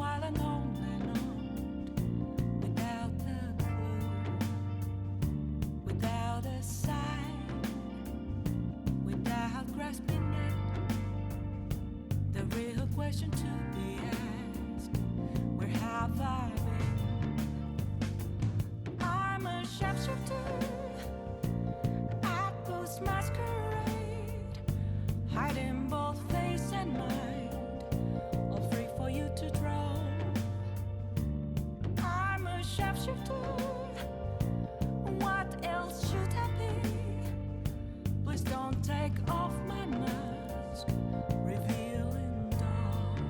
while and on without a clue, without a sign, without grasping it. The real question to be asked: where have I been? I'm a sharpshooter at Post Masquerade, hiding both face and mind, all free for you to draw. I'm a sharpshooter. What else should I be? Please don't take off my mask, revealing dark.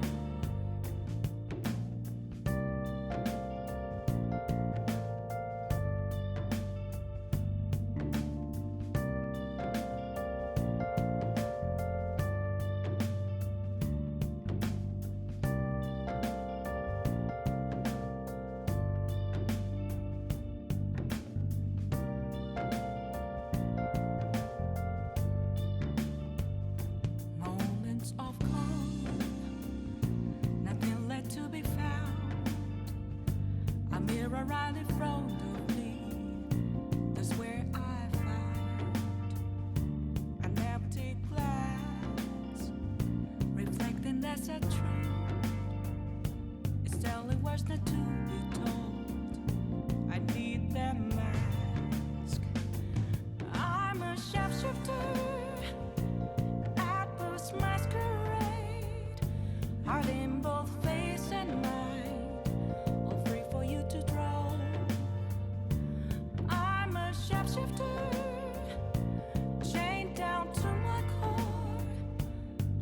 Moments of calm, nothing left to be found. A mirror right in front of me, that's where I found an empty glass, reflecting that's a truth. It's telling words not to be told. I need that mask. I'm a sharpshooter at Post Masquerade, hiding both face and mind, all free for you to draw. I'm a sharpshooter, chained down to my core.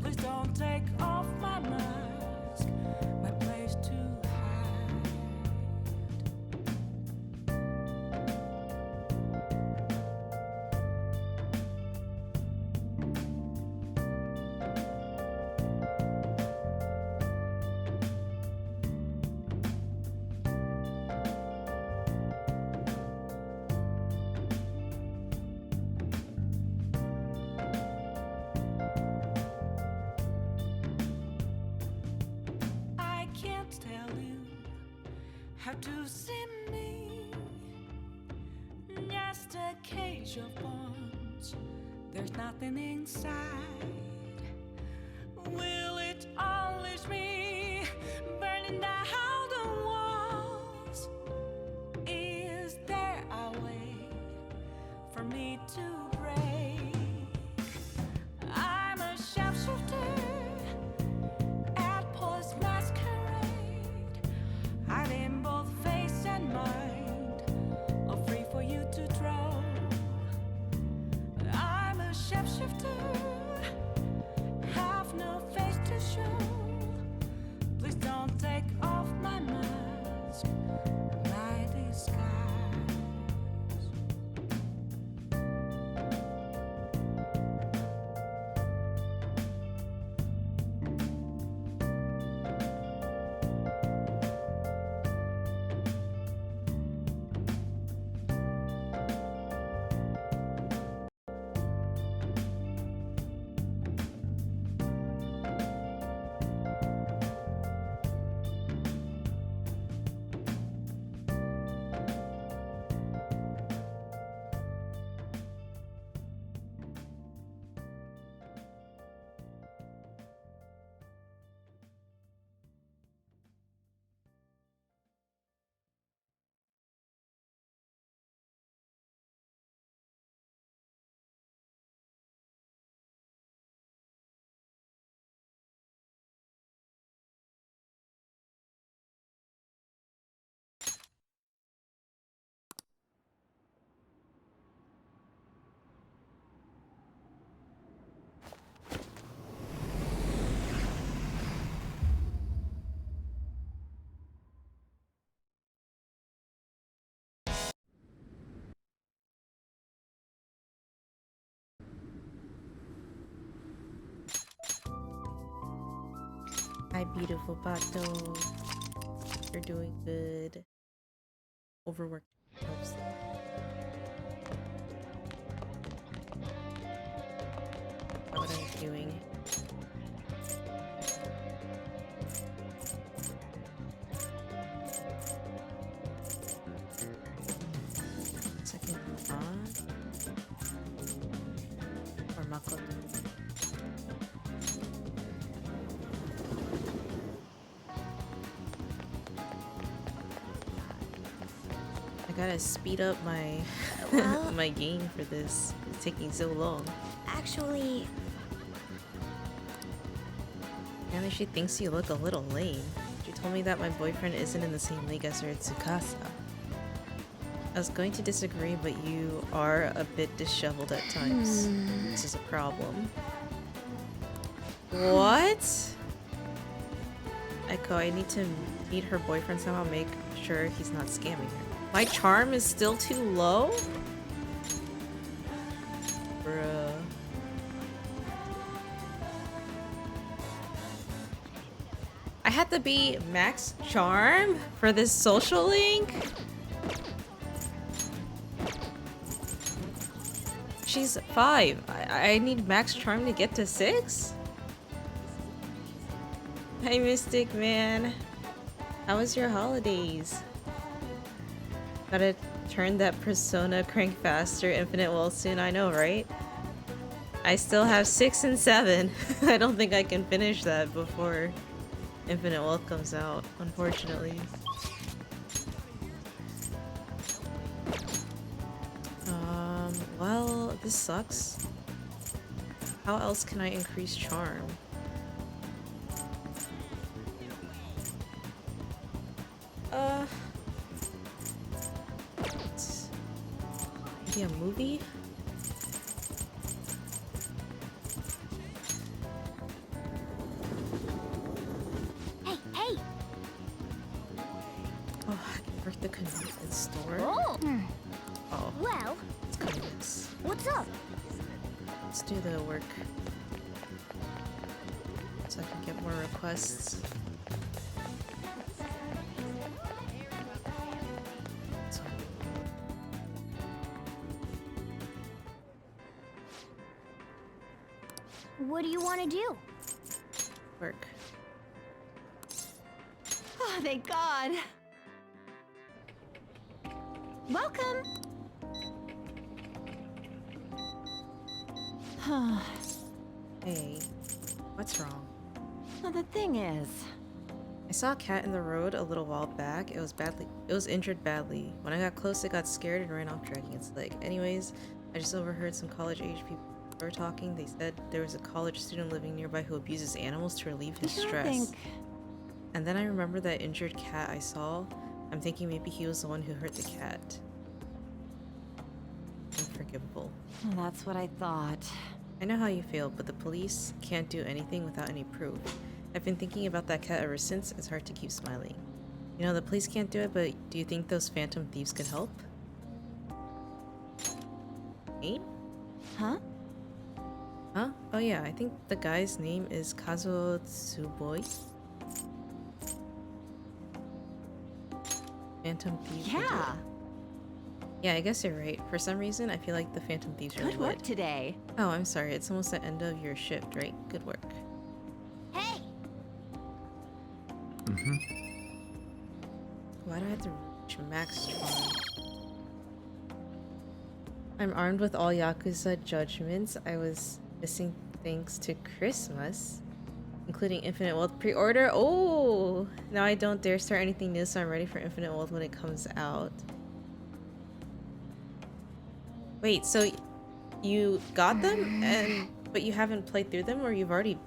Please don't take off my mask, my place to hide. I can't tell you how to see me. Just a cage of bones, there's nothing inside. Will it unleash me, burning down the walls? Is there a way for me to break? I'm a sharpshooter at Post Masquerade, hiding both face and mind, all free for you to draw. I'm a sharpshooter, have no face to show. Please don't take off my mask, my disguise. Hi, beautiful Bato. You're doing good. Overworked helps. What I'm doing. Makoto. I gotta speed up my Well- my game for this. It's taking so long. Actually, Apparently she thinks you look a little lame. She told me that my boyfriend isn't in the same league as her Tsukasa. I was going to disagree, but you are a bit disheveled at times. This is a problem. What? Echo, I need to meet her boyfriend somehow, make sure he's not scamming her. My charm is still too low? Bruh. I had to be max charm for this social link? She's 5. I need max charm to get to 6? Hi, Mystic Man. How was your holidays? Gotta turn that persona crank faster, infinite well soon, I know, right? I still have 6 and 7. I don't think I can finish that before Infinite Wealth comes out, unfortunately. Well, this sucks. How else can I increase charm? Maybe a movie? hey, hey! Oh, I can work the convenience store. Oh! Oh, Well, it's kind of nice. what's up? Let's do the work so I can get more requests. So, What do you want to do? work. Oh, thank God. Welcome. Hey, what's wrong? Well, the thing is, I saw a cat in the road a little while back. It was injured badly. When I got close, it got scared and ran off dragging its leg. Anyways, I just overheard some college-age people were talking. They said there was a college student living nearby who abuses animals to relieve his I don't stress. think... And then I remember that injured cat I saw. I'm thinking maybe he was the one who hurt the cat. Unforgivable. Well, that's what I thought. I know how you feel, but the police can't do anything without any proof. I've been thinking about that cat ever since. It's hard to keep smiling. You know, the police can't do it, but do you think those phantom thieves could help? Me? Huh? Huh? Oh yeah, I think the guy's name is Kazuo Tsuboi. Phantom thieves. would do Yeah. it. Yeah, I guess you're right. For some reason, I feel like the phantom thieves really Good work would. today. Oh, I'm sorry. It's almost the end of your shift, right? Good work. Hey! Why do I have to reach max charm? I'm armed with all Yakuza judgments. I was missing thanks to Christmas, including Infinite Wealth pre-order. Oh! Now I don't dare start anything new, so I'm ready for Infinite Wealth when it comes out. Wait, so you got them, but you haven't played through them, or you've already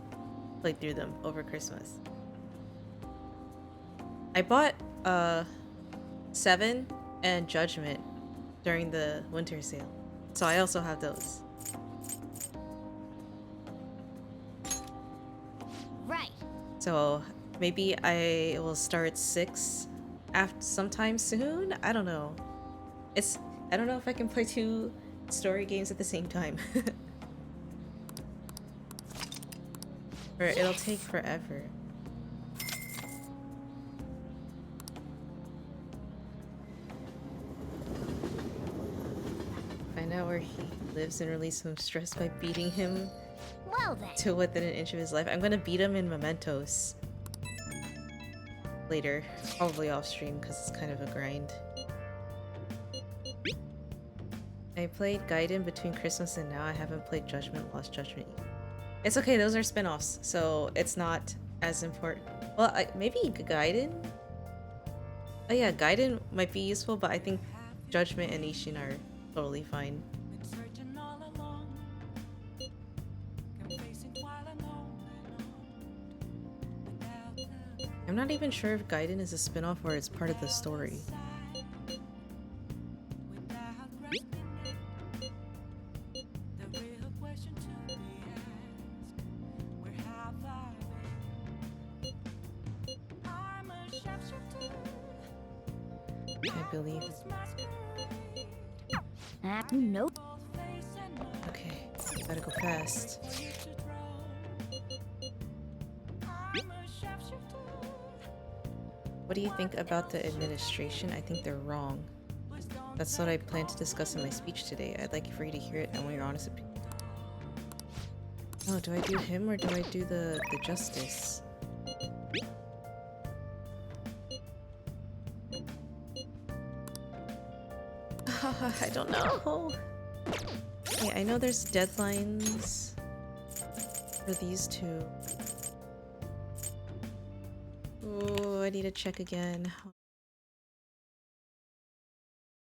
played through them over Christmas? I bought 7 and Judgment during the winter sale, so I also have those. Right. So maybe I will start 6 after sometime soon. I don't know. I don't know if I can play 2 story games at the same time. Or it'll take forever. Find out where he lives and release some stress by beating him Well then. to within an inch of his life. I'm gonna beat him in Mementos later, probably off stream because it's kind of a grind. I played Gaiden between Christmas and now. I haven't played Judgment, Lost Judgment. It's okay, those are spin-offs, so it's not as important. Well, maybe Gaiden? Oh yeah, Gaiden might be useful, but I think Judgment and Ishin are totally fine. Been searching all along, confessing while alone without the I'm not even sure if Gaiden is a spin-off or it's part of the story. without grasping it. The real question to be asked, where have I been? I'm a shapeshifter, I believe. this masquerade, Nope. both face and mind. Okay, gotta go fast. Where to throw. I'm a shapeshifter. What do you think about the administration? I think they're wrong. That's what I plan to discuss in my speech today. I'd like for you to hear it and want your honest opinion. Oh, do I do him or do I do the justice? I don't know. Okay, I know there's deadlines for these two. Oh, I need to check again.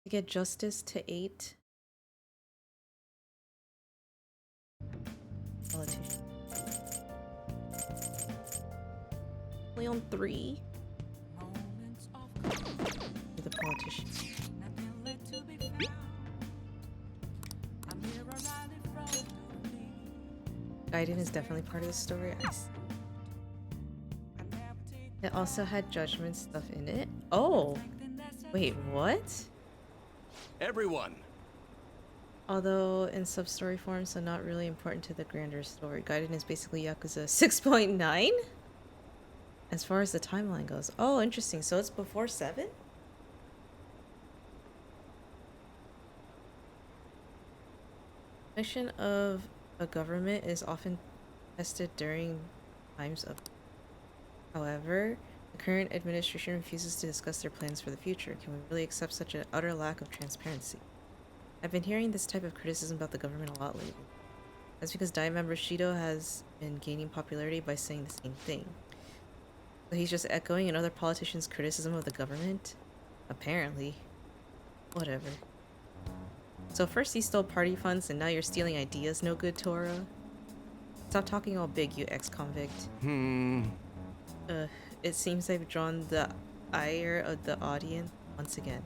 To get justice to 8. Politician. Only on 3. Moments of calm, The politician. nothing left to be found. I'm here right in front of me. Gaiden is definitely part of the story. I never take It also had judgment stuff in it. Oh, wait, what? Everyone, Although in sub-story form, so not really important to the grander story. Gaiden is basically Yakuza 6.9? As far as the timeline goes. Oh, interesting. So it's before 7? Mission of a government is often tested during times of... However, the current administration refuses to discuss their plans for the future. Can we really accept such an utter lack of transparency? I've been hearing this type of criticism about the government a lot lately. That's because Dai member Shido has been gaining popularity by saying the same thing. So he's just echoing another politician's criticism of the government? Apparently. Whatever. So first you stole party funds and now you're stealing ideas, no good, Tora? Stop talking all big, you ex-convict. It seems I've drawn the ire of the audience once again.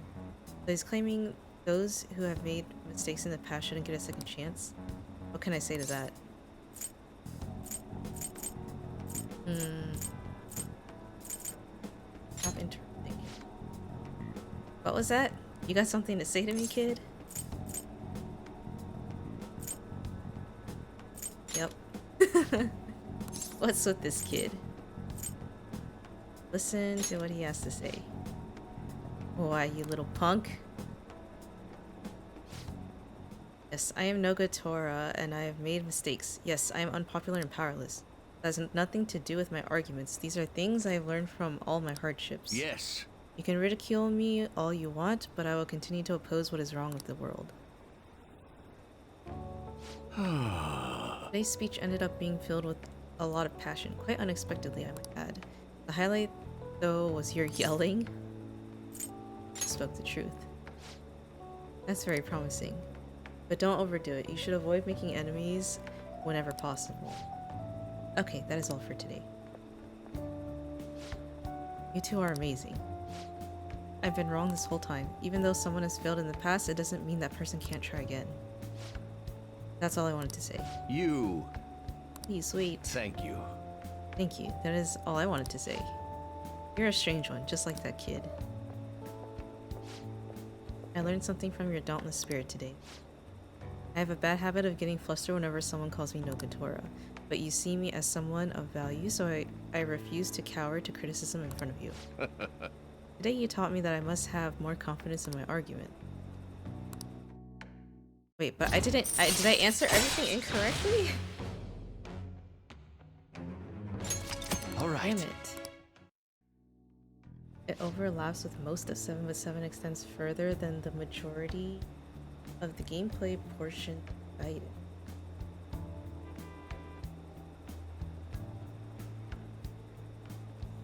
So he's claiming those who have made mistakes in the past shouldn't get a second chance? What can I say to that? Stop interrupting me. What was that? You got something to say to me, kid? Yep. What's with this kid? Listen to what he has to say. Why, you little punk? Yes, I am no good Tora, and I have made mistakes. Yes, I am unpopular and powerless. That has nothing to do with my arguments. These are things I have learned from all my hardships. yes. You can ridicule me all you want, but I will continue to oppose what is wrong with the world. Today's speech ended up being filled with a lot of passion, quite unexpectedly, I might add. The highlight, though, was your yelling. Spoke the truth. That's very promising. But don't overdo it. You should avoid making enemies whenever possible. Okay, that is all for today. You two are amazing. I've been wrong this whole time. Even though someone has failed in the past, it doesn't mean that person can't try again. That's all I wanted to say. You. Please wait. Thank you. Thank you. That is all I wanted to say. You're a strange one, just like that kid. I learned something from your dauntless spirit today. I have a bad habit of getting flustered whenever someone calls me Nogatora, but you see me as someone of value, so I refuse to cower to criticism in front of you. Today you taught me that I must have more confidence in my argument. Wait, but did I answer everything incorrectly? All right. Damn it. It overlaps with most of 7, but 7 extends further than the majority of the gameplay portion guided.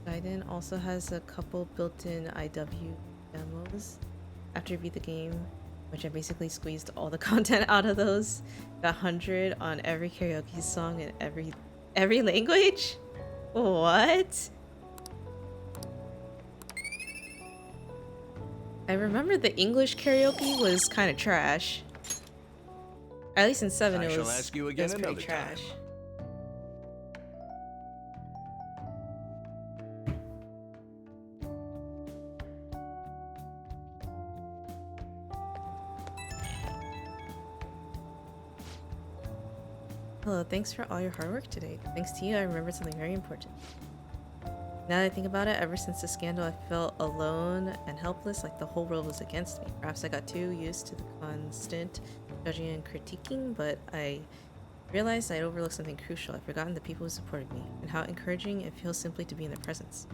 Gaiden also has a couple built-in IW demos after you beat the game, which I basically squeezed all the content out of those. Got 100 on every karaoke song in every language? What? I remember the English karaoke was kind of trash. At least in 7 I it shall was, ask you it again was pretty another time. trash. Hello, thanks for all your hard work today. Thanks to you, I remembered something very important. Now that I think about it, ever since the scandal, I felt alone and helpless, like the whole world was against me. Perhaps I got too used to the constant judging and critiquing, but I realized I'd overlooked something crucial. I'd forgotten the people who supported me, and how encouraging it feels simply to be in their presence.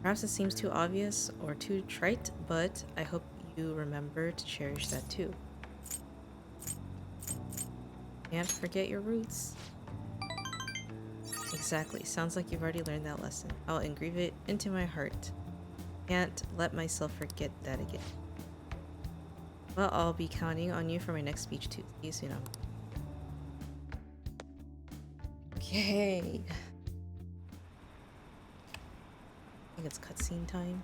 Perhaps it seems too obvious or too trite, but I hope you remember to cherish that too. Can't forget your roots. Exactly. Sounds like you've already learned that lesson. I'll engrave it into my heart. Can't let myself forget that again. Well, I'll be counting on you for my next speech too. See you soon. Okay. I think it's cutscene time.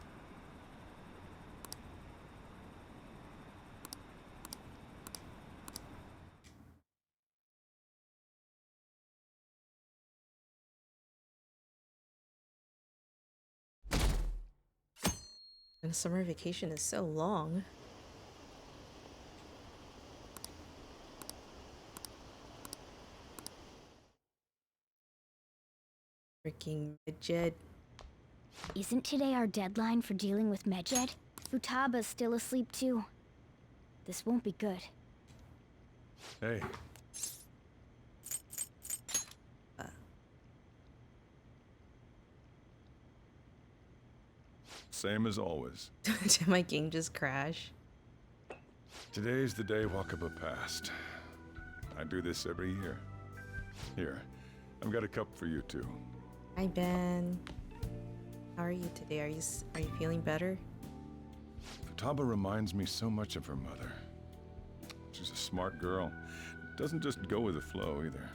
And summer vacation is so long. Freaking Medjed. Isn't today our deadline for dealing with Medjed? Futaba's still asleep too. This won't be good. Hey. Same as always. Did my game just crash? Today's the day Wakaba passed. I do this every year. Here, I've got a cup for you too. Hi Ben. How are you today? Are you feeling better? Futaba reminds me so much of her mother. She's a smart girl. Doesn't just go with the flow either.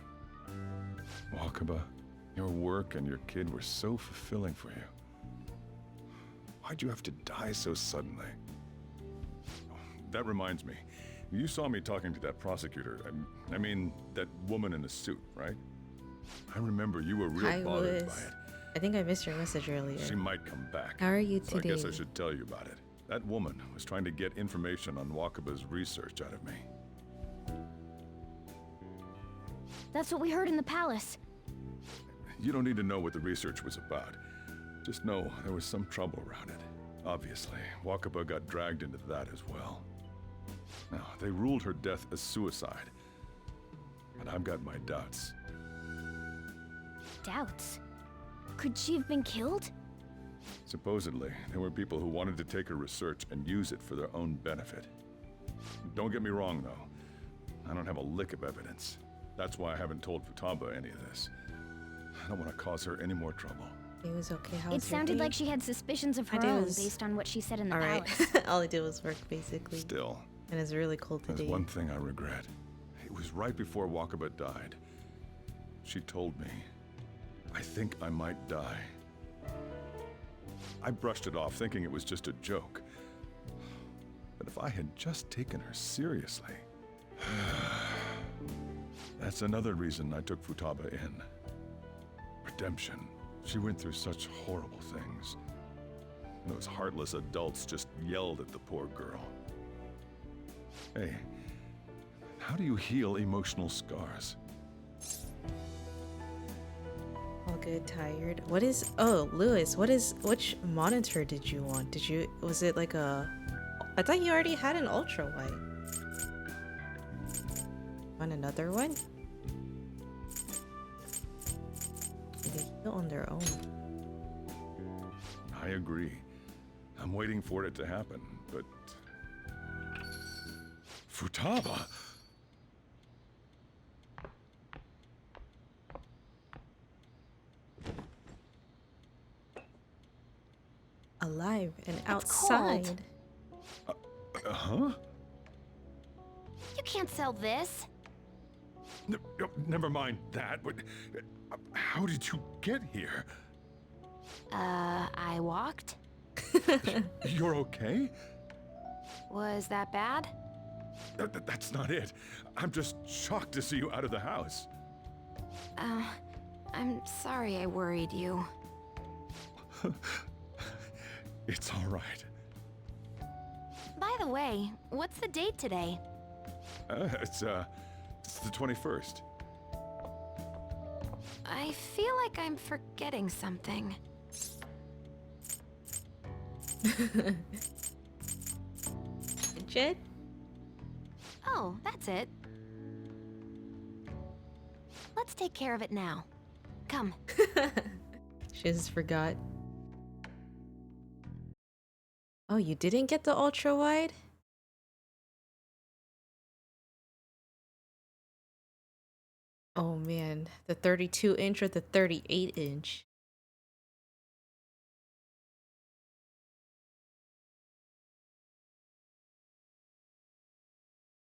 Wakaba, your work and your kid were so fulfilling for you. Why'd you have to die so suddenly? Oh, that reminds me. You saw me talking to that prosecutor. I mean, that woman in the suit, right? I remember you were real bothered by it. I think I missed your message earlier. She might come back. How are you So today? I guess I should tell you about it. That woman was trying to get information on Wakaba's research out of me. That's what we heard in the palace. You don't need to know what the research was about. Just know there was some trouble around it. Obviously, Wakaba got dragged into that as well. Now, they ruled her death as suicide. But I've got my doubts. Doubts? Could she have been killed? Supposedly, there were people who wanted to take her research and use it for their own benefit. Don't get me wrong, though. I don't have a lick of evidence. That's why I haven't told Futaba any of this. I don't want to cause her any more trouble. It was okay. How It was your sounded day? like she had suspicions of My her day own was based on what she said in the all right. palace. All I did was work basically, Still, and it's really cold there's today. one thing I regret. It was right before Wakaba died. She told me, I think I might die. I brushed it off, thinking it was just a joke. But if I had just taken her seriously... That's another reason I took Futaba in. Redemption. She went through such horrible things. Those heartless adults just yelled at the poor girl. Hey, how do you heal emotional scars? All good, tired. What is? Oh, Lewis. Which monitor did you want? Was it like a? I thought you already had an ultra wide. Want another one? They heal on their own. I agree. I'm waiting for it to happen, but... Futaba? Alive and cold. outside. Huh? You can't sell this. Never mind that. How did you get here? I walked. You're okay? Was that bad? That's not it. I'm just shocked to see you out of the house. I'm sorry I worried you. It's all right. By the way, what's the date today? It's the 21st. I feel like I'm forgetting something. Jed? Oh, that's it. Let's take care of it now. Come. She just forgot. Oh, you didn't get the ultra wide? Oh man, the 32 inch or the 38 inch?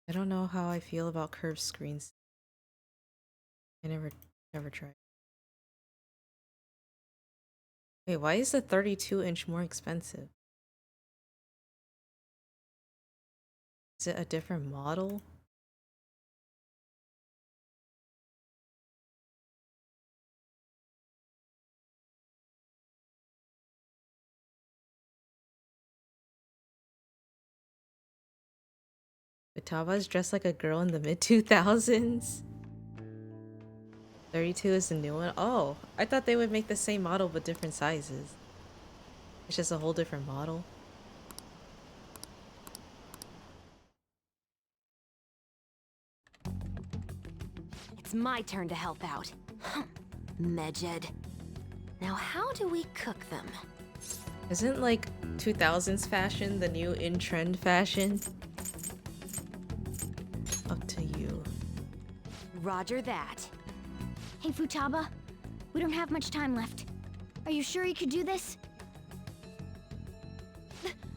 I don't know how I feel about curved screens. I never tried. Wait, why is the 32 inch more expensive? Is it a different model? Futaba's dressed like a girl in the mid-2000s. 32 is the new one? Oh, I thought they would make the same model but different sizes. It's just a whole different model. It's my turn to help out. Medjed. Now how do we cook them? Isn't like 2000s fashion the new in-trend fashion? Up to you. Roger that. Hey, Futaba. We don't have much time left. Are you sure you could do this?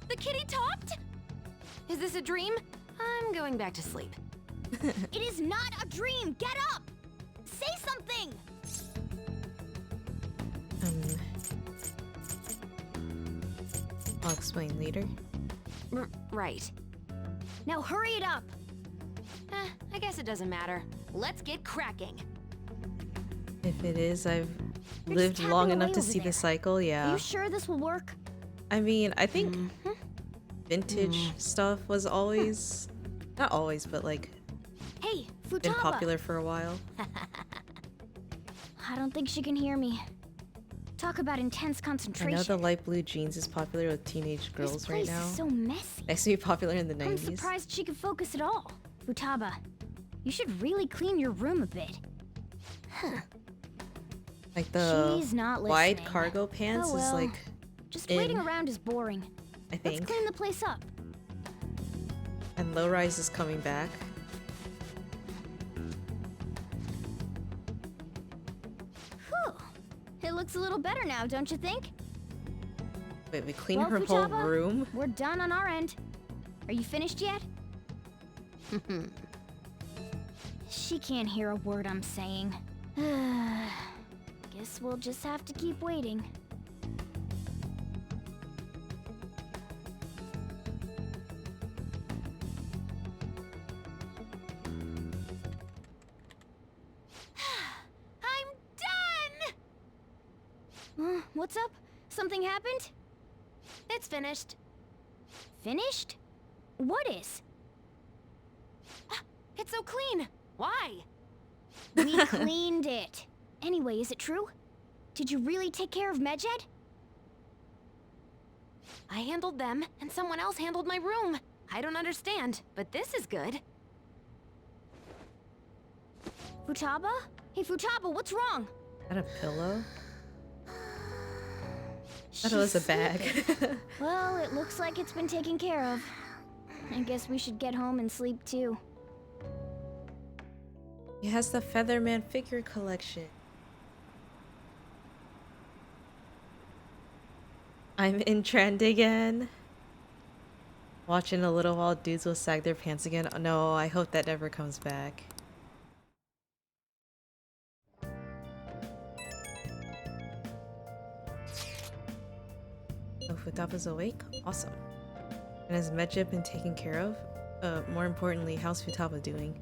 The kitty talked? Is this a dream? I'm going back to sleep. It is not a dream! Get up! Say something! I'll explain later. Right. Now hurry it up! I guess it doesn't matter. Let's get cracking. If it is, I've You're lived just long tapping enough away to over see the there. cycle, Are yeah. you sure this will work? I mean, I think vintage stuff was always, not always, but like Hey, been Futaba! popular for a while. I don't think she can hear me. Talk about intense I concentration. know the light blue jeans is popular with teenage girls this right place now. is so messy. Next to be popular in the I'm 90s. surprised she could focus at all. Futaba, you should really clean your room a bit. Like the She's not wide listening. cargo pants Oh, is well. like, Just in, waiting around is boring. I Let's think. clean the place up. And low rise is coming back. Whew. It looks a little better now, don't you think? Wait, we clean Well, her whole Futaba, room? We're done on our end. Are you finished yet? She can't hear a word I'm saying. Guess we'll just have to keep waiting. I'm done! What's up? Something happened? It's finished. Finished? What is? It's so clean. Why? We cleaned it. Anyway, is it true? Did you really take care of Medjed? I handled them, and someone else handled my room. I don't understand, but this is good. Futaba? Hey, Futaba, what's wrong? Is that a pillow? I thought it was a She's bag. sleeping. Well, it looks like it's been taken care of. I guess we should get home and sleep too. He has the Featherman figure collection. I'm in trend again. Watching a little while dudes will sag their pants again. Oh, no, I hope that never comes back. Oh, Futaba's awake? Awesome. And has Medjed been taken care of? More importantly, how's Futaba doing?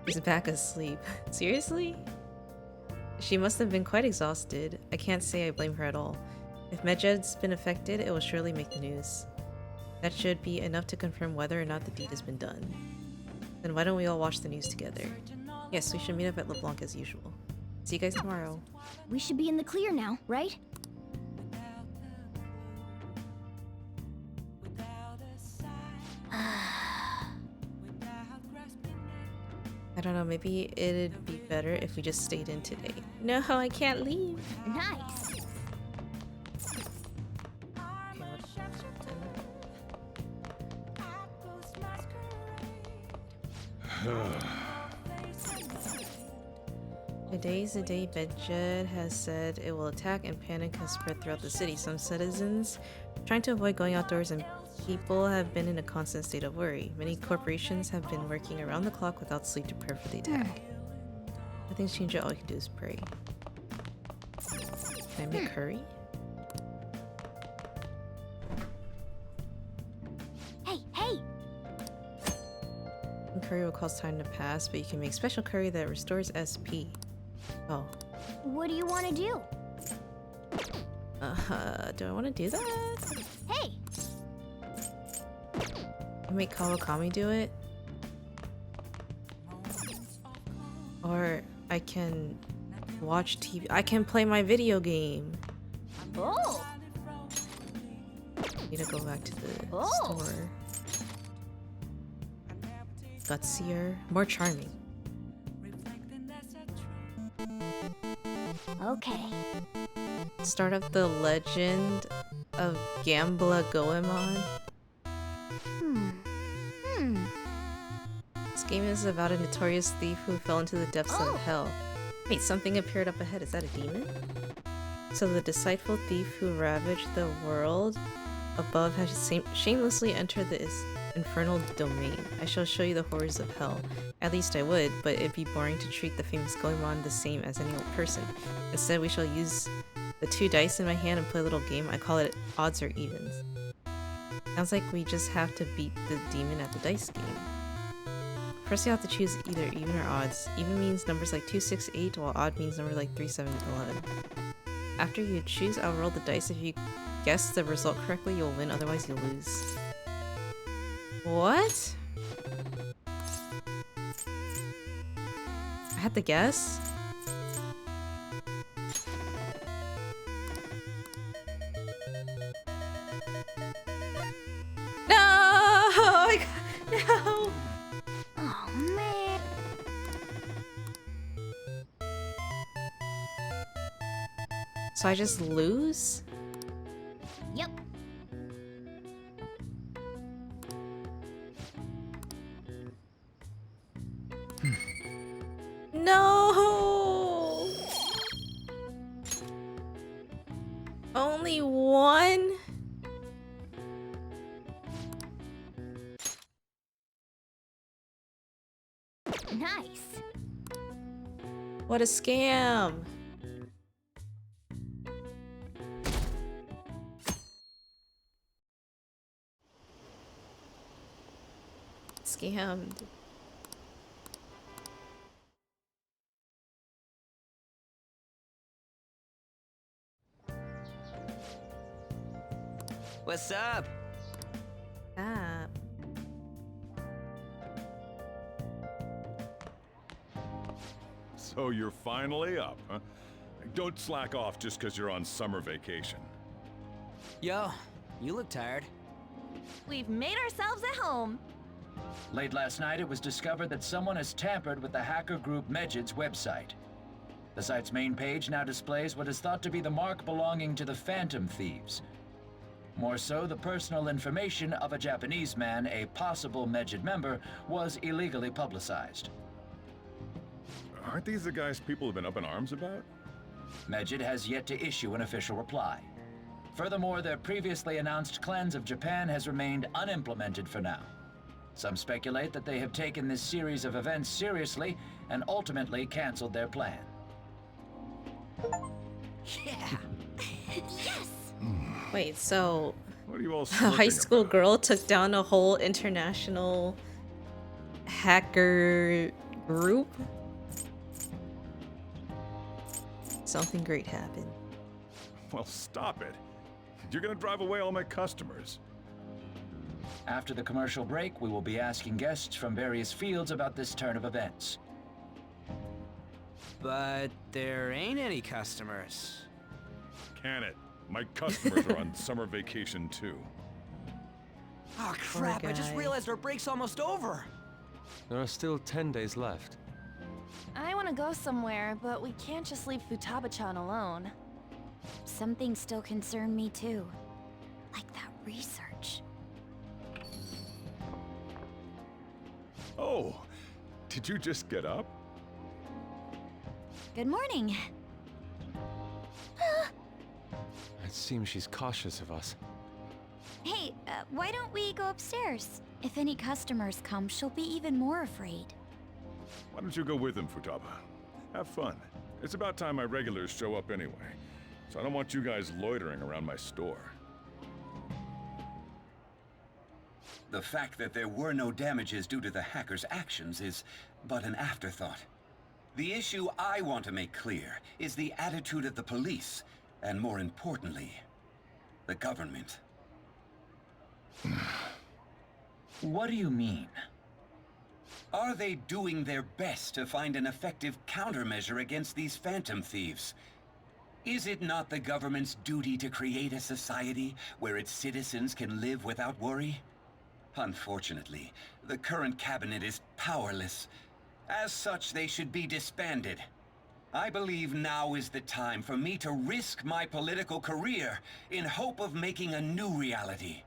He's back asleep. Seriously? She must have been quite exhausted. I can't say I blame her at all. If Medjed's been affected, it will surely make the news. That should be enough to confirm whether or not the deed has been done. Then why don't we all watch the news together? Yes, we should meet up at LeBlanc as usual. See you guys tomorrow. We should be in the clear now, right? I don't know, maybe it'd be better if we just stayed in today. No, I can't leave. Nice. Today's the day Medjed has said it will attack and panic has spread throughout the city. Some citizens trying to avoid going outdoors and people have been in a constant state of worry. Many corporations have been working around the clock without sleep to prepare for the attack. Nothing's changed, all you can do is pray. Can I make curry? Hey, hey! Curry will cause time to pass, but you can make special curry that restores SP. Oh. What do you want to do? Do I want to do that? Hey! I make Kawakami do it? Or I can watch TV. I can play my video game. Oh! Need to go back to the Oh. store. Gutsier, more charming. Okay. Start of the Legend of Gambler Goemon. This game is about a notorious thief who fell into the depths Oh. of hell. Wait, something appeared up ahead. Is that a demon? So the deceitful thief who ravaged the world above has shamelessly entered this infernal domain. I shall show you the horrors of hell. At least I would, but it'd be boring to treat the famous Goemon the same as any old person. Instead, we shall use the 2 dice in my hand and play a little game. I call it odds or evens. Sounds like we just have to beat the demon at the dice game. First, you have to choose either even or odds. Even means numbers like 2, 6, 8, while odd means numbers like 3, 7, 11. After you choose, I'll roll the dice. If you guess the result correctly, you'll win, otherwise you'll lose. What? I had to guess? No! No! Oh, man. So I just lose? Yep. No! Only one? Nice. What a scam! Scammed. What's up? Ah. So you're finally up, huh? Don't slack off just because you're on summer vacation. Yo, you look tired. We've made ourselves at home. Late last night, it was discovered that someone has tampered with the hacker group Medjed's website. The site's main page now displays what is thought to be the mark belonging to the Phantom Thieves. More so, the personal information of a Japanese man, a possible Medjed member, was illegally publicized. Aren't these the guys people have been up in arms about? Medjed has yet to issue an official reply. Furthermore, their previously announced cleanse of Japan has remained unimplemented for now. Some speculate that they have taken this series of events seriously and ultimately canceled their plan. Yeah. Yes! Wait, so What are you all a smirking high school about? girl took down a whole international hacker group? Something great happened. Well, stop it. You're gonna drive away all my customers. After the commercial break, we will be asking guests from various fields about this turn of events. But there ain't any customers. Can it? My customers are on summer vacation too. Oh crap, I just guy. realized our break's almost over. There are still 10 days left. I want to go somewhere, but we can't just leave Futaba-chan alone. Some things still concern me too. Like that research. Oh, did you just get up? Good morning. It seems she's cautious of us. Hey, why don't we go upstairs? If any customers come, she'll be even more afraid. Why don't you go with them, Futaba? Have fun. It's about time my regulars show up anyway, so I don't want you guys loitering around my store. The fact that there were no damages due to the hackers' actions is but an afterthought. The issue I want to make clear is the attitude of the police, and more importantly, the government. What do you mean? Are they doing their best to find an effective countermeasure against these phantom thieves? Is it not the government's duty to create a society where its citizens can live without worry? Unfortunately, the current cabinet is powerless. As such, they should be disbanded. I believe now is the time for me to risk my political career in hope of making a new reality.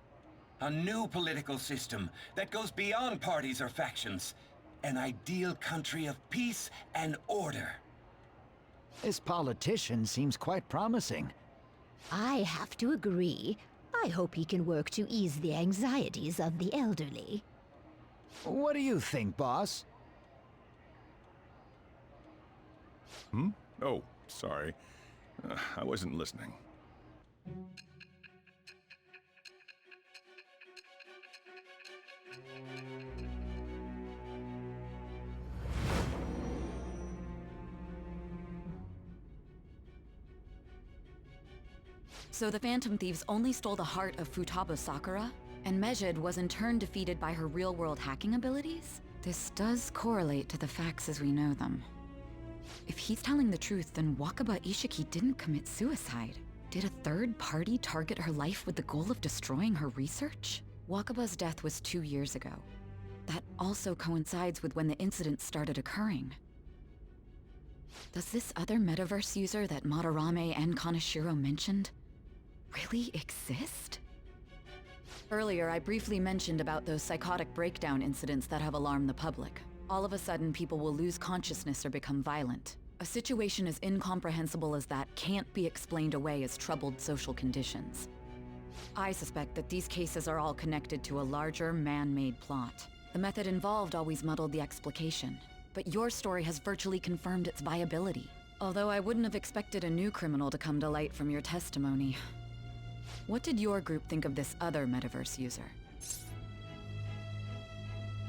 A new political system that goes beyond parties or factions. An ideal country of peace and order. This politician seems quite promising. I have to agree. I hope he can work to ease the anxieties of the elderly. What do you think, boss? Hmm? Oh, sorry. I wasn't listening. So the Phantom Thieves only stole the heart of Futaba Sakura? And Medjed was in turn defeated by her real-world hacking abilities? This does correlate to the facts as we know them. If he's telling the truth, then Wakaba Ishiki didn't commit suicide. Did a third party target her life with the goal of destroying her research? Wakaba's death was 2 years ago. That also coincides with when the incident started occurring. Does this other metaverse user that Madarame and Kaneshiro mentioned really exist? Earlier, I briefly mentioned about those psychotic breakdown incidents that have alarmed the public. All of a sudden, people will lose consciousness or become violent. A situation as incomprehensible as that can't be explained away as troubled social conditions. I suspect that these cases are all connected to a larger, man-made plot. The method involved always muddled the explication, but your story has virtually confirmed its viability. Although I wouldn't have expected a new criminal to come to light from your testimony. What did your group think of this other metaverse user?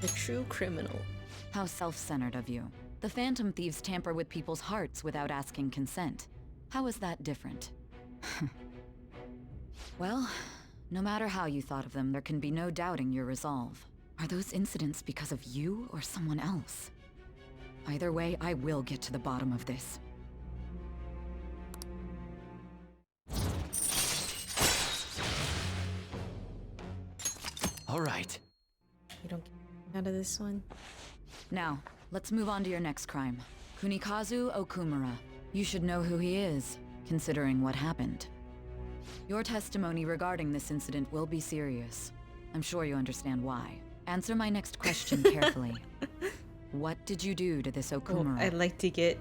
The true criminal. How self-centered of you. The Phantom Thieves tamper with people's hearts without asking consent. How is that different? Well, no matter how you thought of them, there can be no doubting your resolve. Are those incidents because of you or someone else? Either way, I will get to the bottom of this. All right. You don't get out of this one? Now, let's move on to your next crime. Kunikazu Okumura. You should know who he is, considering what happened. Your testimony regarding this incident will be serious. I'm sure you understand why. Answer my next question carefully. What did you do to this Okumura? I'd like to get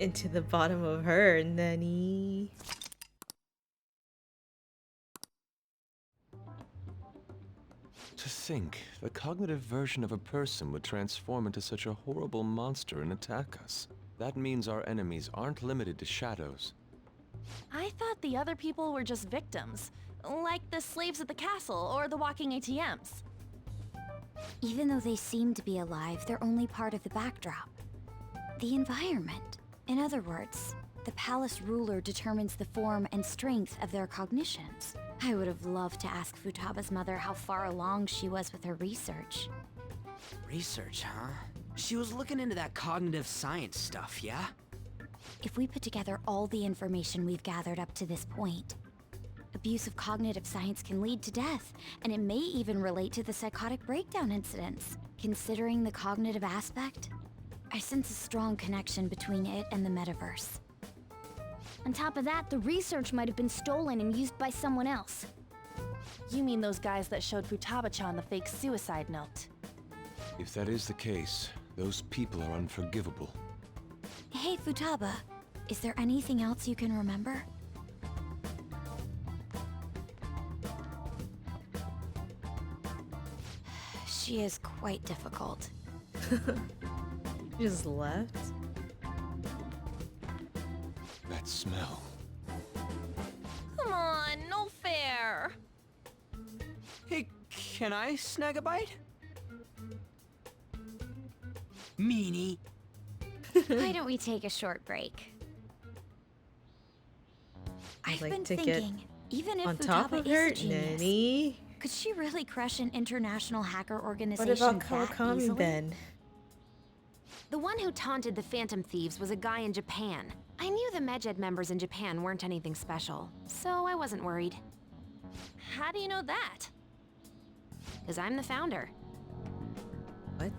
into the bottom of her, Nani. To think, the cognitive version of a person would transform into such a horrible monster and attack us. That means our enemies aren't limited to shadows. I thought the other people were just victims, like the slaves at the castle or the walking ATMs. Even though they seem to be alive, they're only part of the backdrop. The environment. In other words, the palace ruler determines the form and strength of their cognitions. I would have loved to ask Futaba's mother how far along she was with her research. Research, huh? She was looking into that cognitive science stuff, yeah? If we put together all the information we've gathered up to this point, abuse of cognitive science can lead to death, and it may even relate to the psychotic breakdown incidents. Considering the cognitive aspect, I sense a strong connection between it and the metaverse. On top of that, the research might have been stolen and used by someone else. You mean those guys that showed Futaba-chan the fake suicide note? If that is the case, those people are unforgivable. Hey, Futaba, is there anything else you can remember? She is quite difficult. Just left? That smell. Come on, no fair. Hey, can I snag a bite? Meanie. Why don't we take a short break? I've like been to get thinking, even if on top Futaba of her, is a genius, Nani. could she really crush an international hacker What organization about that Kawakami easily? then? The one who taunted the Phantom Thieves was a guy in Japan. I knew the Medjed members in Japan weren't anything special, so I wasn't worried. How do you know that? Because I'm the founder. What?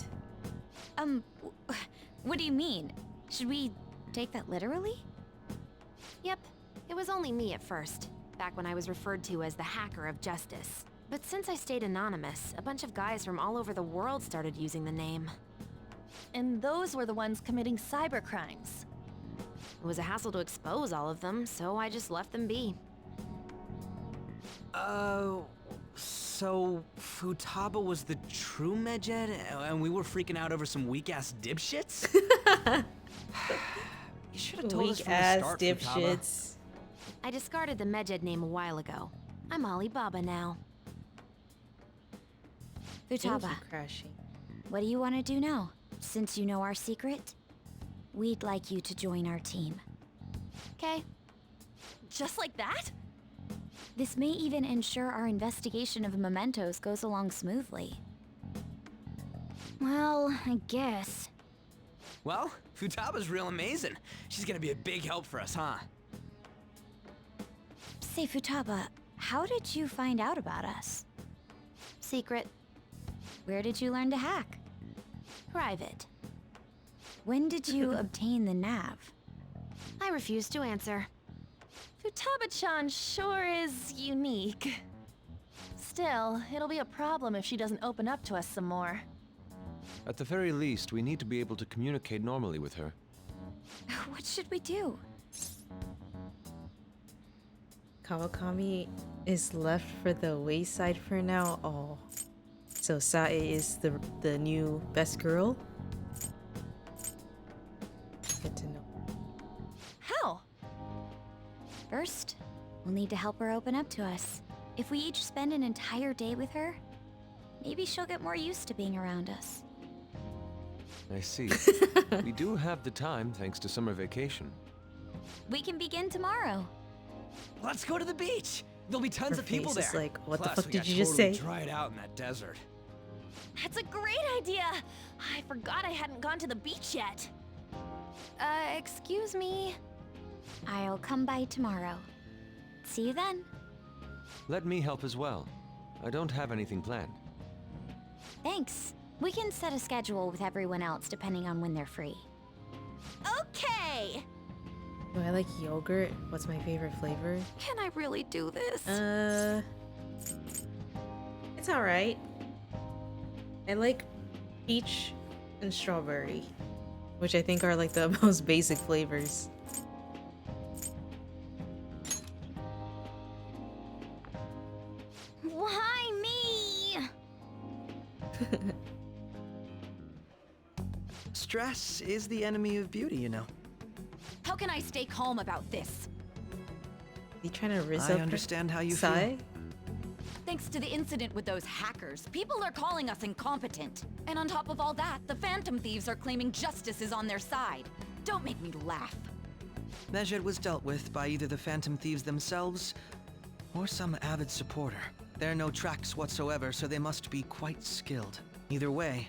What do you mean? Should we take that literally? Yep, it was only me at first, back when I was referred to as the Hacker of Justice. But since I stayed anonymous, a bunch of guys from all over the world started using the name. And those were the ones committing cybercrimes. It was a hassle to expose all of them, so I just left them be. So Futaba was the true Medjed, and we were freaking out over some weak-ass dipshits? You should have told us from the start, Futaba. Dipshits. I discarded the Medjed name a while ago. I'm Alibaba now. Futaba, Crashing. what do you want to do now? Since you know our secret, we'd like you to join our team. Okay? Just like that? This may even ensure our investigation of mementos goes along smoothly. Well, I guess. Well, Futaba's real amazing. She's gonna be a big help for us, huh? Say, Futaba, how did you find out about us? Secret. Where did you learn to hack? Private. When did you obtain the nav? I refuse to answer. Futaba-chan sure is unique. Still, it'll be a problem if she doesn't open up to us some more. At the very least, we need to be able to communicate normally with her. What should we do? Kawakami is left for the wayside for now. Oh. So Sae is the new best girl? Good to know. How? First, we'll need to help her open up to us. If we each spend an entire day with her, maybe she'll get more used to being around us. I see. We do have the time thanks to summer vacation. We can begin tomorrow. Let's go to the beach! There'll be tons Her of people face is there. like, what the Plus, fuck we did got you just totally say? dried out in that desert. That's a great idea! I forgot I hadn't gone to the beach yet. Excuse me. I'll come by tomorrow. See you then. Let me help as well. I don't have anything planned. Thanks. We can set a schedule with everyone else depending on when they're free. Okay! Oh, I like yogurt. What's my favorite flavor? Can I really do this? It's alright. I like peach and strawberry, which I think are like the most basic flavors. Why me? Stress is the enemy of beauty, you know. How can I stay calm about this? You trying to rizz I up understand how you Sai? feel. Thanks to the incident with those hackers, people are calling us incompetent. And on top of all that, the Phantom Thieves are claiming justice is on their side. Don't make me laugh. Medjed was dealt with by either the Phantom Thieves themselves or some avid supporter. There are no tracks whatsoever, so they must be quite skilled. Either way,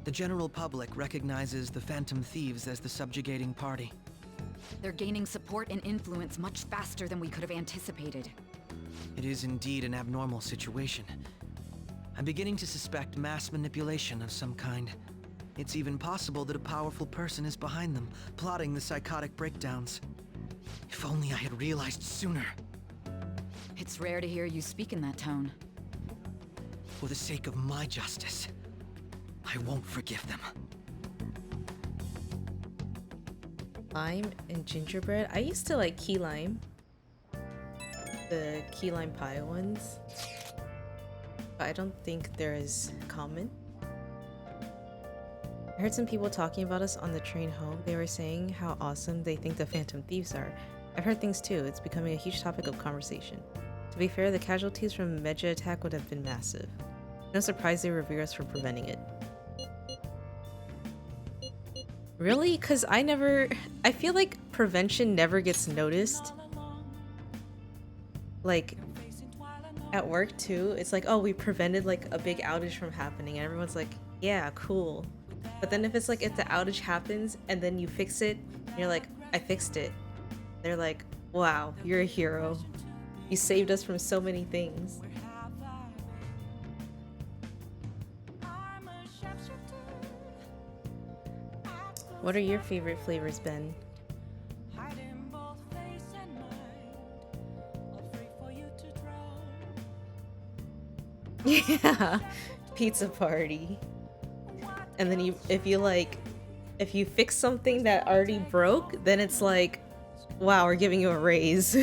the general public recognizes the Phantom Thieves as the subjugating party. They're gaining support and influence much faster than we could have anticipated. It is indeed an abnormal situation. I'm beginning to suspect mass manipulation of some kind. It's even possible that a powerful person is behind them, plotting the psychotic breakdowns. If only I had realized sooner. It's rare to hear you speak in that tone. For the sake of my justice, I won't forgive them. Lime and gingerbread. I used to like key lime. The key lime pie ones. But I don't think they're as common. I heard some people talking about us on the train home. They were saying how awesome they think the Phantom Thieves are. I've heard things too. It's becoming a huge topic of conversation. To be fair, the casualties from Medjed attack would have been massive. No surprise they revere us for preventing it. Really? Cause I feel like prevention never gets noticed. Like, at work too, it's like, oh, we prevented like a big outage from happening, and everyone's like, yeah, cool. But then if it's like, if the outage happens and then you fix it, and you're like, I fixed it. They're like, wow, you're a hero. You saved us from so many things. What are your favorite flavors, Ben? Yeah, pizza party. And then if you fix something that already broke, then it's like, wow, we're giving you a raise.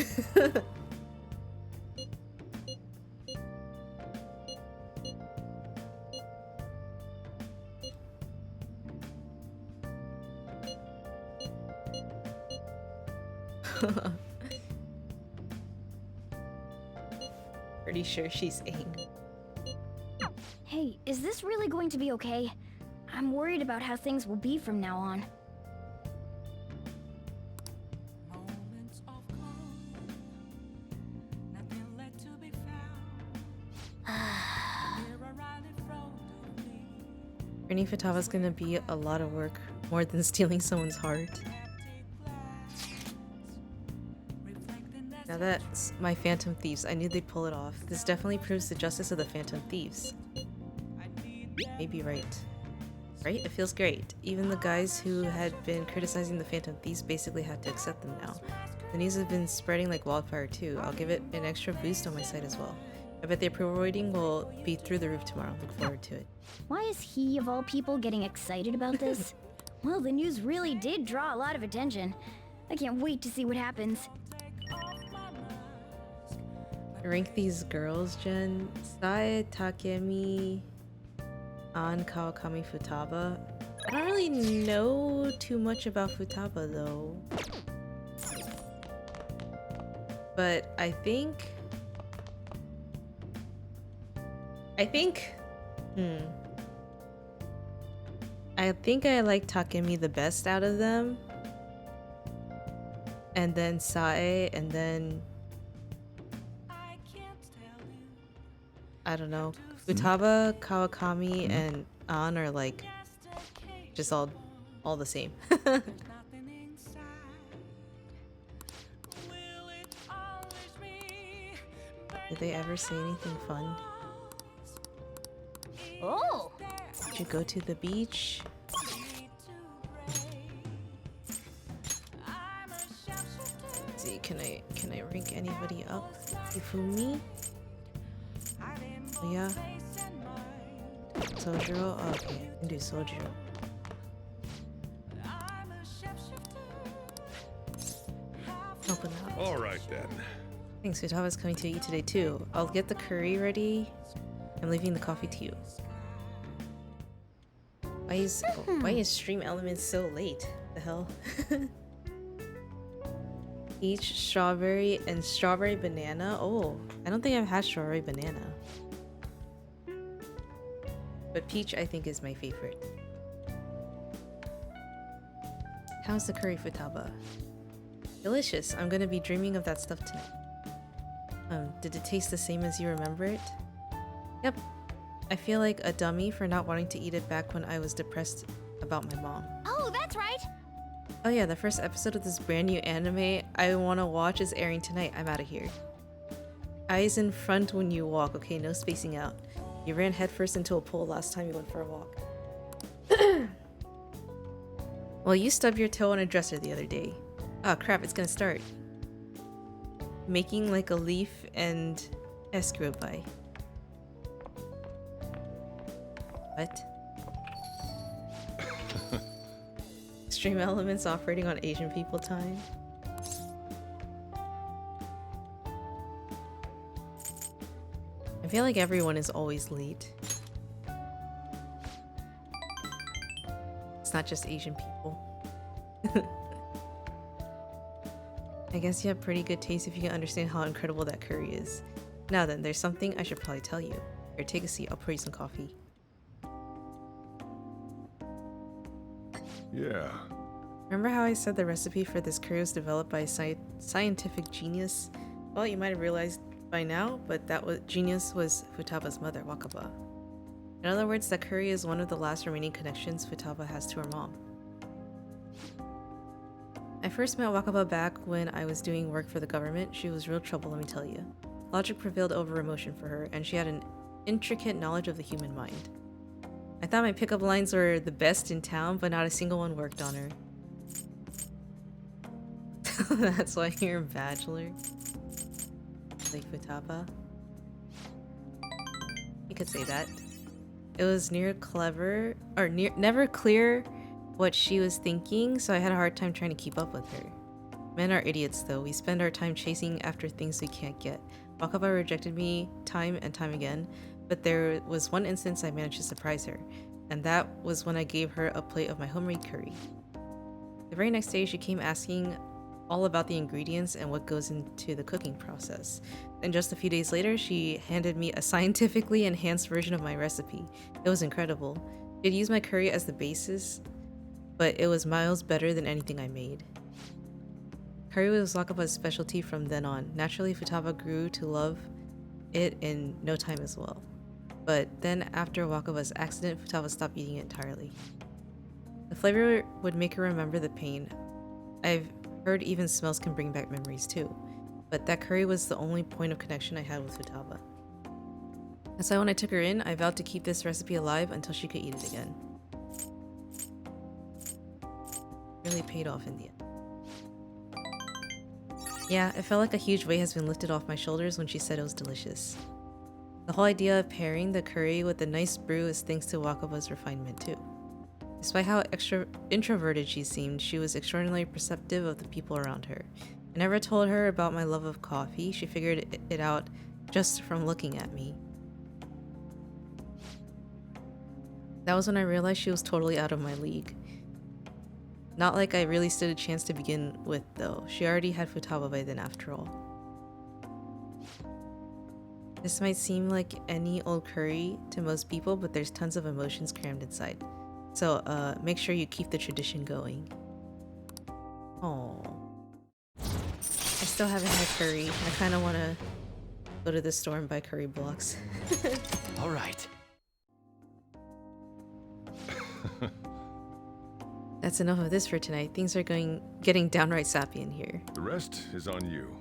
Pretty sure she's angry. Hey, is this really going to be okay? I'm worried about how things will be from now on. Training Futaga's gonna be a lot of work, more than stealing someone's heart. Now that's my Phantom Thieves. I knew they'd pull it off. This definitely proves the justice of the Phantom Thieves. Maybe right. Right? It feels great. Even the guys who had been criticizing the Phantom Thieves basically had to accept them now. The news has been spreading like wildfire too. I'll give it an extra boost on my site as well. I bet the approval rating will be through the roof tomorrow. Look forward to it. Why is he, of all people, getting excited about this? Well, the news really did draw a lot of attention. I can't wait to see what happens. Rank these girls, Jen. Sai, Takemi, An, Kawakami, Futaba. I don't really know too much about Futaba though. But I think I like Takemi the best out of them. And then Sae, and then I don't know. Futaba, Kawakami, and An are like just all the same. Did they ever say anything fun? Oh! Did you go to the beach? Can I rank anybody up? Ifumi? Oh, yeah. Sojiro? Oh, okay, I can do Sojiro. Open up. Alright then. Thanks, Futaba's coming to eat today too. I'll get the curry ready. I'm leaving the coffee to you. Why is Stream Elements so late? The hell? Peach, strawberry, and strawberry banana. Oh, I don't think I've had strawberry banana. But peach, I think, is my favorite. How's the curry, Futaba? Delicious. I'm gonna be dreaming of that stuff tonight. Did it taste the same as you remember it? Yep. I feel like a dummy for not wanting to eat it back when I was depressed about my mom. Oh, that's right. Oh yeah, the first episode of this brand new anime I want to watch is airing tonight. I'm out of here. Eyes in front when you walk. Okay, no spacing out. You ran headfirst into a pole last time you went for a walk. Well, you stubbed your toe on a dresser the other day. Oh crap, it's gonna start. Making like a leaf and escrow by. What? Stream Elements operating on Asian people time. I feel like everyone is always late. It's not just Asian people. I guess you have pretty good taste if you can understand how incredible that curry is. Now then, there's something I should probably tell you. Here, take a seat. I'll pour you some coffee. Yeah. Remember how I said the recipe for this curry was developed by a scientific genius? Well, you might have realized by now, but genius was Futaba's mother, Wakaba. In other words, that curry is one of the last remaining connections Futaba has to her mom. I first met Wakaba back when I was doing work for the government. She was real trouble, let me tell you. Logic prevailed over emotion for her, and she had an intricate knowledge of the human mind. I thought my pickup lines were the best in town, but not a single one worked on her. That's why you're a bachelor. Like Futaba. You could say that. It was never clear what she was thinking, so I had a hard time trying to keep up with her. Men are idiots though. We spend our time chasing after things we can't get. Wakaba rejected me time and time again, but there was one instance I managed to surprise her, and that was when I gave her a plate of my homemade curry. The very next day she came asking all about the ingredients and what goes into the cooking process. Then just a few days later, she handed me a scientifically enhanced version of my recipe. It was incredible. She'd used my curry as the basis, but it was miles better than anything I made. Curry was Wakaba's specialty from then on. Naturally, Futaba grew to love it in no time as well. But then after Wakaba's accident, Futaba stopped eating it entirely. The flavor would make her remember the pain. I've heard even smells can bring back memories too, but that curry was the only point of connection I had with Futaba. That's why when I took her in, I vowed to keep this recipe alive until she could eat it again. Really paid off in the end. Yeah, it felt like a huge weight has been lifted off my shoulders when she said it was delicious. The whole idea of pairing the curry with a nice brew is thanks to Wakaba's refinement too. Despite how introverted she seemed, she was extraordinarily perceptive of the people around her. I never told her about my love of coffee. She figured it out just from looking at me. That was when I realized she was totally out of my league. Not like I really stood a chance to begin with though. She already had Futaba by then after all. This might seem like any old curry to most people, but there's tons of emotions crammed inside. So make sure you keep the tradition going. Oh, I still haven't had curry. I kind of want to go to the store and buy curry blocks. All right. That's enough of this for tonight. Things are getting downright sappy in here. The rest is on you.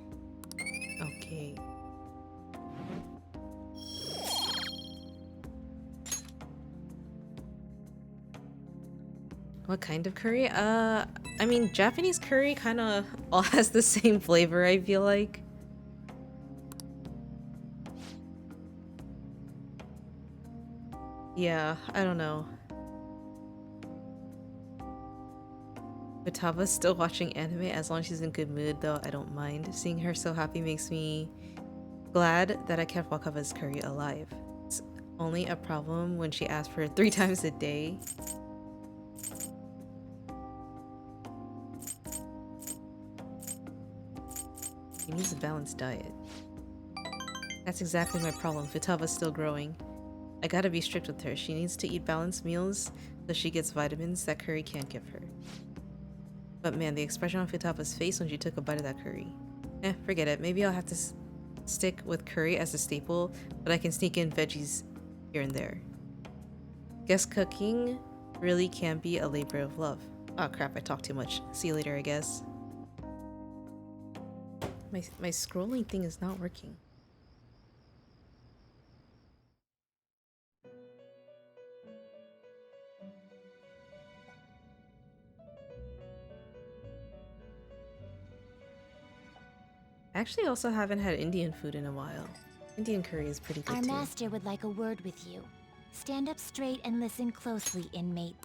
Okay. What kind of curry? I mean, Japanese curry kind of all has the same flavor, I feel like. Yeah, I don't know. Futaba's still watching anime as long as she's in good mood, though I don't mind. Seeing her so happy makes me glad that I kept Wakaba's curry alive. It's only a problem when she asks for it 3 times a day. She needs a balanced diet. That's exactly my problem. Futaba's still growing. I gotta be strict with her. She needs to eat balanced meals so she gets vitamins that curry can't give her. But man, the expression on Futaba's face when she took a bite of that curry. Forget it. Maybe I'll have to stick with curry as a staple, but I can sneak in veggies here and there. Guess cooking really can be a labor of love. Oh crap, I talked too much. See you later, I guess. My scrolling thing is not working. I actually also haven't had Indian food in a while. Indian curry is pretty good Our too. master would like a word with you. Stand up straight and listen closely, inmate.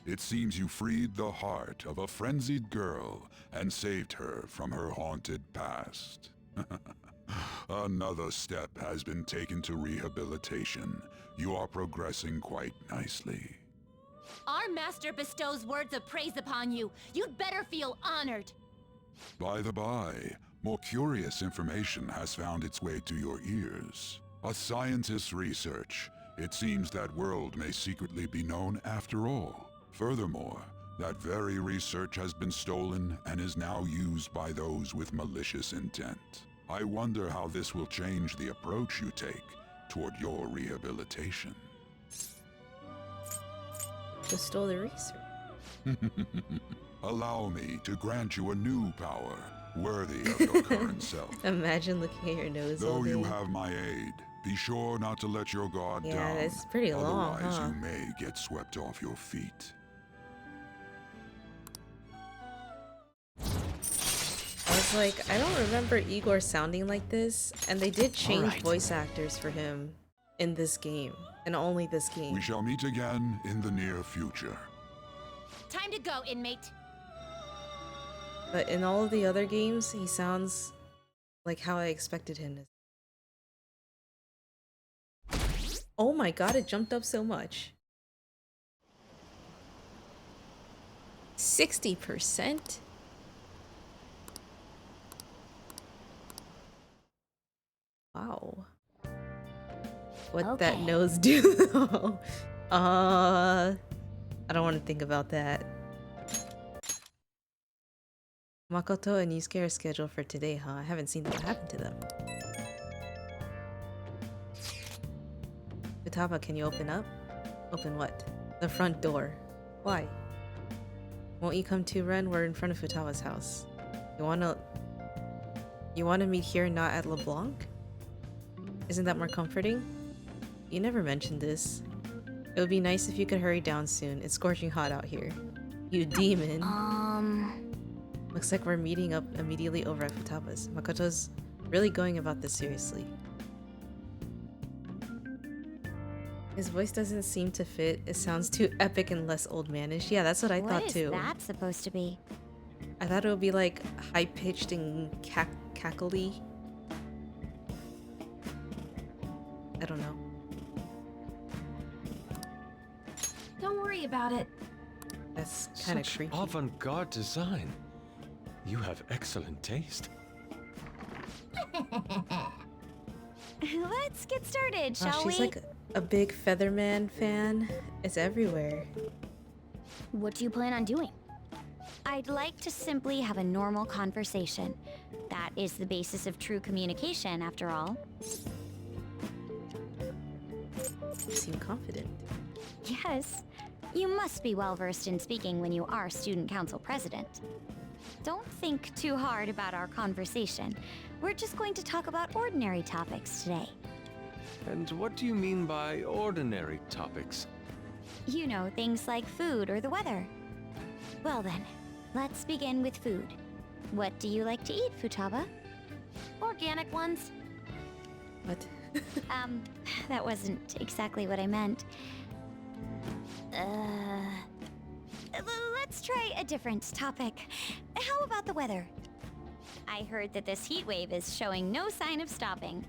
It seems you freed the heart of a frenzied girl and saved her from her haunted past. Another step has been taken to rehabilitation. You are progressing quite nicely. Our master bestows words of praise upon you. You'd better feel honored. By the by, more curious information has found its way to your ears. A scientist's research. It seems that world may secretly be known after all. Furthermore, that very research has been stolen and is now used by those with malicious intent. I wonder how this will change the approach you take toward your rehabilitation. Just stole the research. Allow me to grant you a new power, worthy of your current self. Imagine looking at your nose all Though day. you have my aid, be sure not to let your guard down. Yeah, that's pretty long, Otherwise, huh? you may get swept off your feet. I was like, I don't remember Igor sounding like this, and they did change Alright. voice actors for him in this game, and only this game. We shall meet again in the near future. Time to go, inmate. But in all of the other games, he sounds like how I expected him to. Oh my god, it jumped up so much. 60%? Wow. What that Okay. nose do though? I don't want to think about that. Makoto and Yusuke are scheduled for today, huh? I haven't seen what happened to them. Futaba, can you open up? Open what? The front door. Why? Won't you come too, Ren? We're in front of Futaba's house. You wanna meet here, not at LeBlanc? Isn't that more comforting? You never mentioned this. It would be nice if you could hurry down soon. It's scorching hot out here. You demon. Looks like we're meeting up immediately over at Futaba's. Makoto's really going about this seriously. His voice doesn't seem to fit. It sounds too epic and less old manish. Yeah, that's what I thought too. What is that supposed to be? I thought it would be like high-pitched and cackly. I don't know. Don't worry about it. That's kind of Such creepy. avant-garde design. You have excellent taste. Let's get started, Wow, shall she's we? like a big Featherman fan. It's everywhere. What do you plan on doing? I'd like to simply have a normal conversation. That is the basis of true communication, after all. You seem confident. Yes, you must be well versed in speaking when you are student council president. Don't think too hard about our conversation. We're just going to talk about ordinary topics today. And what do you mean by ordinary topics? You know, things like food or the weather. Well then, let's begin with food. What do you like to eat, Futaba? Organic ones. What? That wasn't exactly what I meant. Let's try a different topic. How about the weather? I heard that this heat wave is showing no sign of stopping.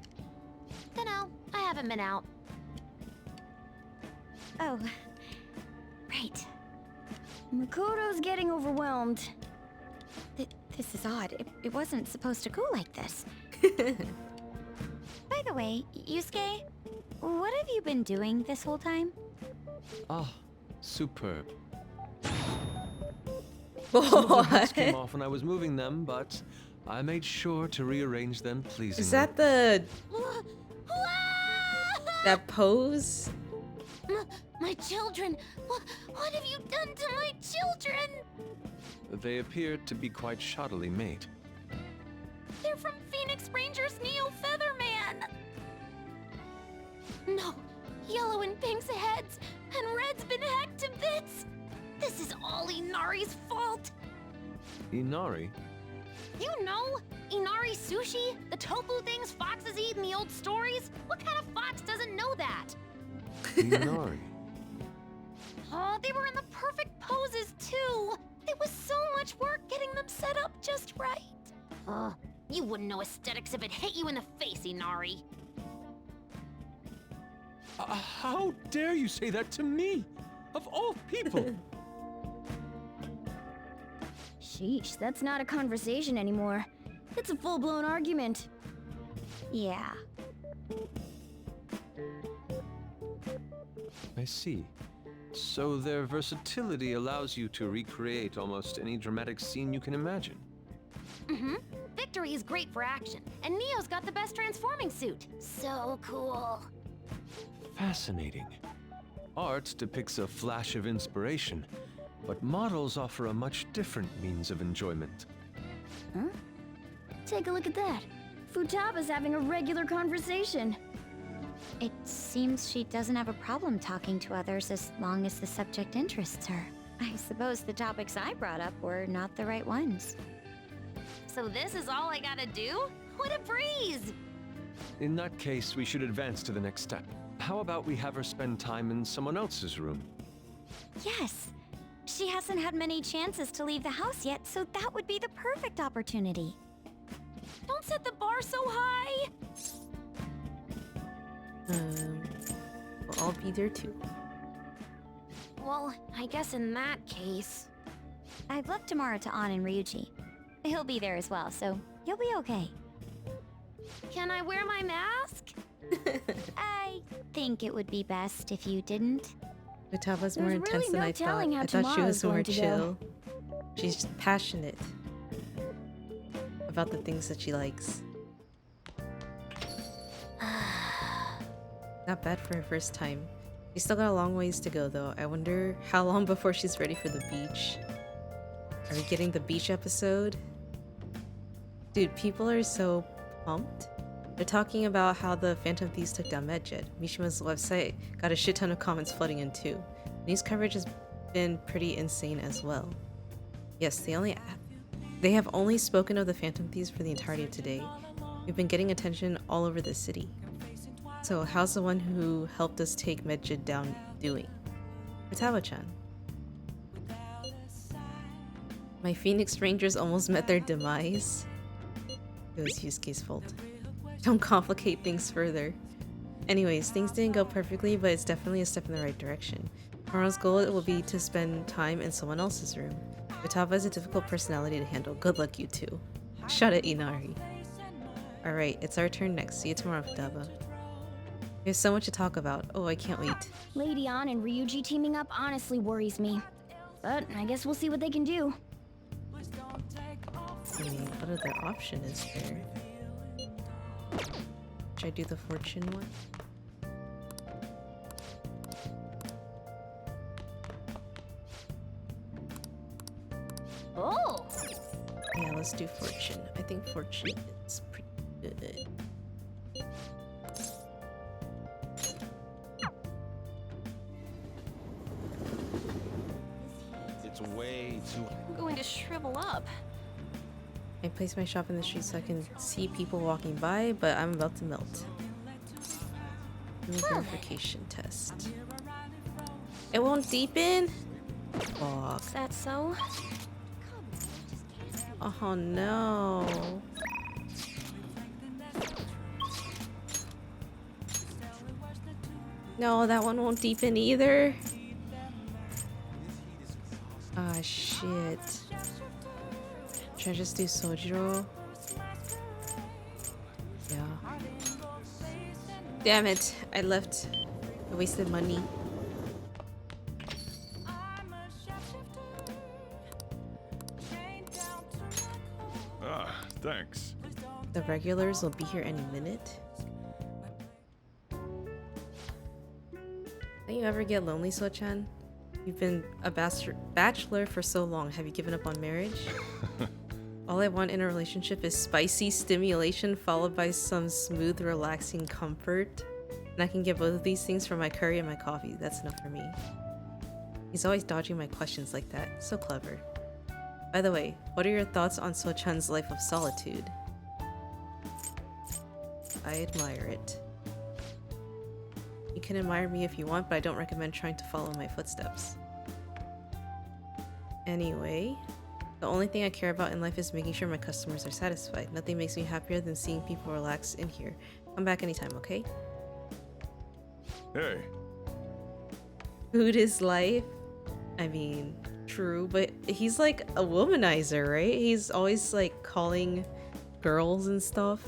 Dunno, I haven't been out. Oh, right. Makoto's getting overwhelmed. This is odd. It wasn't supposed to go like this. By the way, Yusuke, what have you been doing this whole time? Ah, superb. What? Some of the hooks came off when I was moving them, but I made sure to rearrange them pleasingly. Is that the... that pose? My children! What have you done to my children? They appeared to be quite shoddily made. They're from Phoenix Rangers Neo Featherman! No, Yellow and Pink's heads, and Red's been hacked to bits! This is all Inari's fault! Inari? You know, Inari sushi? The tofu things foxes eat in the old stories? What kind of fox doesn't know that? Inari. Oh, they were in the perfect poses, too! There was so much work getting them set up just right. You wouldn't know aesthetics if it hit you in the face, Inari. How dare you say that to me? Of all people! Sheesh, that's not a conversation anymore. It's a full-blown argument. Yeah. I see. So their versatility allows you to recreate almost any dramatic scene you can imagine. Mm-hmm. Victory is great for action, and Neo's got the best transforming suit. So cool. Fascinating. Art depicts a flash of inspiration, but models offer a much different means of enjoyment. Huh? Take a look at that. Futaba's having a regular conversation. It seems she doesn't have a problem talking to others as long as the subject interests her. I suppose the topics I brought up were not the right ones. So this is all I gotta do? What a breeze! In that case, we should advance to the next step. How about we have her spend time in someone else's room? Yes. She hasn't had many chances to leave the house yet, so that would be the perfect opportunity. Don't set the bar so high! I'll be there too. Well, I guess in that case... I've left tomorrow to An and Ryuji. He'll be there as well, so you'll be okay. Can I wear my mask? I think it would be best if you didn't. Futaba's more There's intense really than no I thought. telling how I thought she tomorrow's was more going to go. chill. She's just passionate about the things that she likes. Not bad for her first time. She's still got a long ways to go though. I wonder how long before she's ready for the beach. Are we getting the beach episode? Dude, people are so pumped. They're talking about how the Phantom Thieves took down Medjed. Mishima's website got a shit ton of comments flooding in too. News coverage has been pretty insane as well. Yes, they have only spoken of the Phantom Thieves for the entirety of today. We've been getting attention all over the city. So how's the one who helped us take Medjed down doing? Futaba-chan. My Phoenix Rangers almost met their demise. It was Yusuke's fault. Don't complicate things further. Anyways, things didn't go perfectly, but it's definitely a step in the right direction. Tomorrow's goal will be to spend time in someone else's room. Futaba has a difficult personality to handle. Good luck, you two. Shut it, Inari. Alright, it's our turn next. See you tomorrow, Futaba. We have so much to talk about. Oh, I can't wait. Lady An and Ryuji teaming up honestly worries me. But I guess we'll see what they can do. I mean, what other option is there? Should I do the fortune one? Oh! Yeah, let's do fortune. I think fortune is pretty good. It's way I'm going to shrivel up. I place my shop in the street so I can see people walking by, but I'm about to melt. Verification test. It won't deepen? Fuck. Is that so? Oh no. No, that one won't deepen either. Ah, shit. Should I just do Sojiro? Yeah. Damn it. I left. I wasted money. Ah, thanks. The regulars will be here any minute. Don't you ever get lonely, So-chan? You've been a bachelor for so long. Have you given up on marriage? All I want in a relationship is spicy stimulation followed by some smooth, relaxing comfort. And I can get both of these things from my curry and my coffee. That's enough for me. He's always dodging my questions like that. So clever. By the way, what are your thoughts on So-chan's life of solitude? I admire it. You can admire me if you want, but I don't recommend trying to follow my footsteps. Anyway, the only thing I care about in life is making sure my customers are satisfied. Nothing makes me happier than seeing people relax in here. Come back anytime, okay? Hey. Food is life. I mean, true, but he's like a womanizer, right? He's always like calling girls and stuff.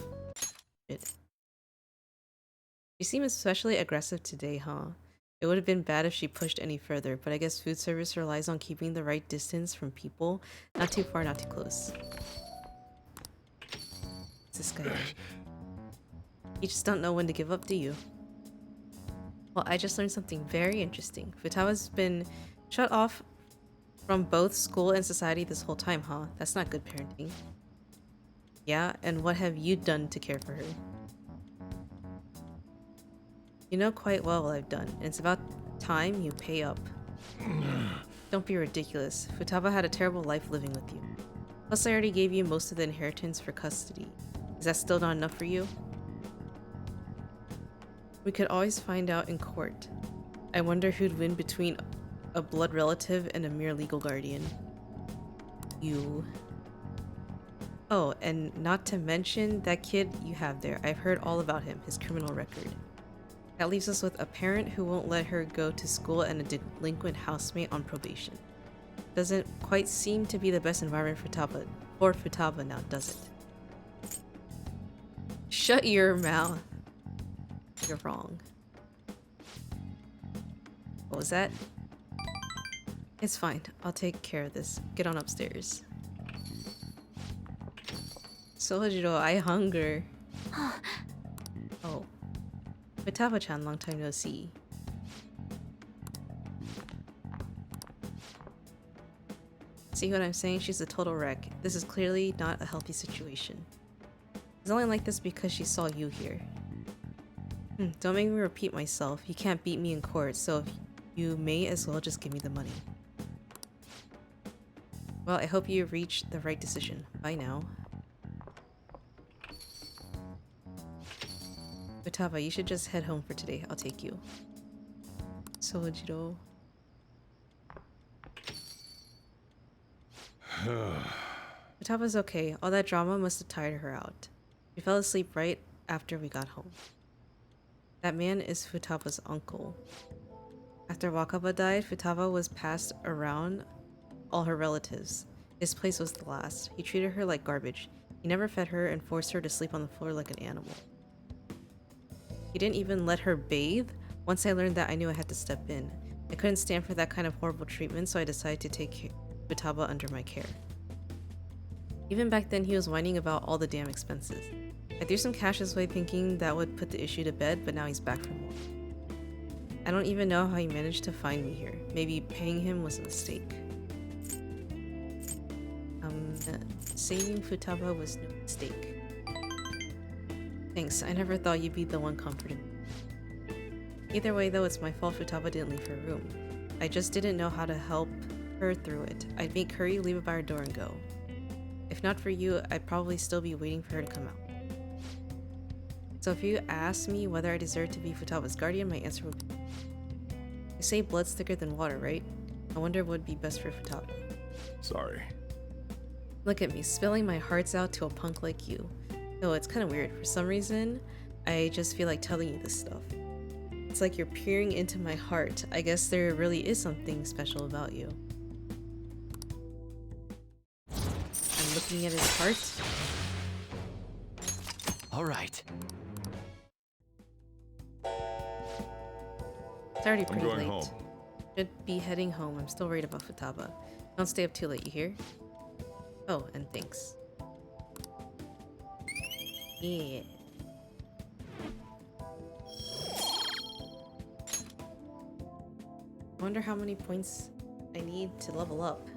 Shit. You seem especially aggressive today, huh? It would have been bad if she pushed any further, but I guess food service relies on keeping the right distance from people. Not too far, not too close. What's this guy? You just don't know when to give up, do you? Well, I just learned something very interesting. Futaba's been shut off from both school and society this whole time, huh? That's not good parenting. Yeah, and what have you done to care for her? You know quite well what I've done, and it's about time you pay up. Don't be ridiculous. Futaba had a terrible life living with you. Plus, I already gave you most of the inheritance for custody. Is that still not enough for you? We could always find out in court. I wonder who'd win between a blood relative and a mere legal guardian. You. Oh, and not to mention that kid you have there. I've heard all about him, his criminal record. That leaves us with a parent who won't let her go to school and a delinquent housemate on probation. Doesn't quite seem to be the best environment for Futaba now, does it? Shut your mouth. You're wrong. What was that? It's fine. I'll take care of this. Get on upstairs. Sojiro, I hunger. Oh. Futaba-chan, long time no see. See what I'm saying? She's a total wreck. This is clearly not a healthy situation. It's only like this because she saw you here. Don't make me repeat myself. You can't beat me in court, so you may as well just give me the money. Well, I hope you reach the right decision. Bye now. Futaba, you should just head home for today. I'll take you. Sojiro. Futaba's okay. All that drama must have tired her out. She fell asleep right after we got home. That man is Futaba's uncle. After Wakaba died, Futaba was passed around all her relatives. His place was the last. He treated her like garbage. He never fed her and forced her to sleep on the floor like an animal. He didn't even let her bathe. Once I learned that, I knew I had to step in. I couldn't stand for that kind of horrible treatment, so I decided to take Futaba under my care. Even back then, he was whining about all the damn expenses. I threw some cash his way thinking that would put the issue to bed, but now he's back for more. I don't even know how he managed to find me here. Maybe paying him was a mistake. Saving Futaba was no mistake. Thanks, I never thought you'd be the one comforting me. Either way though, it's my fault Futaba didn't leave her room. I just didn't know how to help her through it. I'd make Curry leave it by her door and go. If not for you, I'd probably still be waiting for her to come out. So if you ask me whether I deserve to be Futaba's guardian, my answer would be... You say blood's thicker than water, right? I wonder what would be best for Futaba. Sorry. Look at me, spilling my hearts out to a punk like you. Though it's kind of weird. For some reason, I just feel like telling you this stuff. It's like you're peering into my heart. I guess there really is something special about you. I'm looking at his heart. All right. It's already pretty going late. home. Should be heading home. I'm still worried about Futaba. Don't stay up too late, you hear? Oh, and thanks. Yeah. I wonder how many points I need to level up.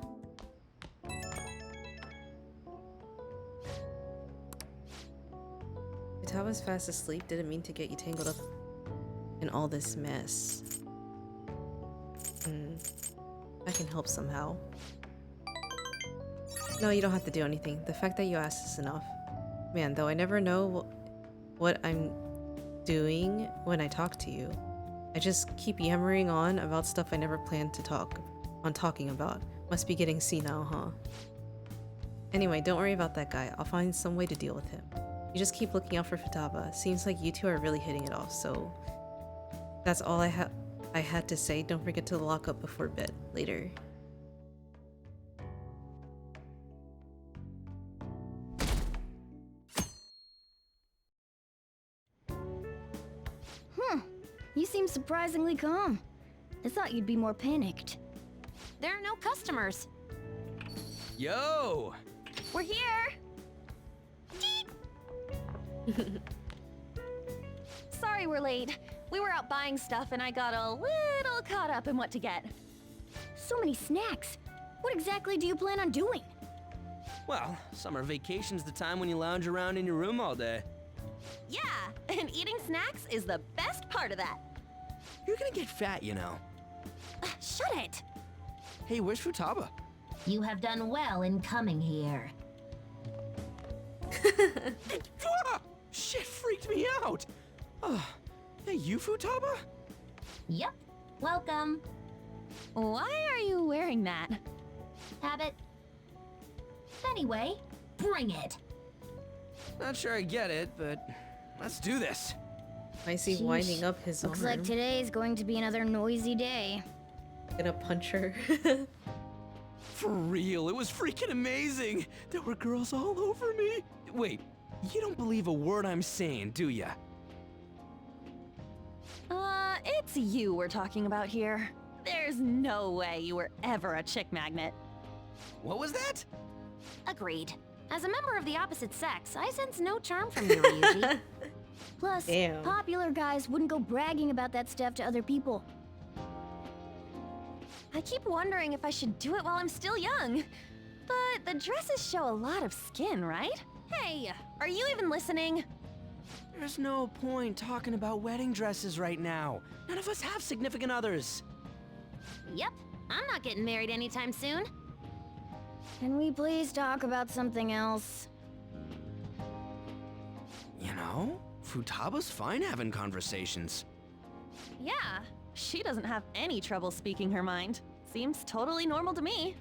Futaba's fast asleep. Didn't mean to get you tangled up in all this mess. I can help somehow. No, you don't have to do anything. The fact that you asked is enough. Man, though I never know what I'm doing when I talk to you. I just keep yammering on about stuff I never planned to talking about. Must be getting senile, huh? Anyway, don't worry about that guy. I'll find some way to deal with him. You just keep looking out for Futaba. Seems like you two are really hitting it off, so... That's all I had to say. Don't forget to lock up before bed. Later. You seem surprisingly calm. I thought you'd be more panicked. There are no customers. Yo! We're here! Sorry we're late. We were out buying stuff and I got a little caught up in what to get. So many snacks. What exactly do you plan on doing? Well, summer vacation's the time when you lounge around in your room all day. Yeah, and eating snacks is the best part of that. You're gonna get fat, you know. Shut it! Hey, where's Futaba? You have done well in coming here. Ah! Shit freaked me out! Hey, you Futaba? Yep. Welcome. Why are you wearing that? Habit. Anyway, bring it. Not sure I get it, but let's do this. I see winding up his Looks arm. like today's going to be another noisy day. Gonna punch her. For real, it was freaking amazing. There were girls all over me. Wait, you don't believe a word I'm saying, do ya? It's you we're talking about here. There's no way you were ever a chick magnet. What was that? Agreed. As a member of the opposite sex, I sense no charm from you, Ryuji. Plus, Damn. popular guys wouldn't go bragging about that stuff to other people. I keep wondering if I should do it while I'm still young. But the dresses show a lot of skin, right? Hey, are you even listening? There's no point talking about wedding dresses right now. None of us have significant others. Yep, I'm not getting married anytime soon. Can we please talk about something else? You know, Futaba's fine having conversations. Yeah, she doesn't have any trouble speaking her mind. Seems totally normal to me.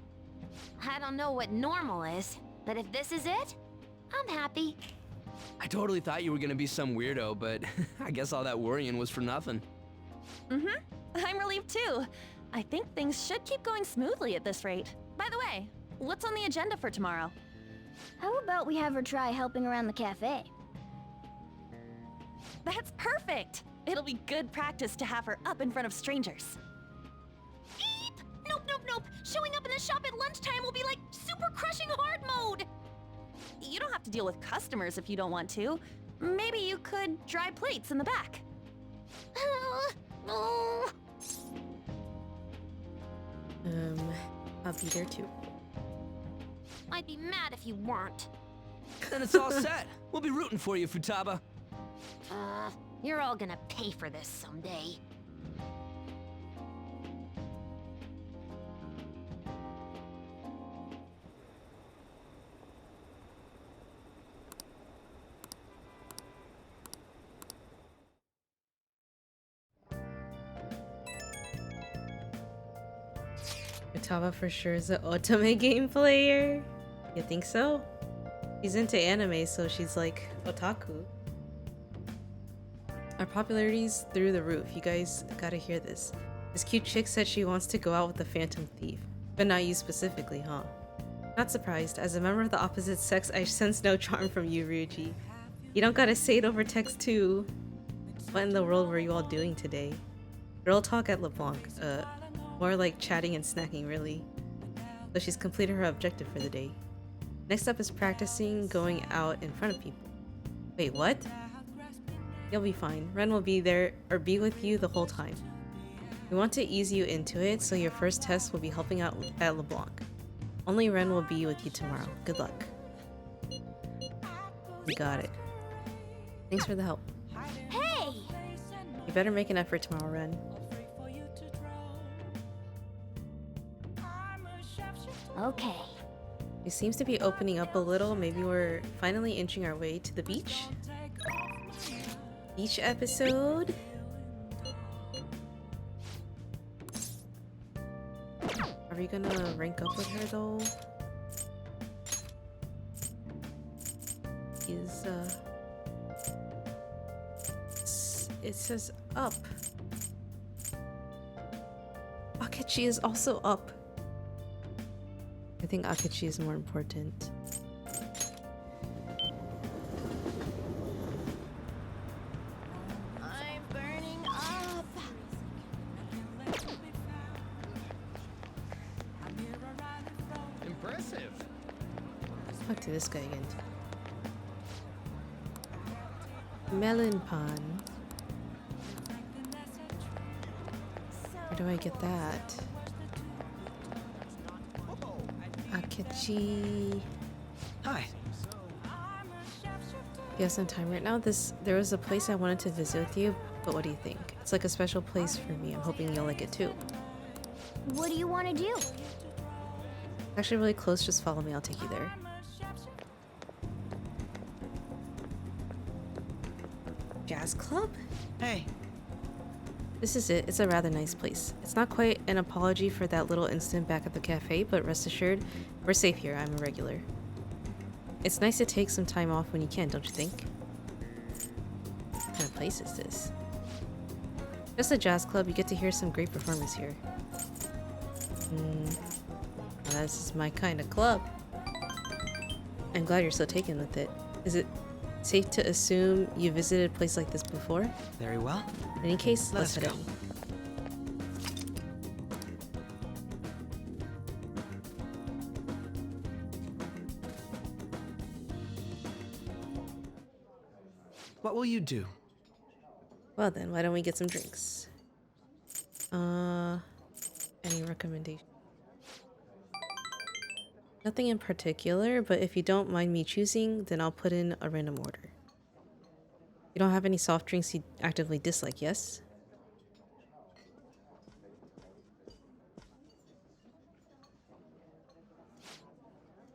I don't know what normal is, but if this is it, I'm happy. I totally thought you were gonna be some weirdo, but I guess all that worrying was for nothing. I'm relieved too. I think things should keep going smoothly at this rate. By the way, what's on the agenda for tomorrow? How about we have her try helping around the cafe? That's perfect! It'll be good practice to have her up in front of strangers. Eep! Nope, nope, nope! Showing up in the shop at lunchtime will be like super crushing hard mode! You don't have to deal with customers if you don't want to. Maybe you could dry plates in the back. Oh. I'll be there too. I'd be mad if you weren't. Then it's all set. We'll be rooting for you, Futaba. You're all gonna pay for this someday. Futaba for sure is an otome game player. You think so? She's into anime, so she's like otaku. Our popularity's through the roof. You guys gotta hear this. This cute chick said she wants to go out with the Phantom Thief. But not you specifically, huh? Not surprised. As a member of the opposite sex, I sense no charm from you, Ryuji. You don't gotta say it over text too. What in the world were you all doing today? Girl talk at LeBlanc. More like chatting and snacking, really. So she's completed her objective for the day. Next up is practicing going out in front of people. Wait, what? You'll be fine. Ren will be there, or be with you the whole time. We want to ease you into it, so your first test will be helping out at LeBlanc. Only Ren will be with you tomorrow. Good luck. You got it. Thanks for the help. Hey! You better make an effort tomorrow, Ren. Okay. It seems to be opening up a little. Maybe we're finally inching our way to the beach. Beach episode. Are we gonna rank up with her though? It says up. Akechi is also up. I think Akechi is more important. I'm burning up. Impressive. Let's talk to this guy again. Melon pan. Where do I get that? Akechi. Hi. You have some time right now? There was a place I wanted to visit with you, but what do you think? It's like a special place for me. I'm hoping you'll like it too. What do you want to do? Actually really close, just follow me, I'll take you there. Jazz club? Hey. This is it. It's a rather nice place. It's not quite an apology for that little incident back at the cafe, but rest assured, we're safe here. I'm a regular. It's nice to take some time off when you can, don't you think? What kind of place is this? Just a jazz club. You get to hear some great performers here. Well, this is my kind of club. I'm glad you're so taken with it. Is it safe to assume you visited a place like this before? Very well. In any case, let's go. head in. What will you do? Well then, why don't we get some drinks? Any recommendation? Nothing in particular, but if you don't mind me choosing, then I'll put in a random order. You don't have any soft drinks you actively dislike, yes?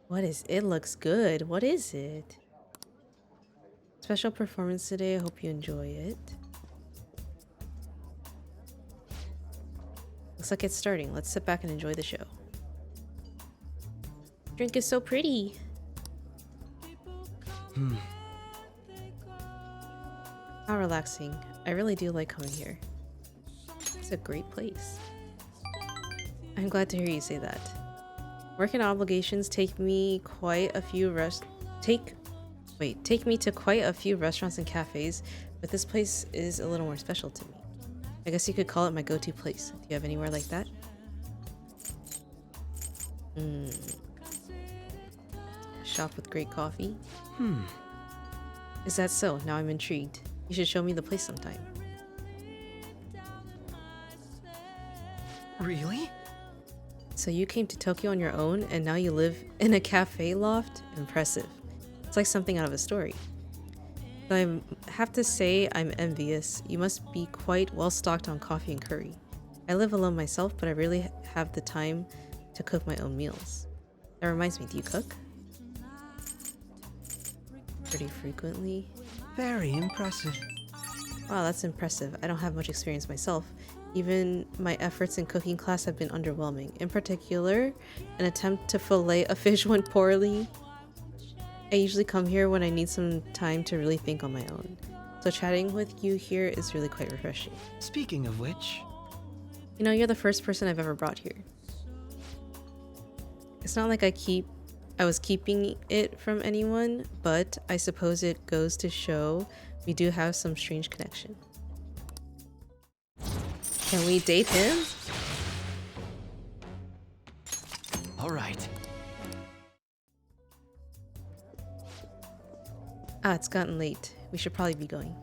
What is it? Looks good. What is it? Special performance today. I hope you enjoy it. Looks like it's starting. Let's sit back and enjoy the show. Drink is so pretty. How relaxing. I really do like coming here. It's a great place. I'm glad to hear you say that. Work and obligations take me to quite a few restaurants and cafes, but this place is a little more special to me. I guess you could call it my go-to place. Do you have anywhere like that? Shop with great coffee? Is that so? Now I'm intrigued. You should show me the place sometime. Really? So you came to Tokyo on your own, and now you live in a cafe loft? Impressive. It's like something out of a story. But I have to say I'm envious. You must be quite well stocked on coffee and curry. I live alone myself, but I rarely have the time to cook my own meals. That reminds me, do you cook? Pretty frequently. Very impressive. Wow, that's impressive. I don't have much experience myself. Even my efforts in cooking class have been underwhelming. In particular, an attempt to fillet a fish went poorly. I usually come here when I need some time to really think on my own. So chatting with you here is really quite refreshing. Speaking of which... You know, you're the first person I've ever brought here. It's not like I was keeping it from anyone, but I suppose it goes to show we do have some strange connection. Can we date him? All right. Ah, it's gotten late. We should probably be going.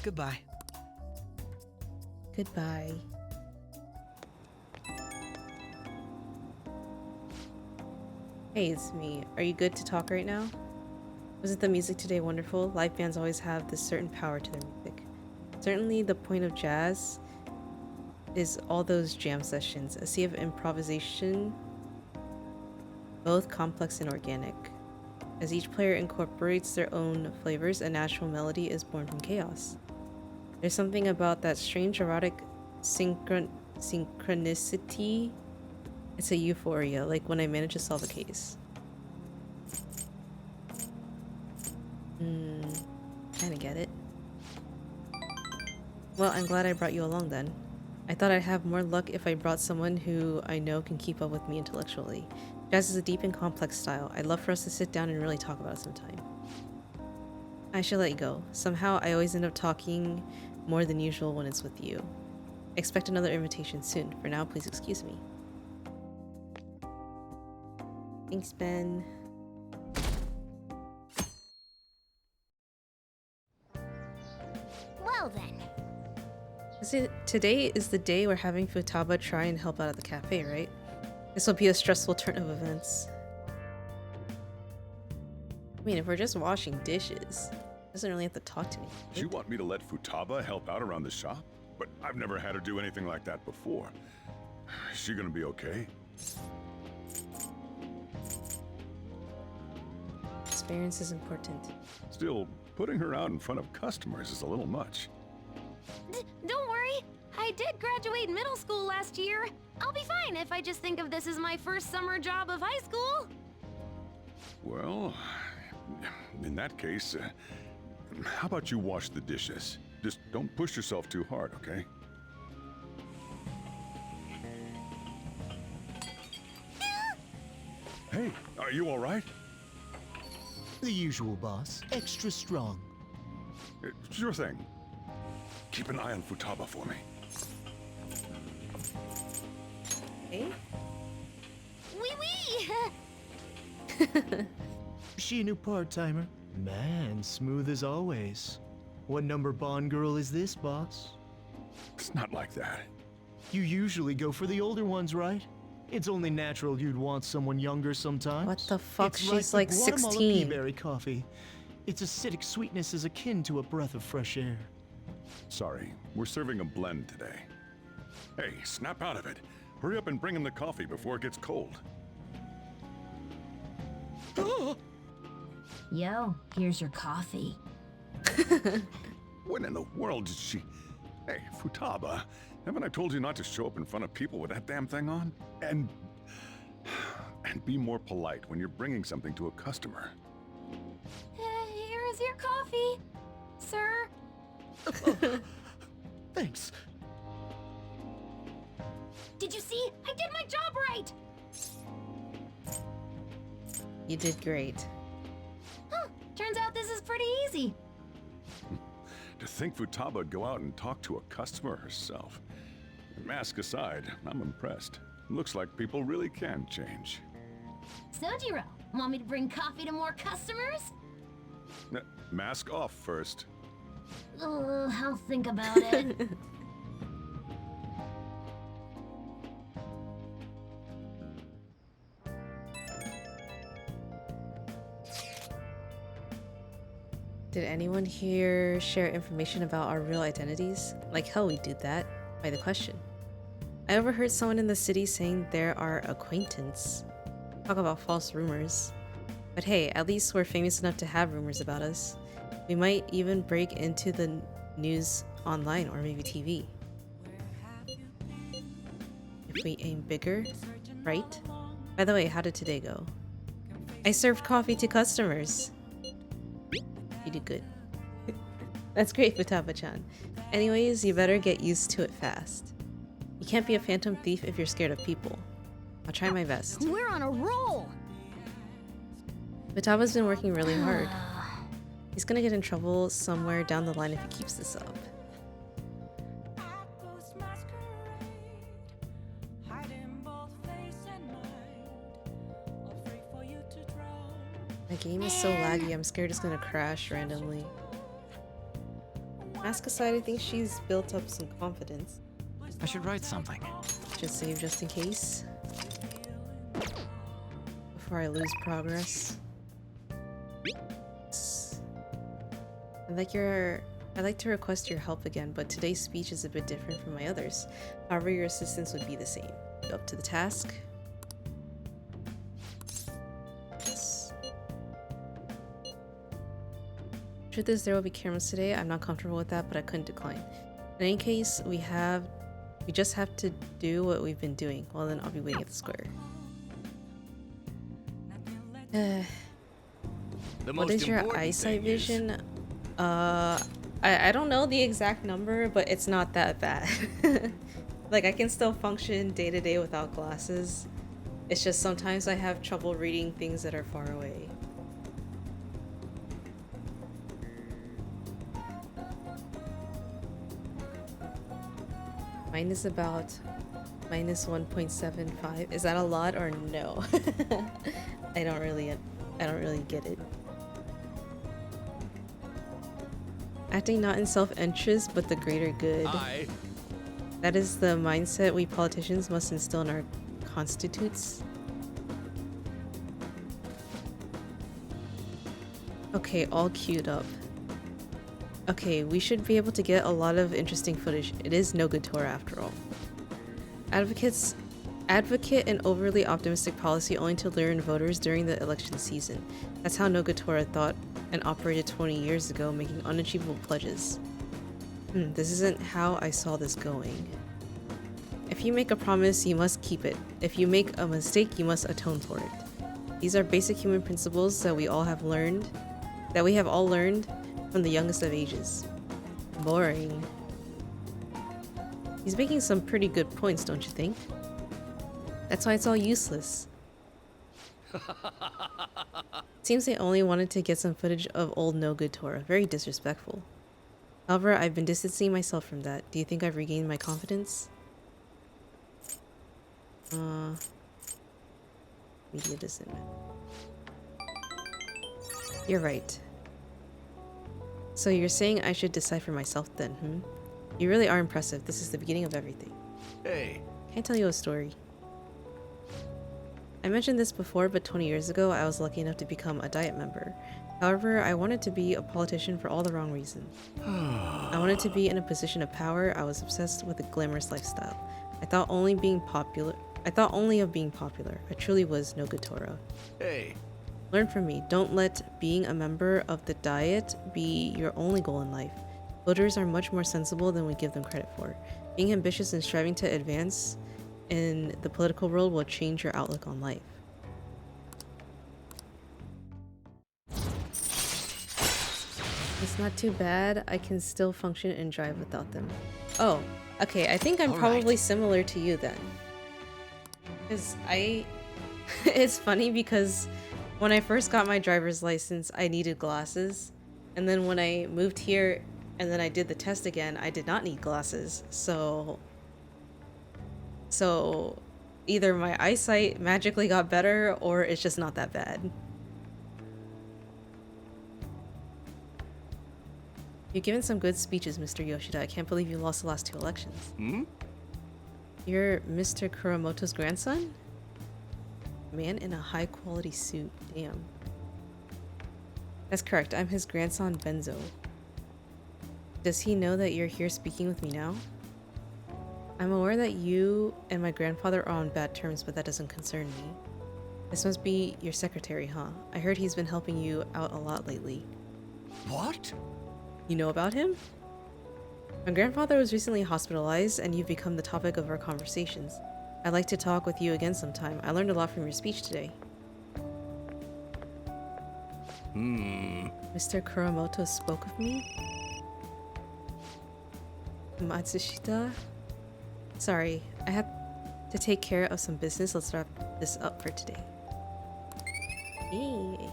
Goodbye. Goodbye. Hey, it's me. Are you good to talk right now? Wasn't the music today wonderful? Live bands always have this certain power to their music. Certainly the point of jazz is all those jam sessions, a sea of improvisation, both complex and organic. As each player incorporates their own flavors, a natural melody is born from chaos. There's something about that strange erotic synchronicity. It's a euphoria, like when I manage to solve a case. Kinda get it. Well, I'm glad I brought you along then. I thought I'd have more luck if I brought someone who I know can keep up with me intellectually. Jazz is a deep and complex style. I'd love for us to sit down and really talk about it sometime. I should let you go. Somehow I always end up talking more than usual when it's with you. Expect another invitation soon. For now, please excuse me. Thanks, Ben. Well then. Today is the day we're having Futaba try and help out at the cafe, right? This will be a stressful turn of events. I mean, if we're just washing dishes, he doesn't really have to talk to me. Do you want me to let Futaba help out around the shop? But I've never had her do anything like that before. Is she gonna be okay? Experience is important. Still, putting her out in front of customers is a little much. Don't worry. I did graduate middle school last year. I'll be fine if I just think of this as my first summer job of high school. Well, in that case, how about you wash the dishes? Just don't push yourself too hard, okay? Hey, are you all right? The usual, boss. Extra strong. Sure thing. Keep an eye on Futaba for me. Hey? Wee wee! She a new part-timer? Man, smooth as always. What number Bond girl is this, boss? It's not like that. You usually go for the older ones, right? It's only natural you'd want someone younger sometimes. What the fuck? It's She's like like the Guatemala 16. Peaberry coffee. Its acidic sweetness is akin to a breath of fresh air. Sorry, we're serving a blend today. Hey, snap out of it. Hurry up and bring him the coffee before it gets cold. Yo, here's your coffee. When in the world did she... Hey, Futaba, haven't I told you not to show up in front of people with that damn thing on? And be more polite when you're bringing something to a customer. Here is your coffee, sir. Thanks. Did you see? I did my job right! You did great. Huh, turns out this is pretty easy. To think Futaba would go out and talk to a customer herself. Mask aside, I'm impressed. Looks like people really can change. Sojiro, want me to bring coffee to more customers? Mask off first. I'll think about it. Did anyone here share information about our real identities? Like hell we did that, by the question. I overheard someone in the city saying they're our acquaintance. Talk about false rumors. But hey, at least we're famous enough to have rumors about us. We might even break into the news online or maybe TV. we aim bigger, right? By the way, how did today go? I served coffee to customers. You did good. That's great, Futaba-chan. Anyways, you better get used to it fast. You can't be a phantom thief if you're scared of people. I'll try my best. We're on a roll! Futaba's been working really hard. He's gonna get in trouble somewhere down the line if he keeps this up. My game is so laggy, I'm scared it's gonna crash randomly. Mask aside, I think she's built up some confidence. I should write something. Just save just in case. Before I lose progress. I'd like to request your help again, but today's speech is a bit different from my others. However, your assistance would be the same. Up to the task. Yes. Truth is, there will be cameras today. I'm not comfortable with that, but I couldn't decline. In any case, we just have to do what we've been doing. Well, then I'll be waiting at the square. What is your eyesight vision? I don't know the exact number, but it's not that bad. Like, I can still function day to day without glasses. It's just sometimes I have trouble reading things that are far away. Mine is about minus 1.75. Is that a lot or no? I don't really get it. Acting not in self-interest, but the greater good. That is the mindset we politicians must instill in our constitutes. Okay, all queued up. Okay, we should be able to get a lot of interesting footage. It is no good Torah after all. Advocate an overly optimistic policy only to lure in voters during the election season. That's how No Good Torah thought and operated 20 years ago, making unachievable pledges. This isn't how I saw this going. If you make a promise, you must keep it. If you make a mistake, you must atone for it. These are basic human principles that we have all learned from the youngest of ages. Boring. He's making some pretty good points, don't you think? That's why it's all useless. Seems they only wanted to get some footage of old No Good Torah. Very disrespectful. However, I've been distancing myself from that. Do you think I've regained my confidence? Media discernment. You're right. So you're saying I should decide for myself then, You really are impressive. This is the beginning of everything. Hey. Can I tell you a story? I mentioned this before, but 20 years ago, I was lucky enough to become a Diet member. However, I wanted to be a politician for all the wrong reasons. I wanted to be in a position of power. I was obsessed with a glamorous lifestyle. I thought only of being popular. I truly was No Good Torah. Hey. Learn from me. Don't let being a member of the Diet be your only goal in life. Voters are much more sensible than we give them credit for. Being ambitious and striving to advance in the political world will change your outlook on life. It's not too bad. I can still function and drive without them. Oh, okay. I think I'm probably similar to you then. Because it's funny because when I first got my driver's license, I needed glasses. And then when I moved here and then I did the test again, I did not need glasses. So either my eyesight magically got better or it's just not that bad. You've given some good speeches, Mr. Yoshida. I can't believe you lost the last 2 elections. You're Mr. Kuramoto's grandson? Man in a high-quality suit. Damn. That's correct. I'm his grandson, Benzo. Does he know that you're here speaking with me now? I'm aware that you and my grandfather are on bad terms, but that doesn't concern me. This must be your secretary, huh? I heard he's been helping you out a lot lately. What? You know about him? My grandfather was recently hospitalized, and you've become the topic of our conversations. I'd like to talk with you again sometime. I learned a lot from your speech today. Mr. Kuramoto spoke of me? Matsushita? Sorry, I had to take care of some business. Let's wrap this up for today. Hey.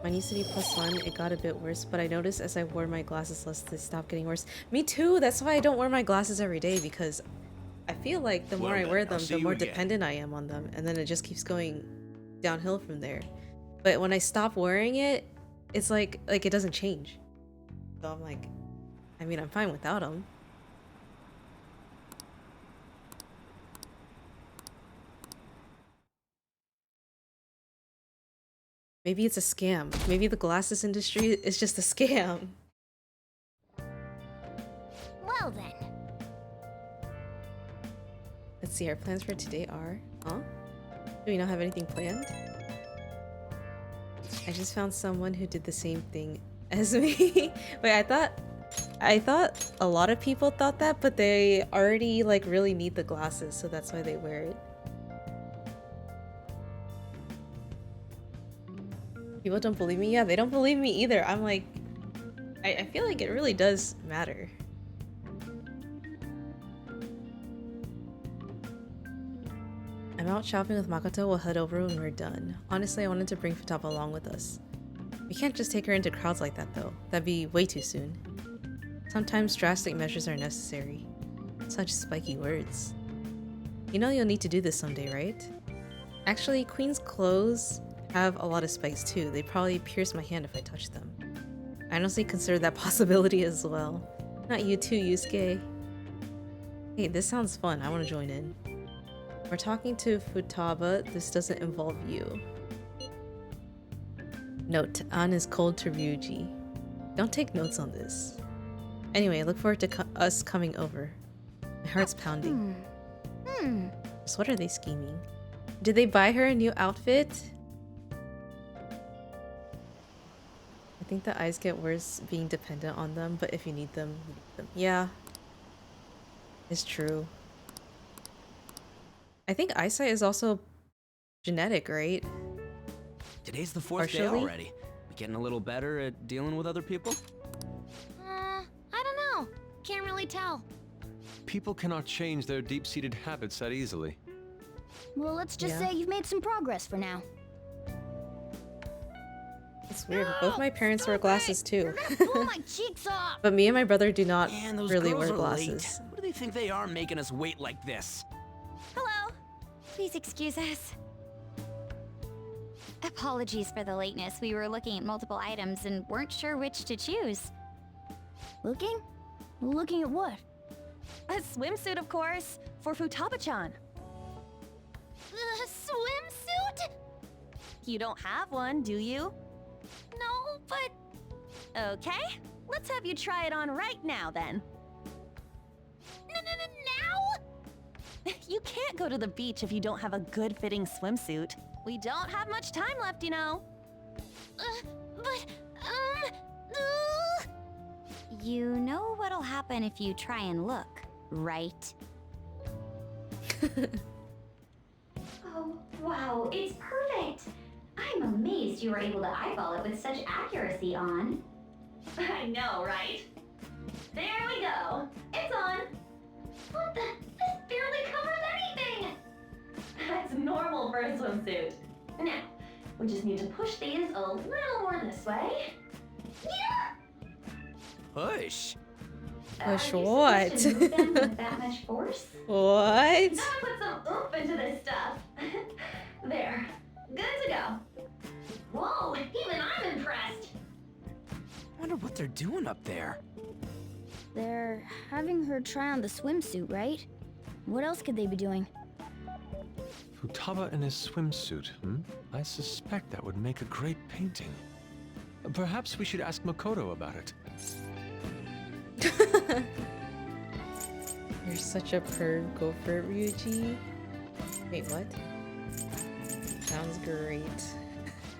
Mine used to be +1. It got a bit worse, but I noticed as I wore my glasses less, they stopped getting worse. Me too! That's why I don't wear my glasses every day, because I feel like the more I wear them, the more dependent I am on them, and then it just keeps going downhill from there. But when I stop wearing it, it's like it doesn't change. So I'm like, I mean, I'm fine without them. Maybe it's a scam. Maybe the glasses industry is just a scam. Well then. Let's see, our plans for today are... Huh? Do we not have anything planned? I just found someone who did the same thing as me. Wait, I thought a lot of people thought that, but they already like really need the glasses, so that's why they wear it. People don't believe me? Yeah, they don't believe me either. I'm like, I feel like it really does matter. I'm out shopping with Makoto. We'll head over when we're done. Honestly, I wanted to bring Futaba along with us. We can't just take her into crowds like that though. That'd be way too soon. Sometimes drastic measures are necessary. Such spiky words. You know you'll need to do this someday, right? Actually, Queen's clothes have a lot of spikes too. They probably pierce my hand if I touch them. I honestly consider that possibility as well. Not you too, Yusuke. Hey, this sounds fun. I want to join in. We're talking to Futaba. This doesn't involve you. Note, Ann is cold to Ryuji. Don't take notes on this. Anyway, I look forward to us coming over. My heart's pounding. So what are they scheming? Did they buy her a new outfit? I think the eyes get worse being dependent on them, but if you need them, you need them. Yeah. It's true. I think eyesight is also genetic, right? Today's the fourth day already. We getting a little better at dealing with other people? I don't know. Can't really tell. People cannot change their deep-seated habits that easily. Well, let's just say you've made some progress for now. It's weird. Both my parents wear glasses too. Pull my cheeks off. But me and my brother do not Man, those really girls wear are glasses. late. What do they think they are making us wait like this? Hello. Please excuse us. Apologies for the lateness. We were looking at multiple items and weren't sure which to choose. Looking? Looking at what? A swimsuit, of course, for Futaba-chan. The swimsuit? You don't have one, do you? No, but... Okay, let's have you try it on right now, then. Now? You can't go to the beach if you don't have a good-fitting swimsuit. We don't have much time left, you know. You know what'll happen if you try and look, right? Oh, wow, it's perfect! I'm amazed you were able to eyeball it with such accuracy, On. I know, right? There we go. It's on. What the? This barely covers anything! That's normal for a swimsuit. Now, we just need to push these a little more this way. Yeah! Push? Push what? Move them with that much force? What? Gotta put some oomph into this stuff. There. Good to go. Whoa, even I'm impressed. I wonder what they're doing up there. They're having her try on the swimsuit, right? What else could they be doing? Futaba in his swimsuit, I suspect that would make a great painting. Perhaps we should ask Makoto about it. You're such a perv. Go for it, Ryuji. Wait, what? Sounds great.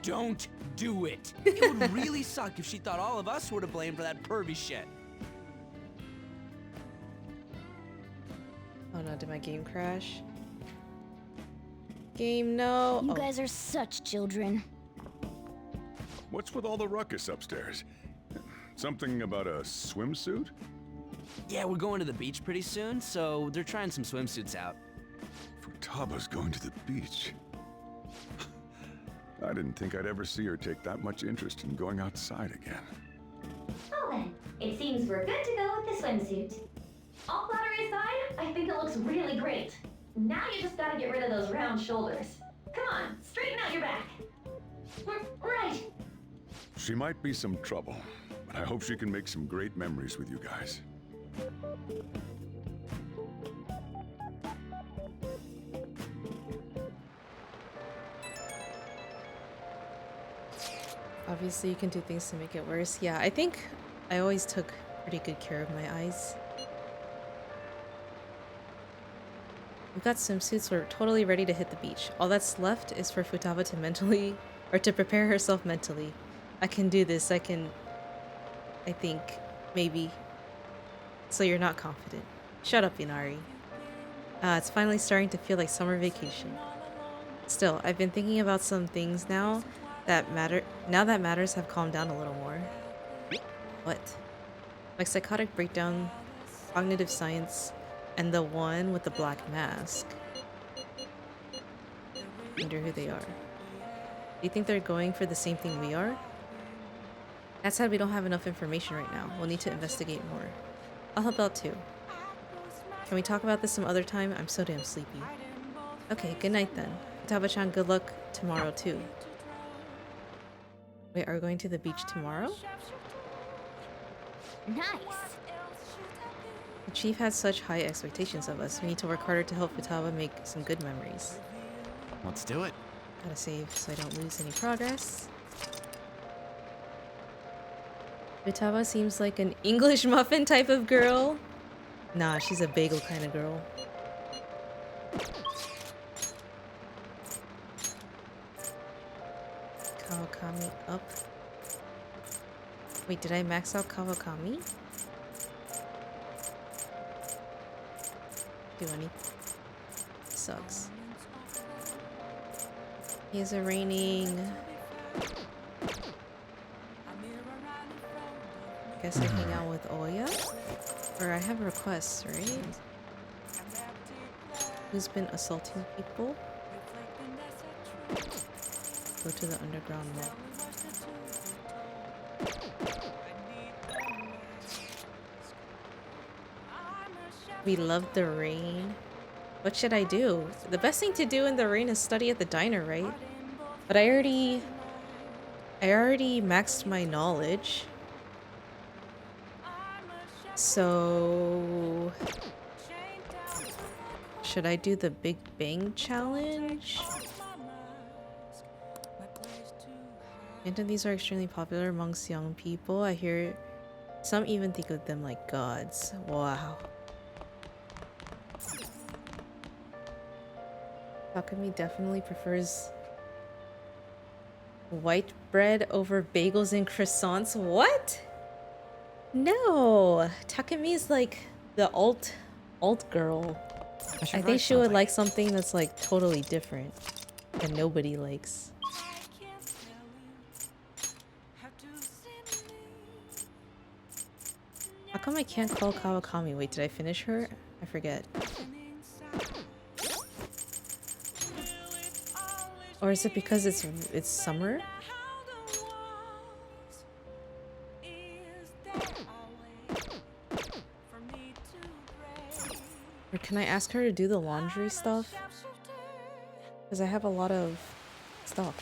Don't do it. It would really suck if she thought all of us were to blame for that pervy shit. Oh no, did my game crash? Game, no. You Oh. guys are such children. What's with all the ruckus upstairs? Something about a swimsuit? Yeah, we're going to the beach pretty soon, so they're trying some swimsuits out. Futaba's going to the beach. I didn't think I'd ever see her take that much interest in going outside again. Well then, it seems we're good to go with the swimsuit. All flattery aside, I think it looks really great. Now you just gotta get rid of those round shoulders. Come on, straighten out your back. Right. She might be some trouble, but I hope she can make some great memories with you guys. Obviously, you can do things to make it worse. Yeah, I think I always took pretty good care of my eyes. We've got swimsuits, we're totally ready to hit the beach. All that's left is for Futaba to mentally, or to prepare herself mentally. I can do this, I think, maybe. So you're not confident. Shut up, Inari. It's finally starting to feel like summer vacation. Still, I've been thinking about some things now that matters have calmed down a little more. What? Like psychotic breakdown, cognitive science, and the one with the black mask. Wonder who they are. Do you think they're going for the same thing we are? That said, we don't have enough information right now. We'll need to investigate more. I'll help out too. Can we talk about this some other time? I'm so damn sleepy. Okay, good night then. Futaba-chan, good luck tomorrow too. Wait, are we going to the beach tomorrow? Nice. The chief had such high expectations of us. We need to work harder to help Futaba make some good memories. Let's do it. Gotta save so I don't lose any progress. Futaba seems like an English muffin type of girl. Nah, she's a bagel kind of girl. Kawakami up. Wait, did I max out Kawakami? Do anything. Sucks. Is it raining? Guess I hang out with Oya? Or I have requests, right? Who's been assaulting people? Go to the underground mall. We love the rain. What should I do? The best thing to do in the rain is study at the diner, right? But I already maxed my knowledge. So should I do the Big Bang challenge? Phantom thieves are extremely popular amongst young people. I hear some even think of them like gods. Wow. Takumi definitely prefers white bread over bagels and croissants. What? No, Takumi's like the alt girl. I think she would like something that's like totally different that nobody likes. How come I can't call Kawakami? Wait, did I finish her? I forget. Or is it because it's summer? Or can I ask her to do the laundry stuff? Because I have a lot of stuff.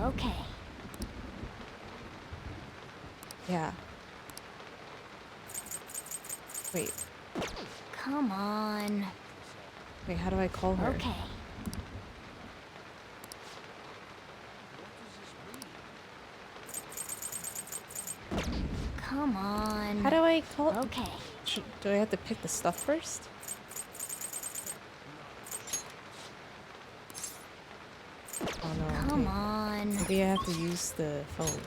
Okay. Yeah. Wait. Come on. Wait, how do I call her? Okay. Come on. How do I call? Okay. Do I have to pick the stuff first? Oh no. Come on. Maybe I have to use the phone.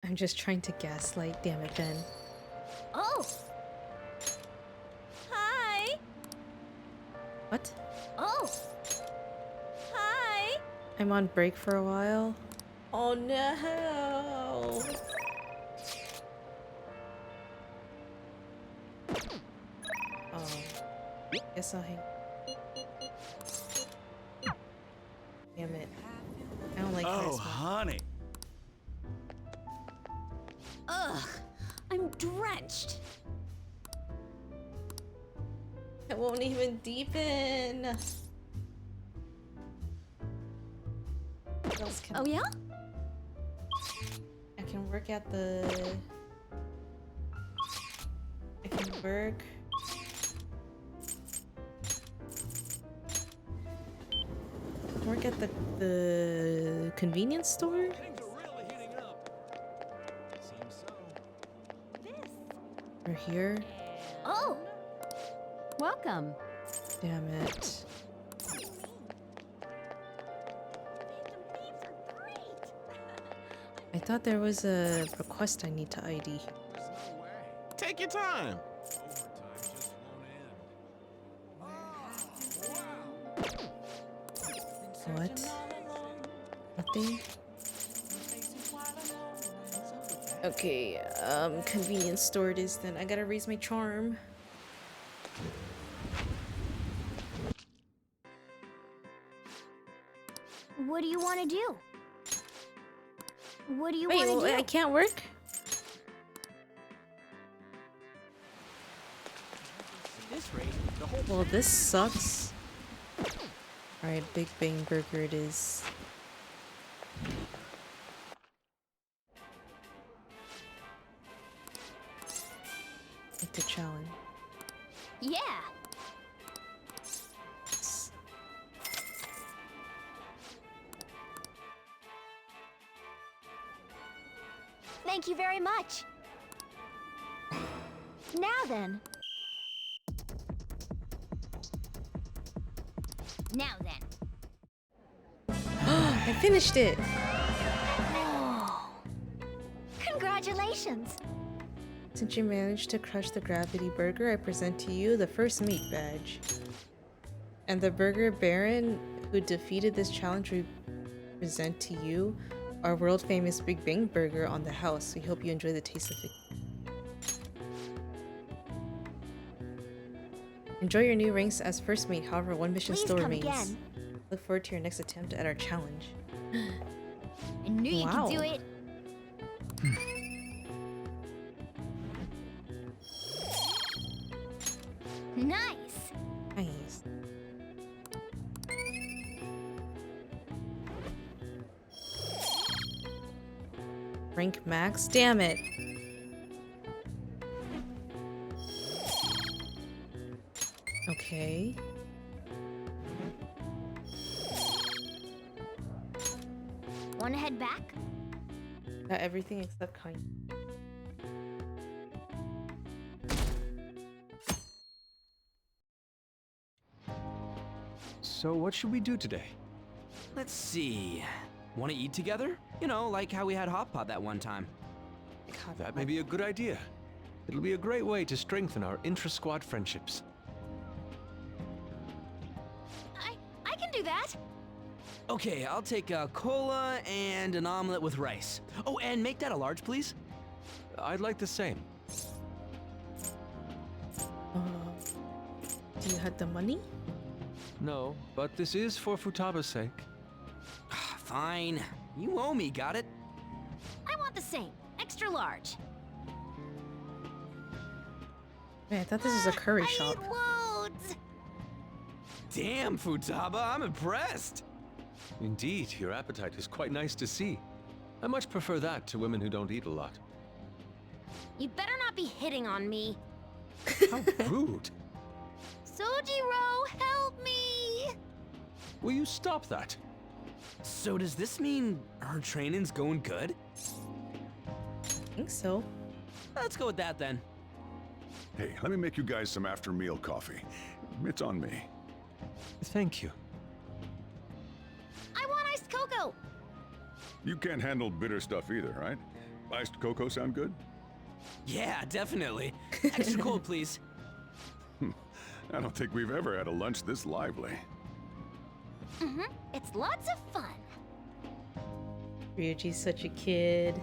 I'm just trying to gaslight. Damn it, Ben. Oh! Hi! What? Oh! Hi! I'm on break for a while. Oh no! Oh. Guess I'll hang. Damn it. I don't like Oh, this one. honey. Ugh! I'm drenched! It won't even deepen. What else can Oh yeah? I can work at the... I can work... Work at the convenience store? Or here? Oh! Welcome. Damn it. I thought there was a request I need to ID. Take your time. What? Nothing? Okay, convenience store it is then. I gotta raise my charm. What do you want to do? What do you Wait, want to do? I can't work? Well, this sucks. Alright, Big Bang Burger it is. Like the challenge. Yeah! Thank you very much. Now then. Now then. I finished it! Oh. Congratulations! Since you managed to crush the Gravity Burger, I present to you the first meat badge. And the Burger Baron who defeated this challenge we present to you our world famous Big Bang Burger on the house. We hope you enjoy the taste of it. Enjoy your new ranks as first mate, however one mission Please still come remains. again. Look forward to your next attempt at our challenge. I knew you Wow. could do it. Nice. Nice. Rank max? Damn it. Okay. Want to head back? Got everything except kind. So what should we do today? Let's see. Want to eat together? You know, like how we had hot pot that one time. That may be a good idea. It'll be a great way to strengthen our intra-squad friendships. I can do that. Okay, I'll take a cola and an omelet with rice. Oh, and make that a large, please. I'd like the same. Do you have the money? No, but this is for Futaba's sake. Fine. You owe me, got it? I want the same. Extra large. Man, I thought this was a curry shop. Loads. Damn, Futaba, I'm impressed. Indeed, your appetite is quite nice to see. I much prefer that to women who don't eat a lot. You better not be hitting on me. How rude. Sojiro, help me! Will you stop that? So does this mean her training's going good? I think so. Let's go with that then. Hey, let me make you guys some after-meal coffee. It's on me. Thank you. I want iced cocoa! You can't handle bitter stuff either, right? Iced cocoa sound good? Yeah, definitely. Extra cold, please. I don't think we've ever had a lunch this lively. Mm-hmm. It's lots of fun. Ryuji's such a kid.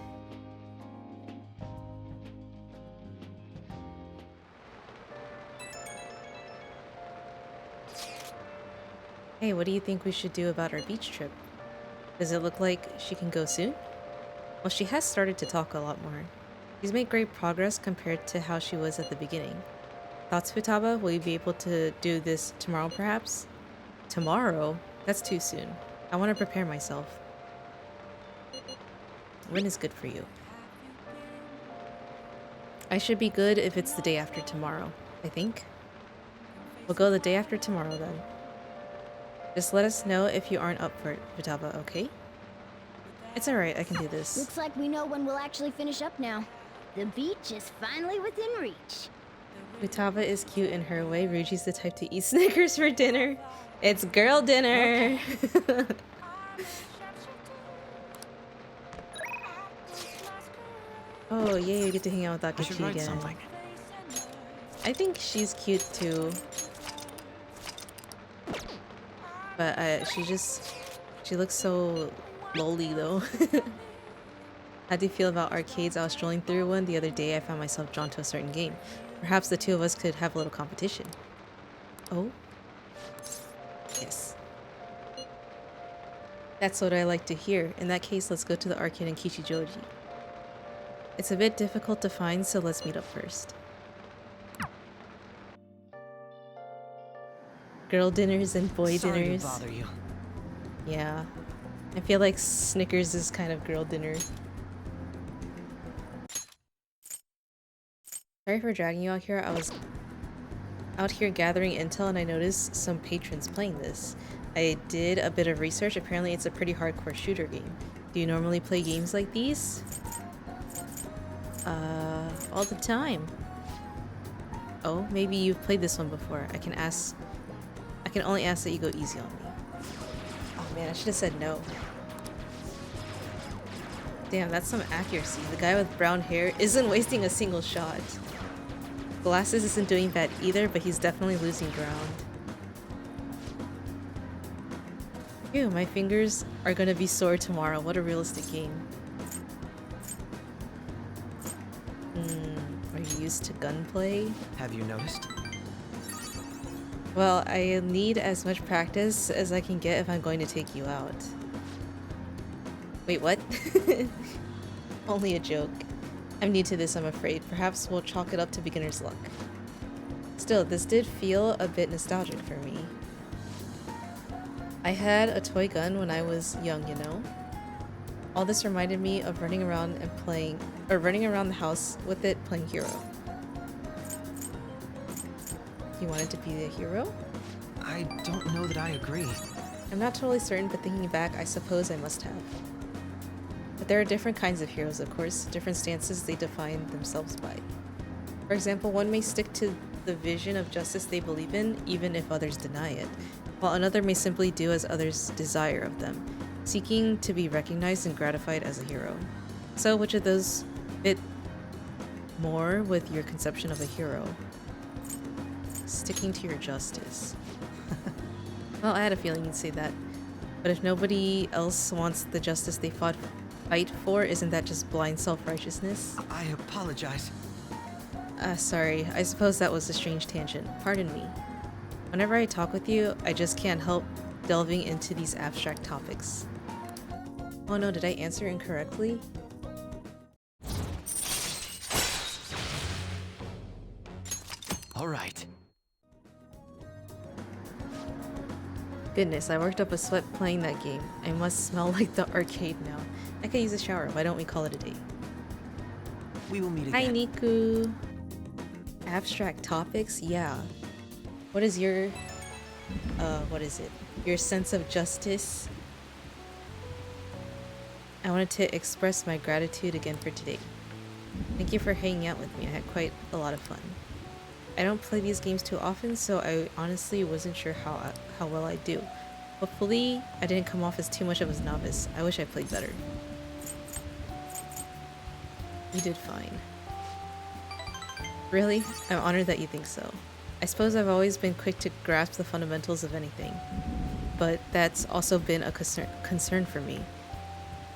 Hey, what do you think we should do about our beach trip? Does it look like she can go soon? Well, she has started to talk a lot more. She's made great progress compared to how she was at the beginning. Thoughts, Futaba? Will you be able to do this tomorrow, perhaps? Tomorrow? That's too soon. I want to prepare myself. When is good for you? I should be good if it's the day after tomorrow, I think. We'll go the day after tomorrow, then. Just let us know if you aren't up for it, Futaba, okay? It's alright, I can do this. Looks like we know when we'll actually finish up now. The beach is finally within reach. Futaba is cute in her way. Ryuji's the type to eat Snickers for dinner. It's girl dinner! Okay. Oh, yay, you get to hang out with Akechi again. Something. I think she's cute too. But she looks so lowly though. How do you feel about arcades? I was strolling through one the other day. I found myself drawn to a certain game. Perhaps the two of us could have a little competition. Oh? Yes. That's what I like to hear. In that case, let's go to the arcade in Kichijoji. It's a bit difficult to find, so let's meet up first. Girl dinners and boy dinners. Sorry to bother you. Yeah. I feel like Snickers is kind of girl dinner. Sorry for dragging you out here. I was out here gathering intel and I noticed some patrons playing this. I did a bit of research. Apparently it's a pretty hardcore shooter game. Do you normally play games like these? All the time. Oh, maybe you've played this one before. I can only ask that you go easy on me. Oh man, I should have said no. Damn, that's some accuracy. The guy with brown hair isn't wasting a single shot. Glasses isn't doing bad either, but he's definitely losing ground. Phew, my fingers are gonna be sore tomorrow. What a realistic game. Are you used to gunplay? Have you noticed? Well, I need as much practice as I can get if I'm going to take you out. Wait, what? Only a joke. I'm new to this, I'm afraid. Perhaps we'll chalk it up to beginner's luck. Still, this did feel a bit nostalgic for me. I had a toy gun when I was young, you know? All this reminded me of running around the house with it playing Hero. You wanted to be the hero? I don't know that I agree. I'm not totally certain, but thinking back, I suppose I must have. But there are different kinds of heroes, of course, different stances they define themselves by. For example, one may stick to the vision of justice they believe in, even if others deny it, while another may simply do as others desire of them, seeking to be recognized and gratified as a hero. So, which of those fit more with your conception of a hero? Sticking to your justice. Well, I had a feeling you'd say that. But if nobody else wants the justice they fight for, isn't that just blind self-righteousness? I apologize. Sorry. I suppose that was a strange tangent. Pardon me. Whenever I talk with you, I just can't help delving into these abstract topics. Oh no, did I answer incorrectly? All right. Goodness, I worked up a sweat playing that game. I must smell like the arcade now. I could use a shower. Why don't we call it a day? We will meet again. Hi, Niku. Abstract topics? Yeah. What is your... what is it? Your sense of justice? I wanted to express my gratitude again for today. Thank you for hanging out with me. I had quite a lot of fun. I don't play these games too often, so I honestly wasn't sure how well I do. Hopefully, I didn't come off as too much of a novice. I wish I played better. You did fine. Really? I'm honored that you think so. I suppose I've always been quick to grasp the fundamentals of anything, but that's also been a concern for me.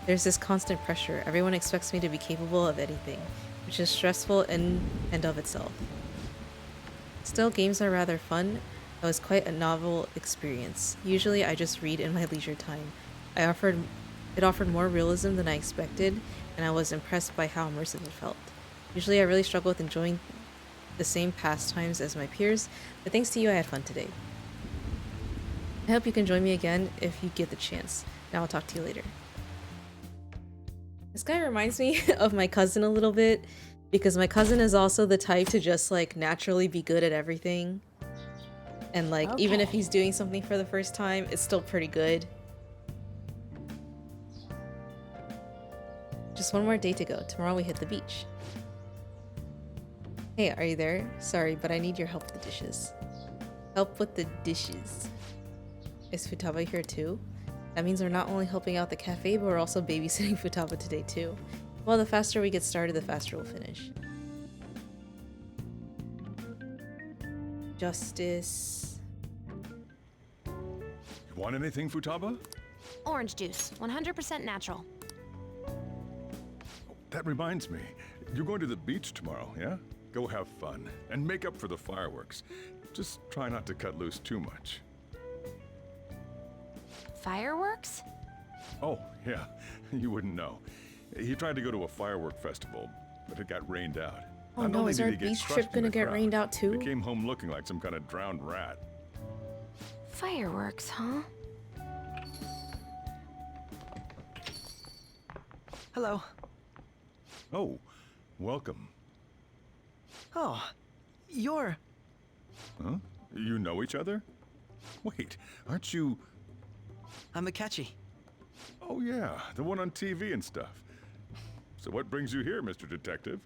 There's this constant pressure. Everyone expects me to be capable of anything, which is stressful in and of itself. Still, games are rather fun. It was quite a novel experience. Usually I just read in my leisure time. It offered more realism than I expected, and I was impressed by how immersive it felt. Usually I really struggle with enjoying the same pastimes as my peers, but thanks to you I had fun today. I hope you can join me again if you get the chance. Now I'll talk to you later. This guy reminds me of my cousin a little bit, because my cousin is also the type to just like naturally be good at everything. And like, even if he's doing something for the first time, it's still pretty good. Just one more day to go. Tomorrow we hit the beach. Hey, are you there? Sorry, but I need your help with the dishes. Help with the dishes. Is Futaba here too? That means we're not only helping out the cafe, but we're also babysitting Futaba today too. Well, the faster we get started, the faster we'll finish. Justice. You want anything, Futaba? Orange juice, 100% natural. That reminds me. You're going to the beach tomorrow, yeah? Go have fun. And make up for the fireworks. Just try not to cut loose too much. Fireworks? Oh, yeah. You wouldn't know. He tried to go to a firework festival, but it got rained out. Oh Not no, only is did our he get beach crushed trip in gonna the get crowd, rained out too? He came home looking like some kind of drowned rat. Fireworks, huh? Hello. Oh, welcome. Oh, you're... Huh? You know each other? Wait, aren't you... I'm Akechi. Oh yeah, the one on TV and stuff. So what brings you here, Mr. Detective?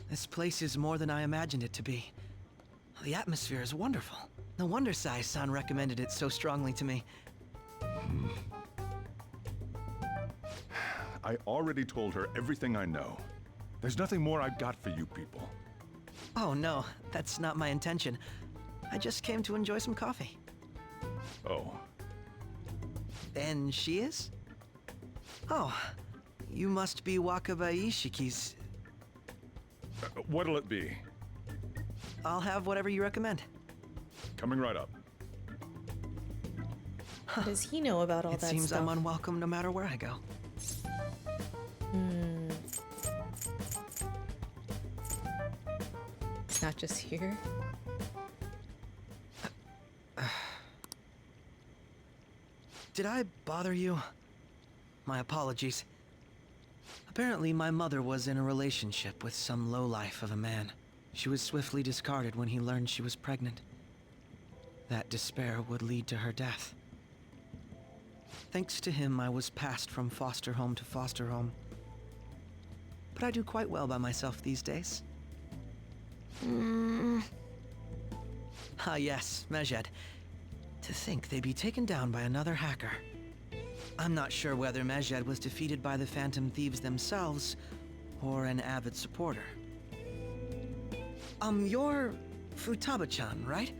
This place is more than I imagined it to be. The atmosphere is wonderful. No wonder Sai-san recommended it so strongly to me. I already told her everything I know. There's nothing more I've got for you people. Oh no, that's not my intention. I just came to enjoy some coffee. Oh. And she is? Oh, you must be Wakaba Ishiki's... What'll it be? I'll have whatever you recommend. Coming right up. What does he know about all it that seems stuff? I'm unwelcome no matter where I go. Not just here. Did I bother you? My apologies. Apparently, my mother was in a relationship with some lowlife of a man. She was swiftly discarded when he learned she was pregnant. That despair would lead to her death. Thanks to him, I was passed from foster home to foster home. But I do quite well by myself these days. Ah yes, Mejed. To think they'd be taken down by another hacker. I'm not sure whether Mejed was defeated by the Phantom Thieves themselves, or an avid supporter. You're Futaba-chan, right?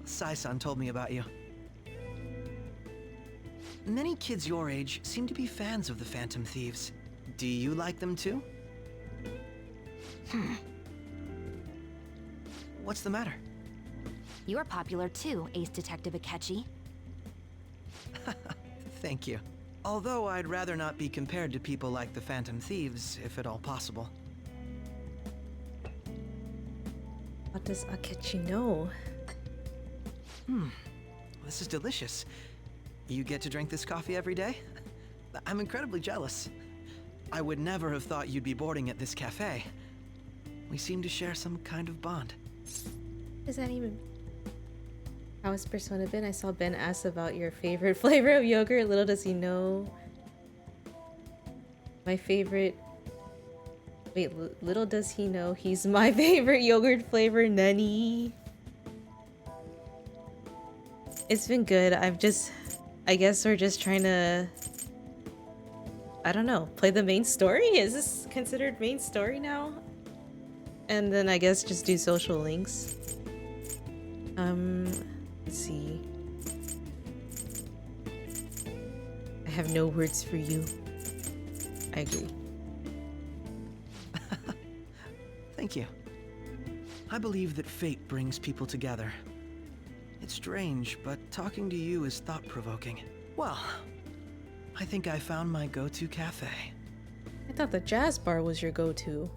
Sai-san told me about you. Many kids your age seem to be fans of the Phantom Thieves. Do you like them too? What's the matter? You're popular too, Ace Detective Akechi. Thank you. Although I'd rather not be compared to people like the Phantom Thieves, if at all possible. What does Akechi know? This is delicious. You get to drink this coffee every day? I'm incredibly jealous. I would never have thought you'd be boarding at this cafe. We seem to share some kind of bond. What does that even... How has Persona been? I saw Ben ask about your favorite flavor of yogurt. Little does he know. My favorite... Wait, little does he know he's my favorite yogurt flavor, Nani. It's been good. I guess we're just trying to... I don't know, play the main story? Is this considered main story now? And then I guess just do social links. Let's see. I have no words for you. I agree. Thank you. I believe that fate brings people together. It's strange, but talking to you is thought-provoking. Well, I think I found my go-to cafe. I thought the jazz bar was your go-to.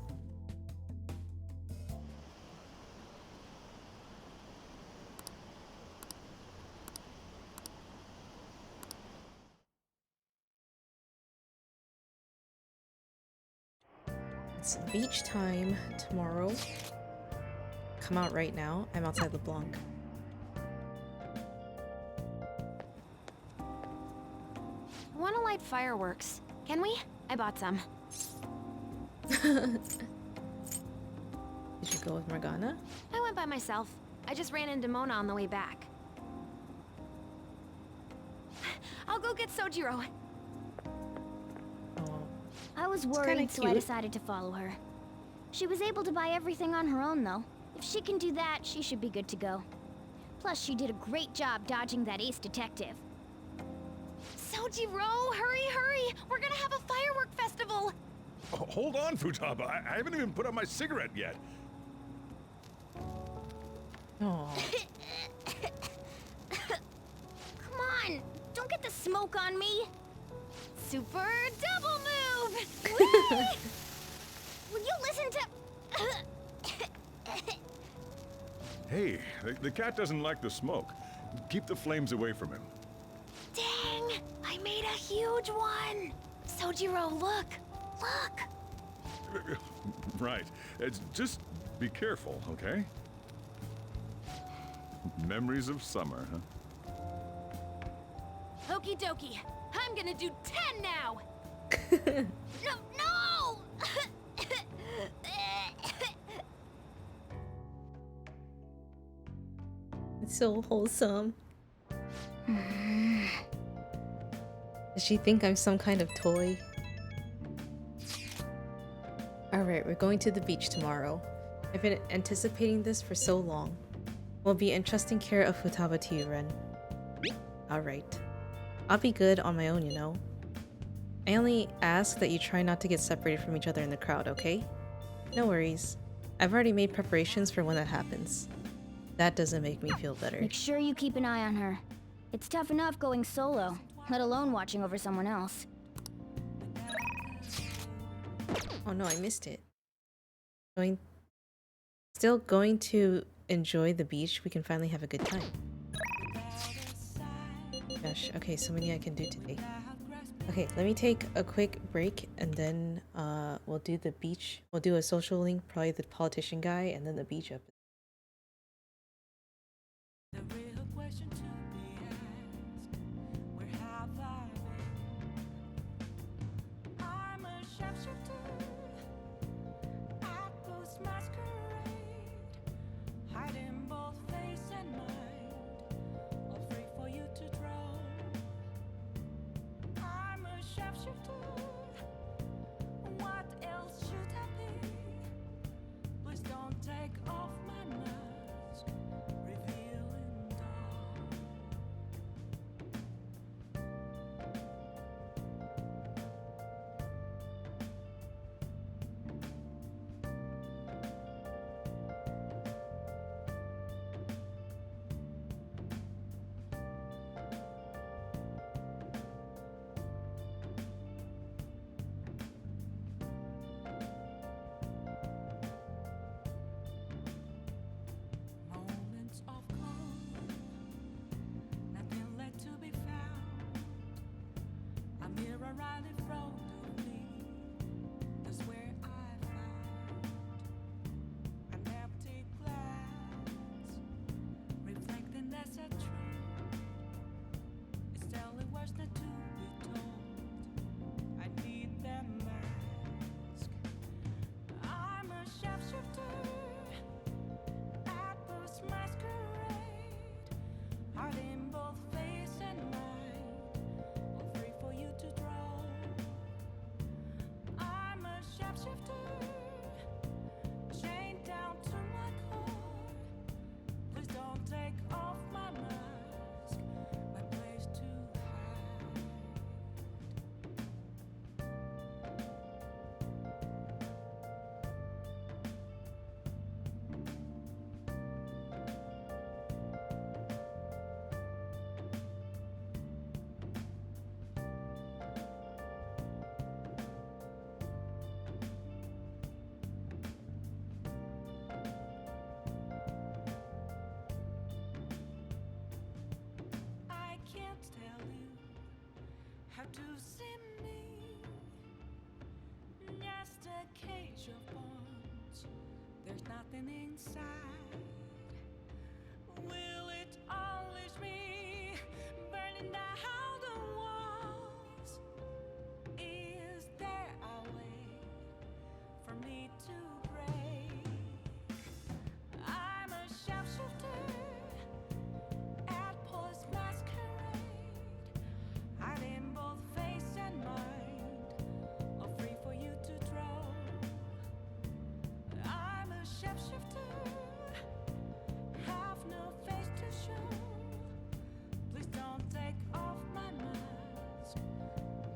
It's beach time tomorrow. Come out right now. I'm outside LeBlanc. Wanna light fireworks? Can we? I bought some. Did you go with Morgana? I went by myself. I just ran into Mona on the way back. I'll go get Sojiro. I was worried, so I decided to follow her. She was able to buy everything on her own, though. If she can do that, she should be good to go. Plus, she did a great job dodging that ace detective. Sojiro, hurry, hurry! We're gonna have a firework festival! Oh, hold on, Futaba. I haven't even put out my cigarette yet. Oh. Come on! Don't get the smoke on me! Super double move! Will you listen to... Hey, the cat doesn't like the smoke. Keep the flames away from him. Dang! I made a huge one! Sojiro, look! Look! Right. Just be careful, okay? Memories of summer, huh? Okie dokie. I'm gonna do 10 now! No! It's so wholesome. Does she think I'm some kind of toy? Alright, we're going to the beach tomorrow. I've been anticipating this for so long. Will be entrusting care of Futaba to you, Ren. Alright. I'll be good on my own, you know. I only ask that you try not to get separated from each other in the crowd, okay? No worries. I've already made preparations for when that happens. That doesn't make me feel better. Make sure you keep an eye on her. It's tough enough going solo, let alone watching over someone else. Oh no, I missed it. Still going to enjoy the beach. We can finally have a good time. Gosh, okay, so many I can do today. Okay, let me take a quick break and then we'll do the beach. We'll do a social link, probably the politician guy, and then the beach episode. The real question to be asked, where have I been? I'm a shapeshifter at Ghost Masquerade, hiding both face and mind, all free for you to draw. I'm a shapeshifter, what else should I be? Please don't take off my see me, just a cage of bones. There's nothing inside. Will it unleash me, burning down the walls? Is there a way for me to break? I'm a shapeshifter at Post Masquerade, hiding both face and mind, all free for you to draw. I'm a shapeshifter, have no face to show. Please don't take off my mask,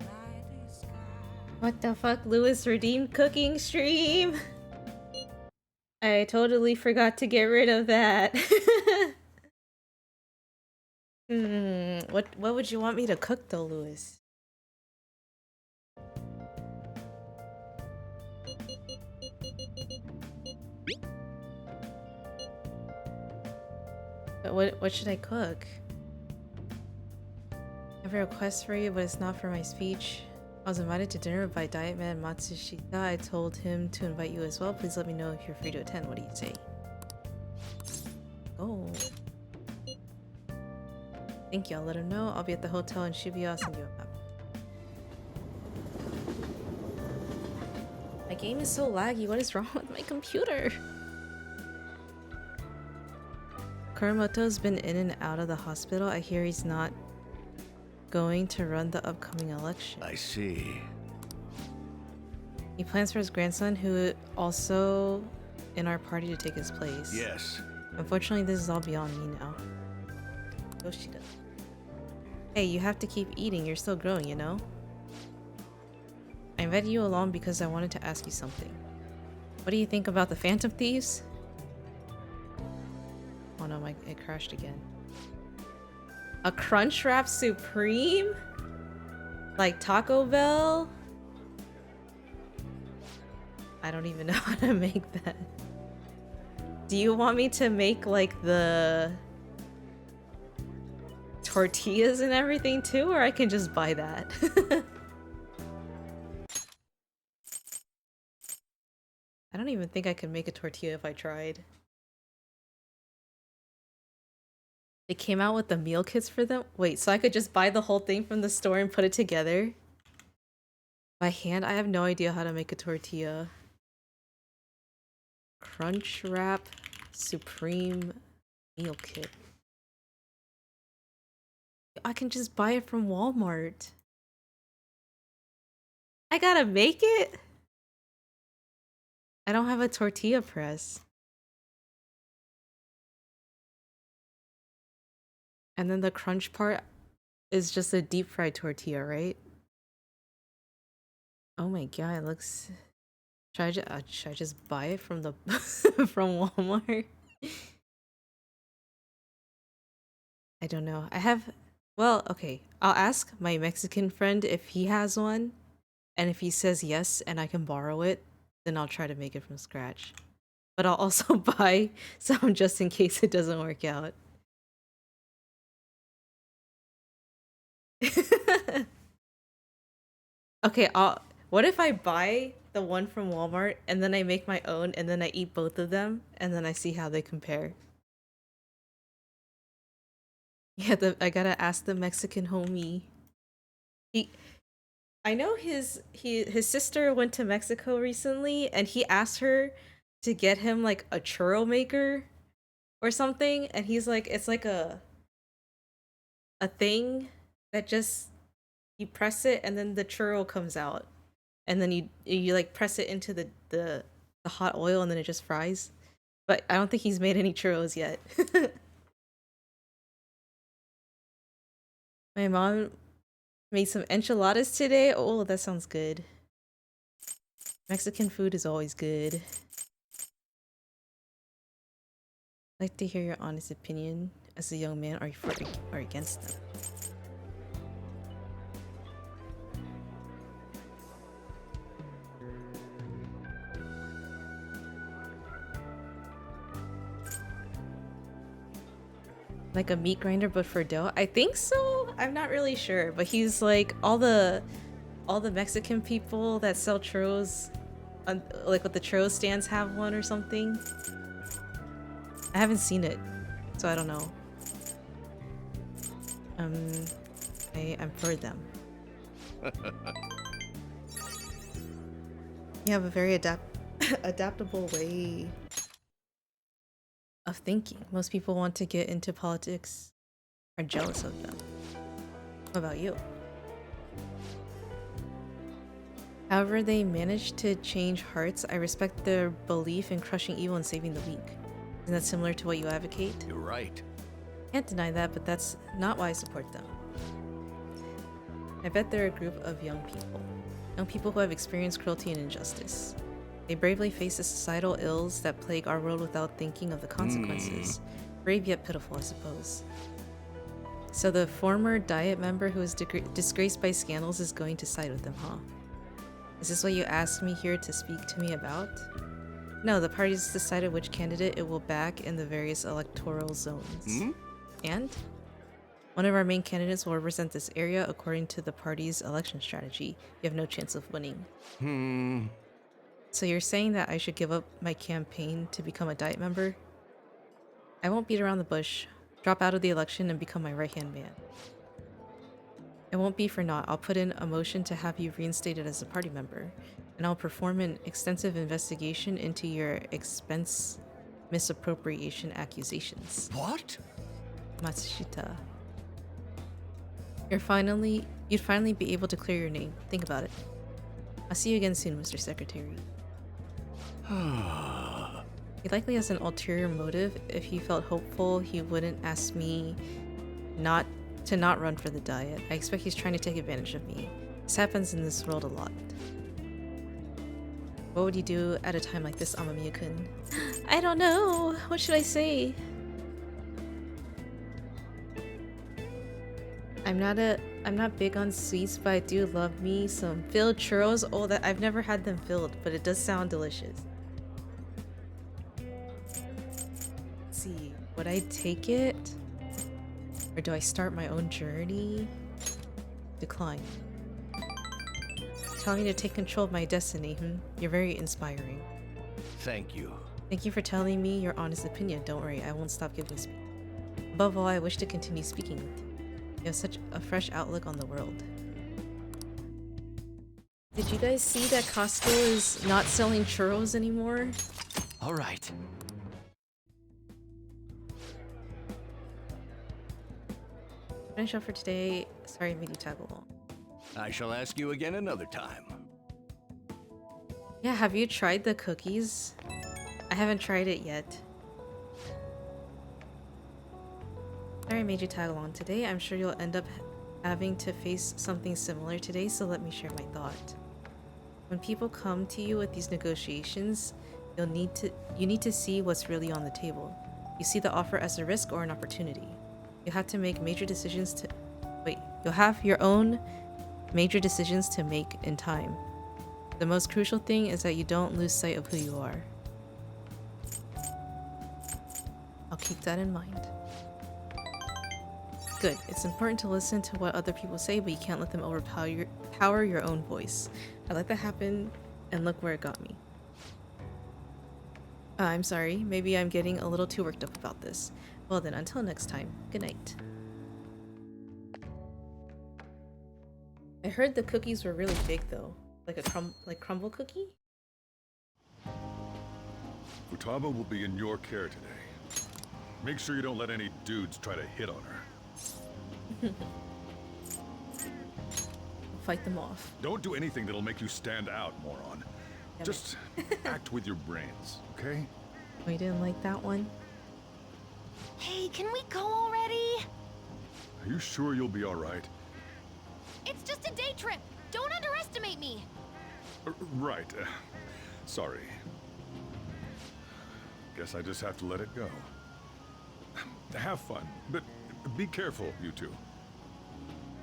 my disguise. What the fuck? Lewis redeemed cooking stream? I totally forgot to get rid of that. What would you want me to cook though, Lewis? But what should I cook? I have a request for you, but it's not for my speech. I was invited to dinner by Diet Man Matsushita. I told him to invite you as well. Please let me know if you're free to attend. What do you say? Oh. Thank you. I'll let him know. I'll be at the hotel in Shibuya. I'll send you a map. My game is so laggy. What is wrong with my computer? Kuramoto's been in and out of the hospital. I hear he's not going to run the upcoming election. I see. He plans for his grandson, who also in our party, to take his place. Yes. Unfortunately, this is all beyond me now. Yoshida. Hey, you have to keep eating. You're still growing, you know? I invited you along because I wanted to ask you something. What do you think about the Phantom Thieves? Oh no, it crashed again. A Crunchwrap Supreme? Like Taco Bell? I don't even know how to make that. Do you want me to make like the tortillas and everything too, or I can just buy that? I don't even think I could make a tortilla if I tried. They came out with the meal kits for them? Wait, so I could just buy the whole thing from the store and put it together? By hand? I have no idea how to make a tortilla. Crunchwrap Supreme meal kit. I can just buy it from Walmart. I gotta make it? I don't have a tortilla press. And then the crunch part is just a deep fried tortilla, right? Oh my god, it looks... Should I just buy it from the from Walmart? I don't know. I have... Well, okay. I'll ask my Mexican friend if he has one. And if he says yes and I can borrow it, then I'll try to make it from scratch. But I'll also buy some just in case it doesn't work out. Okay, what if I buy the one from Walmart and then I make my own and then I eat both of them and then I see how they compare? Yeah, I gotta ask the Mexican homie. I know his sister went to Mexico recently and he asked her to get him like a churro maker or something, and he's like, it's like a thing that just you press it and then the churro comes out, and then you like press it into the hot oil and then it just fries. But I don't think he's made any churros yet. My mom made some enchiladas today. Oh, that sounds good. Mexican food is always good. I'd like to hear your honest opinion as a young man. Are you for or against them? Like a meat grinder but for dough? I think so. I'm not really sure, but he's like all the Mexican people that sell churros, like with the churro stands have one or something. I haven't seen it, so I don't know. I'm for them. You have a very adaptable way of thinking. Most people want to get into politics are jealous of them. What about you? However they manage to change hearts, I respect their belief in crushing evil and saving the weak. Isn't that similar to what you advocate? You're right. Can't deny that, but that's not why I support them. I bet they're a group of young people who have experienced cruelty and injustice. They bravely face the societal ills that plague our world without thinking of the consequences. Brave yet pitiful, I suppose. So the former Diet member who was disgraced by scandals is going to side with them, huh? Is this what you asked me here to speak to me about? No, the party's decided which candidate it will back in the various electoral zones. And? One of our main candidates will represent this area according to the party's election strategy. You have no chance of winning. So you're saying that I should give up my campaign to become a Diet member? I won't beat around the bush. Drop out of the election and become my right-hand man. It won't be for naught. I'll put in a motion to have you reinstated as a party member, and I'll perform an extensive investigation into your expense misappropriation accusations. What? Matsushita. You'd finally be able to clear your name. Think about it. I'll see you again soon, Mr. Secretary. He likely has an ulterior motive. If he felt hopeful, he wouldn't ask me not run for the Diet. I expect he's trying to take advantage of me. This happens in this world a lot. What would you do at a time like this, Amamiya-kun? I don't know. What should I say? I'm not big on sweets, but I do love me some filled churros. Oh, that I've never had them filled, but it does sound delicious. Let's see, would I take it? Or do I start my own journey? Decline. Telling me to take control of my destiny, You're very inspiring. Thank you. Thank you for telling me your honest opinion. Don't worry, I won't stop giving speech. Above all, I wish to continue speaking with you. You have such a fresh outlook on the world. Did you guys see that Costco is not selling churros anymore? All right. Finish up for today. Sorry I made you tag along. I shall ask you again another time. Yeah, have you tried the cookies? I haven't tried it yet. Sorry I made you tag along today. I'm sure you'll end up having to face something similar today, so let me share my thought. When people come to you with these negotiations, you need to see what's really on the table. You see the offer as a risk or an opportunity. You have to make major decisions to... Wait, you'll have your own major decisions to make in time. The most crucial thing is that you don't lose sight of who you are. I'll keep that in mind. Good. It's important to listen to what other people say, but you can't let them overpower your own voice. I let that happen, and look where it got me. I'm sorry. Maybe I'm getting a little too worked up about this. Well then, until next time, good night. I heard the cookies were really big though. Like a crumble cookie? Futaba will be in your care today. Make sure you don't let any dudes try to hit on her. Fight them off. Don't do anything that'll make you stand out, moron. Just act with your brains, okay? Oh, you didn't like that one? Hey, can we go already? Are you sure you'll be alright? It's just a day trip. Don't underestimate me. Right. Sorry. Guess I just have to let it go. Have fun, but be careful, you two.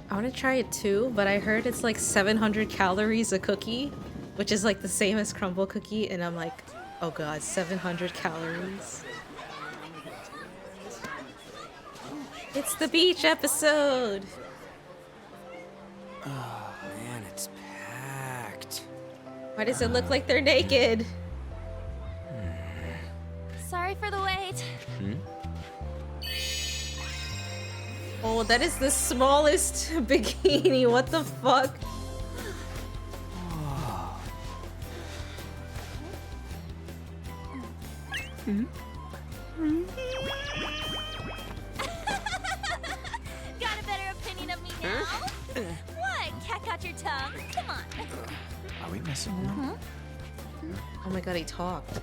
I want to try it too, but I heard it's like 700 calories a cookie, which is like the same as crumble cookie, and I'm like, oh god, 700 calories. It's the beach episode! Why does it look like they're naked? Sorry for the wait. Oh, that is the smallest bikini. What the fuck? Got a better opinion of me now? What? Cat got your tongue? Come on. Are we messing around? Oh my god, he talked.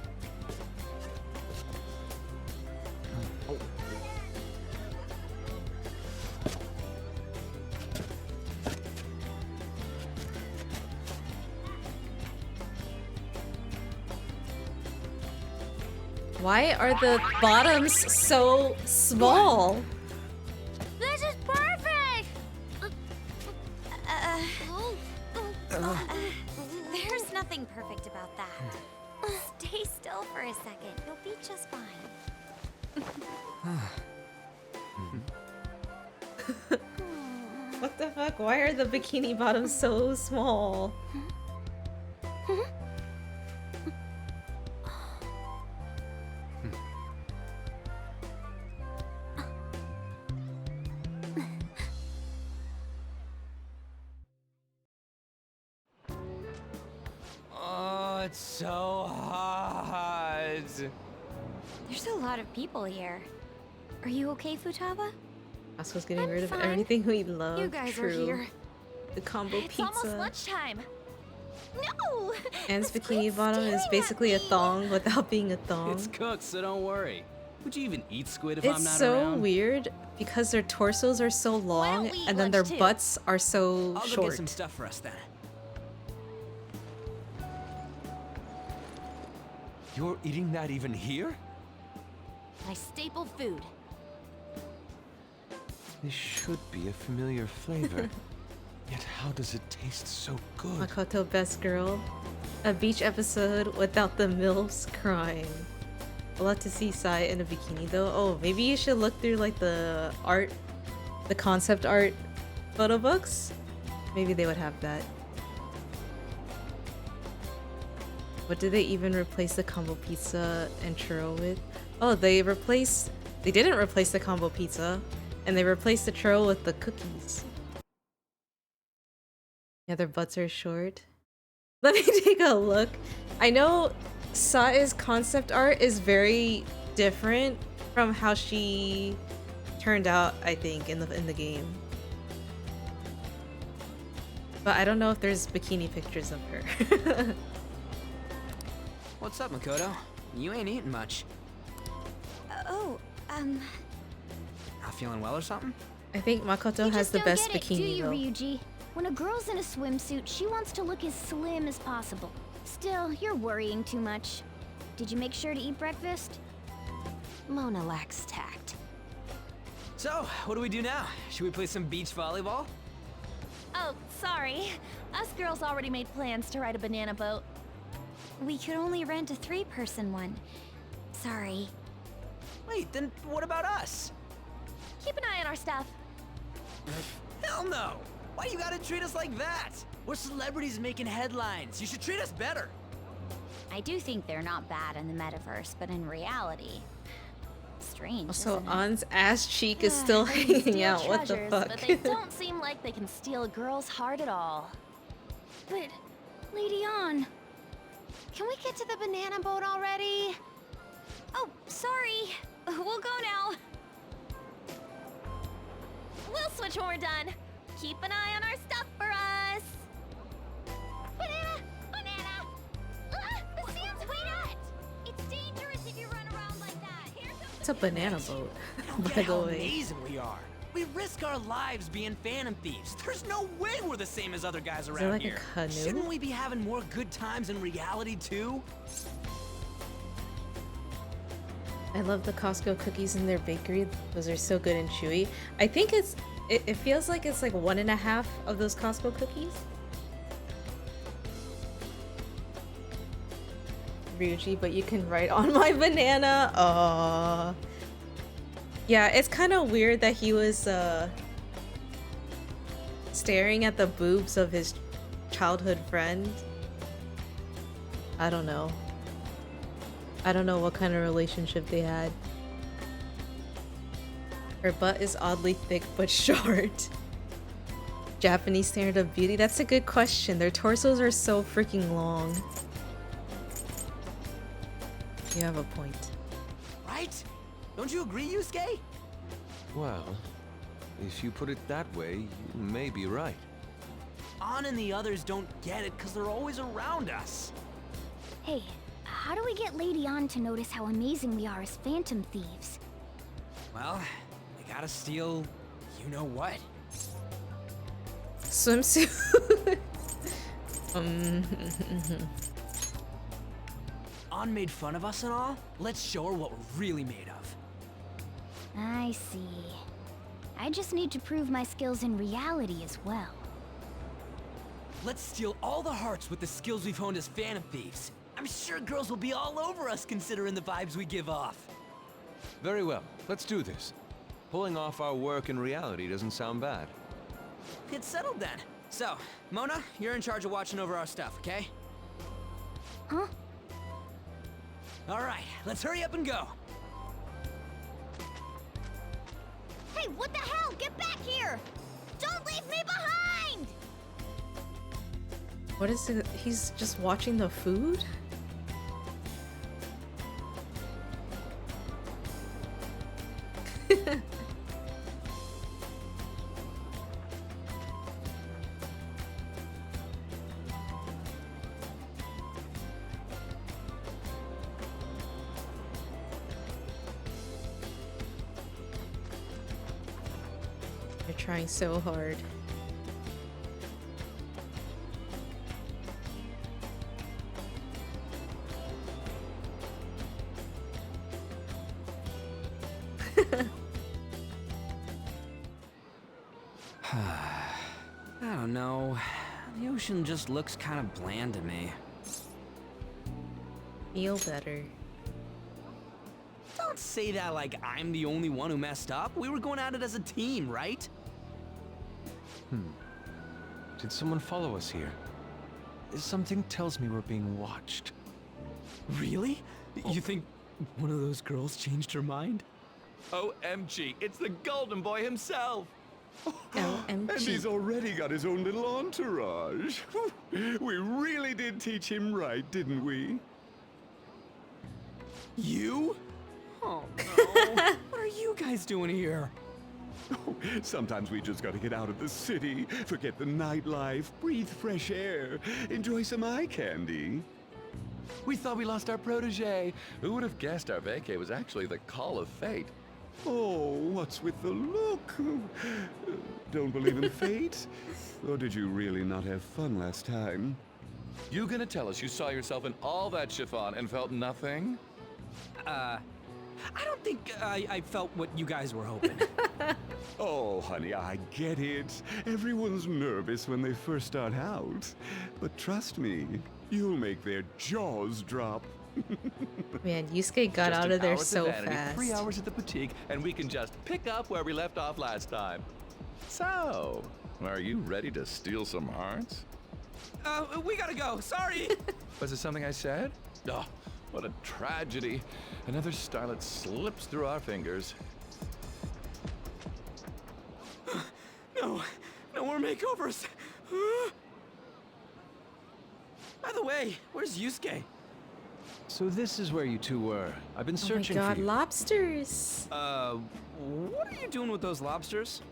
Why are the bottoms so small? This is perfect! There's nothing perfect about that. Stay still for a second. You'll be just fine. What the fuck? Why are the bikini bottoms so small? Oh, it's so hot. There's a lot of people here. Are you okay, Futaba? Asuka's getting rid of fine. everything we love. You guys True. are here. The combo It's almost pizza. lunchtime. No! Anne's bikini bottom is basically a thong without being a thong. It's cooked, so don't worry. Would you even eat squid if I'm It's not so around? weird because their torsos are so long we eat and then their lunch too? butts are so I'll go short. get some stuff for us then. You're eating that even here? My staple food. This should be a familiar flavor. Yet how does it taste so good? Makoto Best Girl. A beach episode without the MILFs crying. I'd love to see Sai in a bikini though. Oh, maybe you should look through like the art, the concept art photo books. Maybe they would have that. What did they even replace the combo pizza and churro with? Oh, they didn't replace the combo pizza, and they replaced the churro with the cookies. Yeah, their butts are short. Let me take a look. I know Sae's concept art is very different from how she turned out, I think, in the game. But I don't know if there's bikini pictures of her. What's up, Makoto? You ain't eating much. Not feeling well or something? I think Makoto You has just the don't best get it, do bikini you, though. Ryuji? When a girl's in a swimsuit, she wants to look as slim as possible. Still, you're worrying too much. Did you make sure to eat breakfast? Mona lacks tact. So, what do we do now? Should we play some beach volleyball? Oh, sorry. Us girls already made plans to ride a banana boat. We could only rent a 3-person one. Sorry. Wait, then what about us? Keep an eye on our stuff. Hell no! Why you gotta treat us like that? We're celebrities making headlines. You should treat us better. I do think they're not bad in the metaverse, but in reality, strange. Also, isn't it? An's ass cheek is still They hanging steal out. What the treasures, fuck? But they don't seem like they can steal a girl's heart at all. But, Lady Ann, Can we get to the banana boat already? Oh, sorry. We'll go now. We'll switch when we're done. Keep an eye on our stuff for us. Banana! Banana! Ah, the sand's wet! It's dangerous if you run around like that. Here comes It's a banana boat, by Get the how way. amazing we are. We risk our lives being phantom thieves. There's no way we're the same as other guys there around like a here. canoe? Shouldn't we be having more good times in reality too? I love the Costco cookies in their bakery. Those are so good and chewy. I think it feels like it's like 1.5 of those Costco cookies. Ryuji, but you can write on my banana. Aww. Yeah, it's kind of weird that he was staring at the boobs of his childhood friend. I don't know. I don't know what kind of relationship they had. Her butt is oddly thick but short. Japanese standard of beauty? That's a good question. Their torsos are so freaking long. You have a point. Right? Don't you agree, Yusuke? Well, if you put it that way, you may be right. Ann and the others don't get it because they're always around us. Hey, how do we get Lady Ann to notice how amazing we are as phantom thieves? Well, we gotta steal you know what. Swimsuit. Ann made fun of us and all. Let's show her what we're really made of. I see. I just need to prove my skills in reality as well. Let's steal all the hearts with the skills we've honed as Phantom Thieves. I'm sure girls will be all over us considering the vibes we give off. Very well, let's do this. Pulling off our work in reality doesn't sound bad. It's settled then. So, Mona, you're in charge of watching over our stuff, okay? Huh? All right, let's hurry up and go. Hey, what the hell? Get back here! Don't leave me behind! What is it? He's just watching the food? You're trying so hard. I don't know. The ocean just looks kind of bland to me. Feel better. Don't say that like I'm the only one who messed up. We were going at it as a team, right? Did someone follow us here? Something tells me we're being watched. Really? You think one of those girls changed her mind? OMG, it's the Golden Boy himself! OMG. And he's already got his own little entourage. We really did teach him right, didn't we? You? Oh no. What are you guys doing here? Sometimes we just gotta get out of the city, forget the nightlife, breathe fresh air, enjoy some eye candy. We thought we lost our protege. Who would have guessed our vacay was actually the call of fate? Oh, what's with the look? Don't believe in fate? Or did you really not have fun last time? You gonna tell us you saw yourself in all that chiffon and felt nothing? I don't think I felt what you guys were hoping. Oh, honey, I get it. Everyone's nervous when they first start out. But trust me, you'll make their jaws drop. Man, Yusuke got out of there so vanity, fast. 3 hours at the boutique, and we can just pick up where we left off last time. So, are you ready to steal some hearts? We gotta go. Sorry. Was it something I said? Oh, what a tragedy. Another starlet slips through our fingers. No more makeovers. By the way, where's Yusuke? So this is where you two were. I've been searching oh my God, for you. lobsters! What are you doing with those lobsters?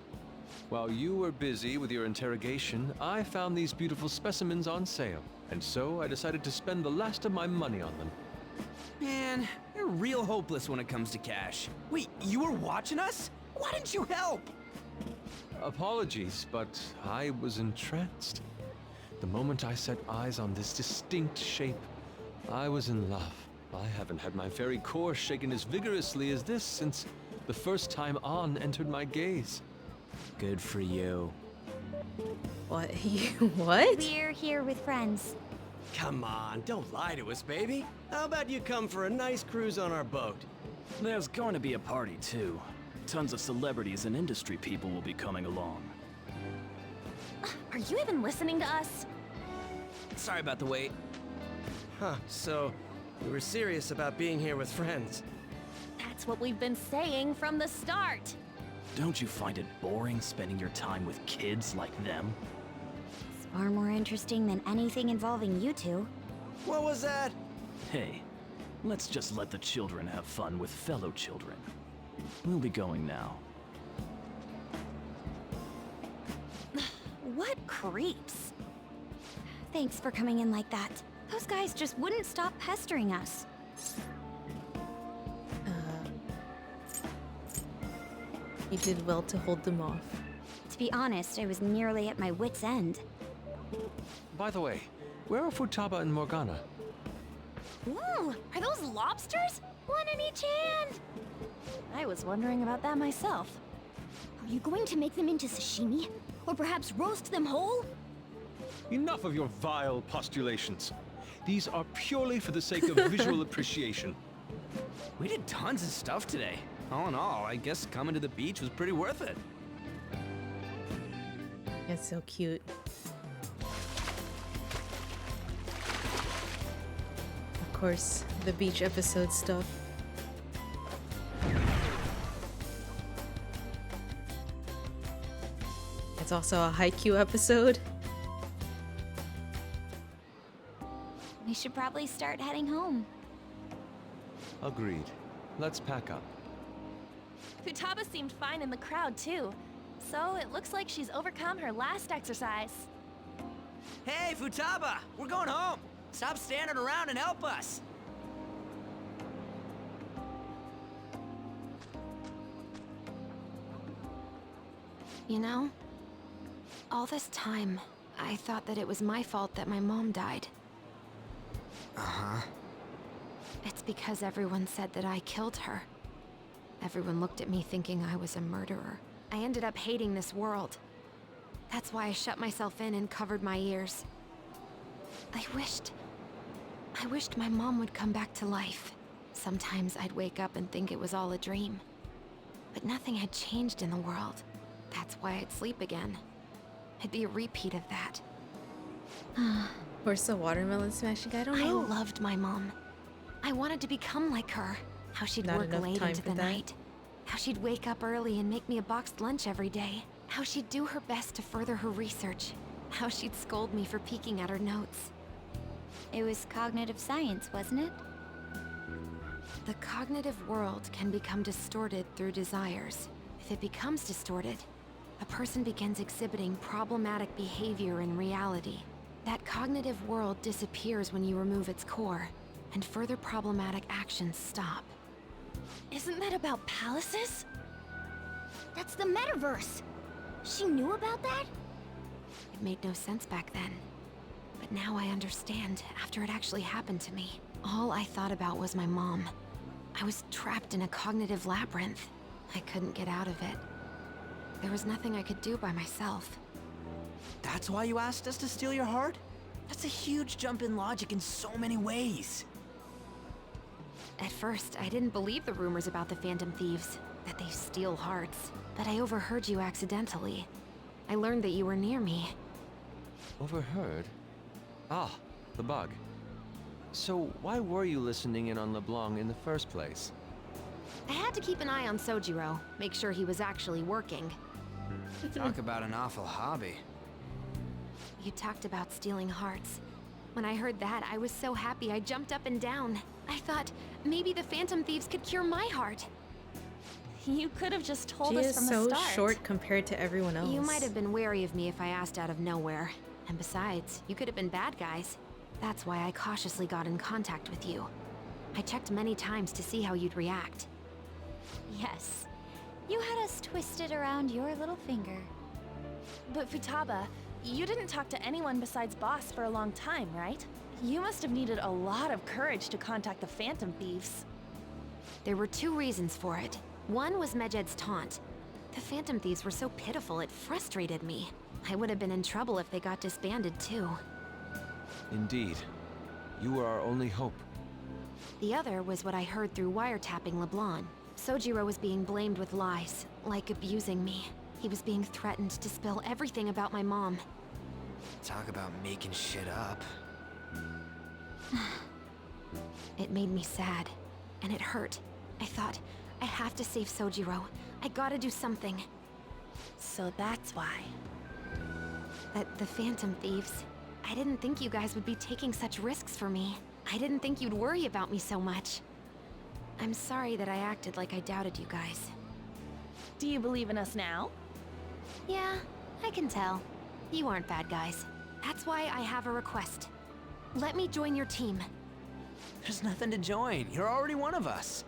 While you were busy with your interrogation, I found these beautiful specimens on sale. And so I decided to spend the last of my money on them. Man, you're real hopeless when it comes to cash. Wait, you were watching us? Why didn't you help? Apologies, but I was entranced. The moment I set eyes on this distinct shape, I was in love. I haven't had my very core shaken as vigorously as this since the first time Ann entered my gaze. Good for you. What? What? We're here with friends. Come on, don't lie to us, baby. How about you come for a nice cruise on our boat? There's going to be a party, too. Tons of celebrities and industry people will be coming along. Are you even listening to us? Sorry about the wait. Huh, so you were serious about being here with friends. That's what we've been saying from the start. Don't you find it boring spending your time with kids like them? It's far more interesting than anything involving you two. What was that? Hey, let's just let the children have fun with fellow children. We'll be going now. What creeps? Thanks for coming in like that. Those guys just wouldn't stop pestering us. You did well to hold them off. To be honest, I was nearly at my wit's end. By the way, where are Futaba and Morgana? Ooh, are those lobsters? One in each hand! I was wondering about that myself. Are you going to make them into sashimi? Or perhaps roast them whole? Enough of your vile postulations. These are purely for the sake of visual appreciation. We did tons of stuff today. All in all, I guess coming to the beach was pretty worth it. It's so cute. Of course, the beach episode stuff. It's also a Haikyuu episode. We should probably start heading home. Agreed. Let's pack up. Futaba seemed fine in the crowd, too. So it looks like she's overcome her last exercise. Hey, Futaba! We're going home! Stop standing around and help us! You know, all this time, I thought that it was my fault that my mom died. Uh-huh. It's because everyone said that I killed her. Everyone looked at me thinking I was a murderer. I ended up hating this world. That's why I shut myself in and covered my ears. I wished my mom would come back to life. Sometimes I'd wake up and think it was all a dream. But nothing had changed in the world. That's why I'd sleep again. It'd be a repeat of that. Where's the watermelon smashing? I don't know. I loved my mom. I wanted to become like her. How she'd Not work enough late time into for the that. night. How she'd wake up early and make me a boxed lunch every day. How she'd do her best to further her research. How she'd scold me for peeking at her notes. It was cognitive science, wasn't it? The cognitive world can become distorted through desires. If it becomes distorted, a person begins exhibiting problematic behavior in reality. That cognitive world disappears when you remove its core, and further problematic actions stop. Isn't that about palaces? That's the metaverse. She knew about that? It made no sense back then. But now I understand, after it actually happened to me. All I thought about was my mom. I was trapped in a cognitive labyrinth. I couldn't get out of it. There was nothing I could do by myself. That's why you asked us to steal your heart? That's a huge jump in logic in so many ways. At first, I didn't believe the rumors about the Phantom Thieves, that they steal hearts. But I overheard you accidentally. I learned that you were near me. Overheard? Ah, the bug. So why were you listening in on LeBlanc in the first place? I had to keep an eye on Sojiro, make sure he was actually working. Talk about an awful hobby. You talked about stealing hearts. When I heard that, I was so happy I jumped up and down. I thought, maybe the Phantom Thieves could cure my heart. You could have just told She us is from so the start. short compared to everyone else. You might have been wary of me if I asked out of nowhere. And besides, you could have been bad guys. That's why I cautiously got in contact with you. I checked many times to see how you'd react. Yes. You had us twisted around your little finger. But Futaba, you didn't talk to anyone besides Boss for a long time, right? You must have needed a lot of courage to contact the Phantom Thieves. There were two reasons for it. One was Medjed's taunt. The Phantom Thieves were so pitiful it frustrated me. I would have been in trouble if they got disbanded too. Indeed. You were our only hope. The other was what I heard through wiretapping LeBlanc. Sojiro was being blamed with lies, like abusing me. He was being threatened to spill everything about my mom. Talk about making shit up. It made me sad, and it hurt. I thought, I have to save Sojiro. I gotta do something. So that's why. The Phantom Thieves. I didn't think you guys would be taking such risks for me. I didn't think you'd worry about me so much. I'm sorry that I acted like I doubted you guys. Do you believe in us now? Yeah, I can tell. You aren't bad guys. That's why I have a request. Let me join your team. There's nothing to join. You're already one of us.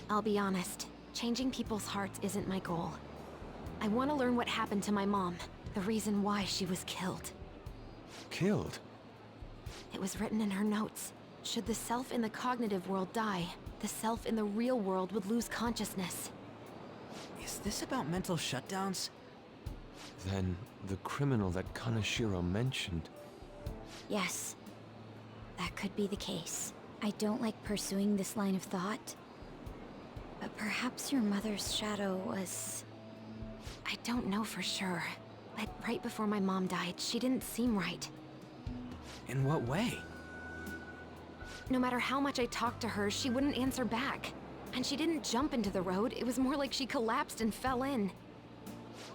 I'll be honest. Changing people's hearts isn't my goal. I want to learn what happened to my mom. The reason why she was killed. Killed? It was written in her notes. Should the self in the cognitive world die, the self in the real world would lose consciousness. Is this about mental shutdowns? Then the criminal that Kaneshiro mentioned. Yes. That could be the case. I don't like pursuing this line of thought. But perhaps your mother's shadow was... I don't know for sure. But right before my mom died, she didn't seem right. In what way? No matter how much I talked to her, she wouldn't answer back. And she didn't jump into the road, it was more like she collapsed and fell in.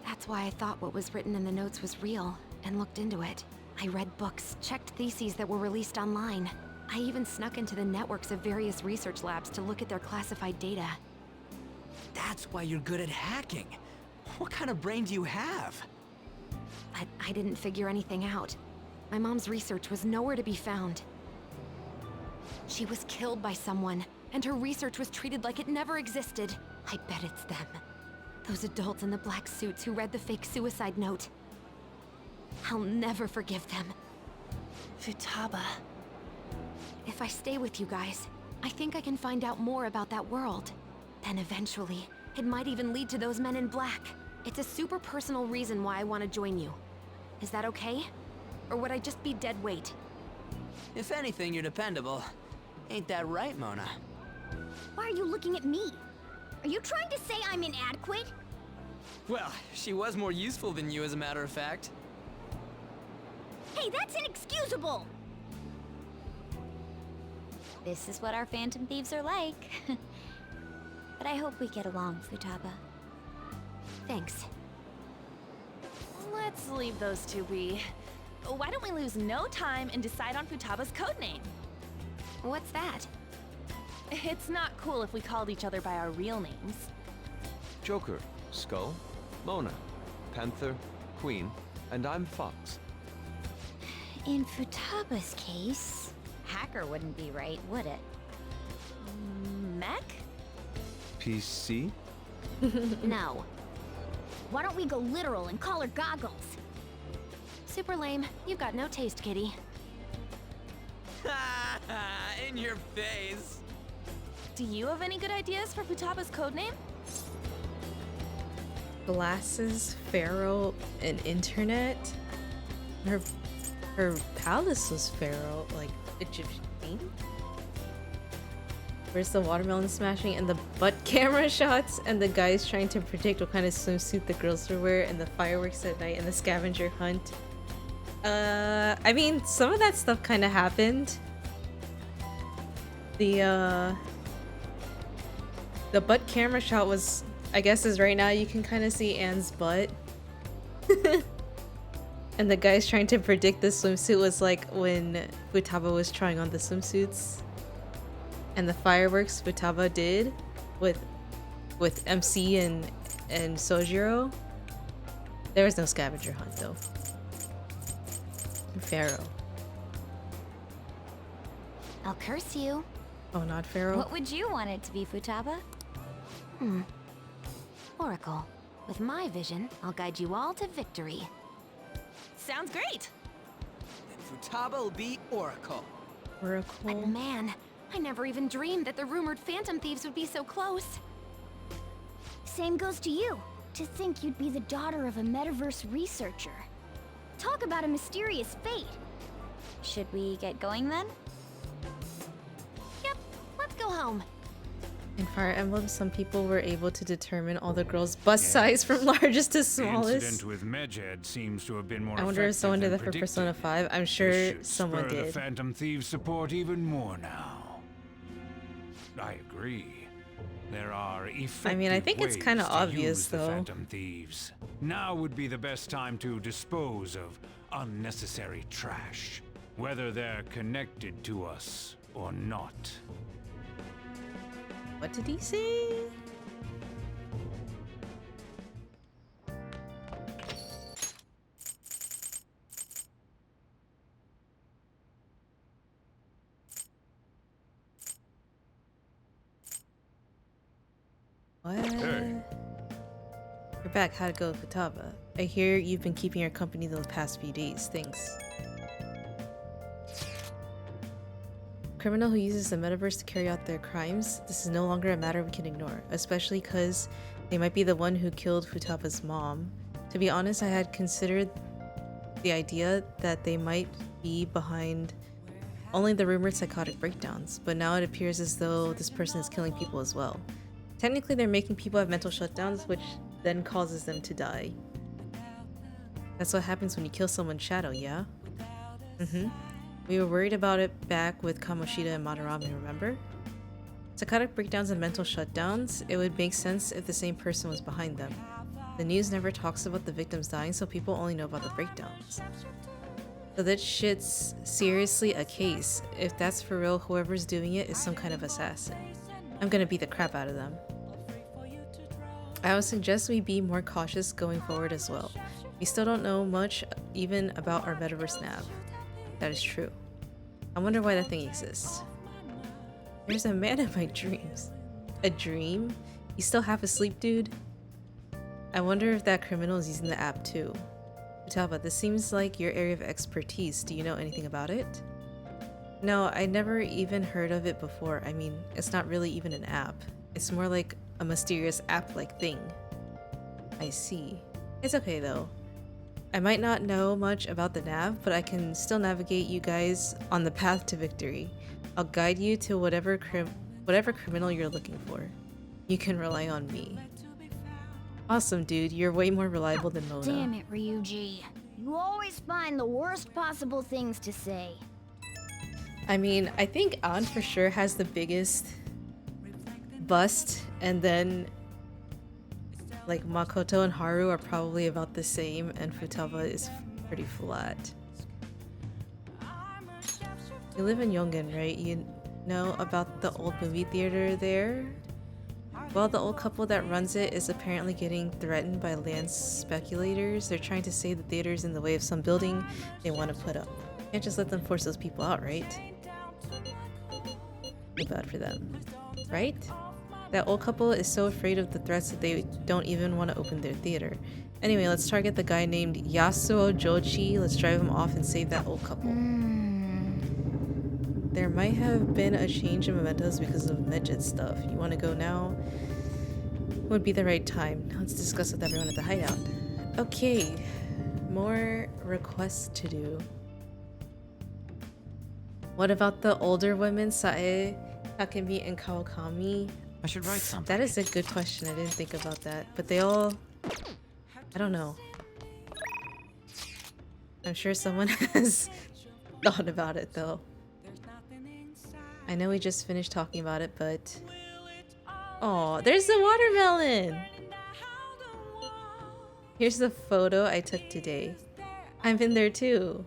That's why I thought what was written in the notes was real, and looked into it. I read books, checked theses that were released online. I even snuck into the networks of various research labs to look at their classified data. That's why you're good at hacking. What kind of brain do you have? But I didn't figure anything out. My mom's research was nowhere to be found. She was killed by someone, and her research was treated like it never existed. I bet it's them. Those adults in the black suits who read the fake suicide note. I'll never forgive them. Futaba. If I stay with you guys, I think I can find out more about that world. Then eventually, it might even lead to those men in black. It's a super personal reason why I want to join you. Is that okay? Or would I just be dead weight? If anything, you're dependable. Ain't that right, Mona? Why are you looking at me? Are you trying to say I'm inadequate? Well, she was more useful than you, as a matter of fact. Hey, that's inexcusable! This is what our Phantom Thieves are like. But I hope we get along, Futaba. Thanks. Let's leave those two be. Why don't we lose no time and decide on Futaba's codename? What's that? It's not cool if we called each other by our real names. Joker, Skull, Mona, Panther, Queen, and I'm Fox. In Futaba's case, Hacker wouldn't be right, would it? Mech? PC? No. Why don't we go literal and call her Goggles? Super lame. You've got no taste, kitty. In your face. Do you have any good ideas for Futaba's codename? Glasses, Pharaoh, and internet. Her palace was Pharaoh, like Egyptian theme. Where's the watermelon smashing and the butt camera shots and the guys trying to predict what kind of swimsuit the girls will wear and the fireworks at night and the scavenger hunt. I mean, some of that stuff kind of happened. The butt camera shot was, I guess, is right now you can kind of see Anne's butt. And the guys trying to predict the swimsuit was like when Futaba was trying on the swimsuits. And the fireworks Futaba did with MC and Sojiro. There was no scavenger hunt though. Pharaoh. I'll curse you. Oh, not Pharaoh? What would you want it to be, Futaba? Oracle. With my vision, I'll guide you all to victory. Sounds great! Then Futaba will be Oracle. Oracle? But man, I never even dreamed that the rumored Phantom Thieves would be so close. Same goes to you. To think you'd be the daughter of a metaverse researcher. Talk about a mysterious fate. Should we get going then? Yep, let's go home. In Fire Emblem, some people were able to determine all the girls' bust size from largest to The smallest. incident with Medjed seems to have been more I wonder if someone did that effective for than Persona 5. I'm This sure should someone spur the did. Phantom Thieves' support even more now. I agree. There are effective I mean, I think it's ways kinda to obvious, use the though. Phantom Thieves. Now would be the best time to dispose of unnecessary trash, whether they're connected to us or not. What did he say? What? Hey. You're back. How'd it go, Futaba? I hear you've been keeping her company the past few days. Thanks. Criminal who uses the metaverse to carry out their crimes, this is no longer a matter we can ignore, especially because they might be the one who killed Futaba's mom. To be honest, I had considered the idea that they might be behind only the rumored psychotic breakdowns, but now it appears as though this person is killing people as well. Technically, they're making people have mental shutdowns, which then causes them to die. That's what happens when you kill someone's shadow, yeah? We were worried about it back with Kamoshida and Madarame, remember? Psychotic breakdowns and mental shutdowns, it would make sense if the same person was behind them. The news never talks about the victims dying, so people only know about the breakdowns. So that shit's seriously a case. If that's for real, whoever's doing it is some kind of assassin. I'm gonna beat the crap out of them. I would suggest we be more cautious going forward as well. We still don't know much even about our metaverse nav. That is true. I wonder why that thing exists. There's a man in my dreams. A dream? You still half asleep, dude? I wonder if that criminal is using the app too. Futaba, this seems like your area of expertise. Do you know anything about it? No, I never even heard of it before. I mean, it's not really even an app. It's more like a mysterious app-like thing. I see. It's okay though. I might not know much about the nav, but I can still navigate you guys on the path to victory. I'll guide you to whatever criminal you're looking for. You can rely on me. Awesome, dude. You're way more reliable than Mona. Damn it, Ryuji. You always find the worst possible things to say. I mean, I think An for sure has the biggest bust, and then like Makoto and Haru are probably about the same, and Futaba is pretty flat. You live in Yongen, right? You know about the old movie theater there? Well, the old couple that runs it is apparently getting threatened by land speculators. They're trying to say the theater's in the way of some building they want to put up. Can't just let them force those people out, right? Too bad for them, right? That old couple is so afraid of the threats that they don't even want to open their theater. Anyway, let's target the guy named Yasuo Jochi. Let's drive him off and save that old couple. There might have been a change in mementos because of Medjed stuff. You want to go now? Would be the right time. Let's discuss with everyone at the hideout. Okay, more requests to do. What about the older women, Sae, Takemi, and Kawakami? I should write something. That is a good question. I didn't think about that. But they all... I don't know. I'm sure someone has thought about it, though. I know we just finished talking about it, but... Oh, there's the watermelon! Here's the photo I took today. I'm in there too.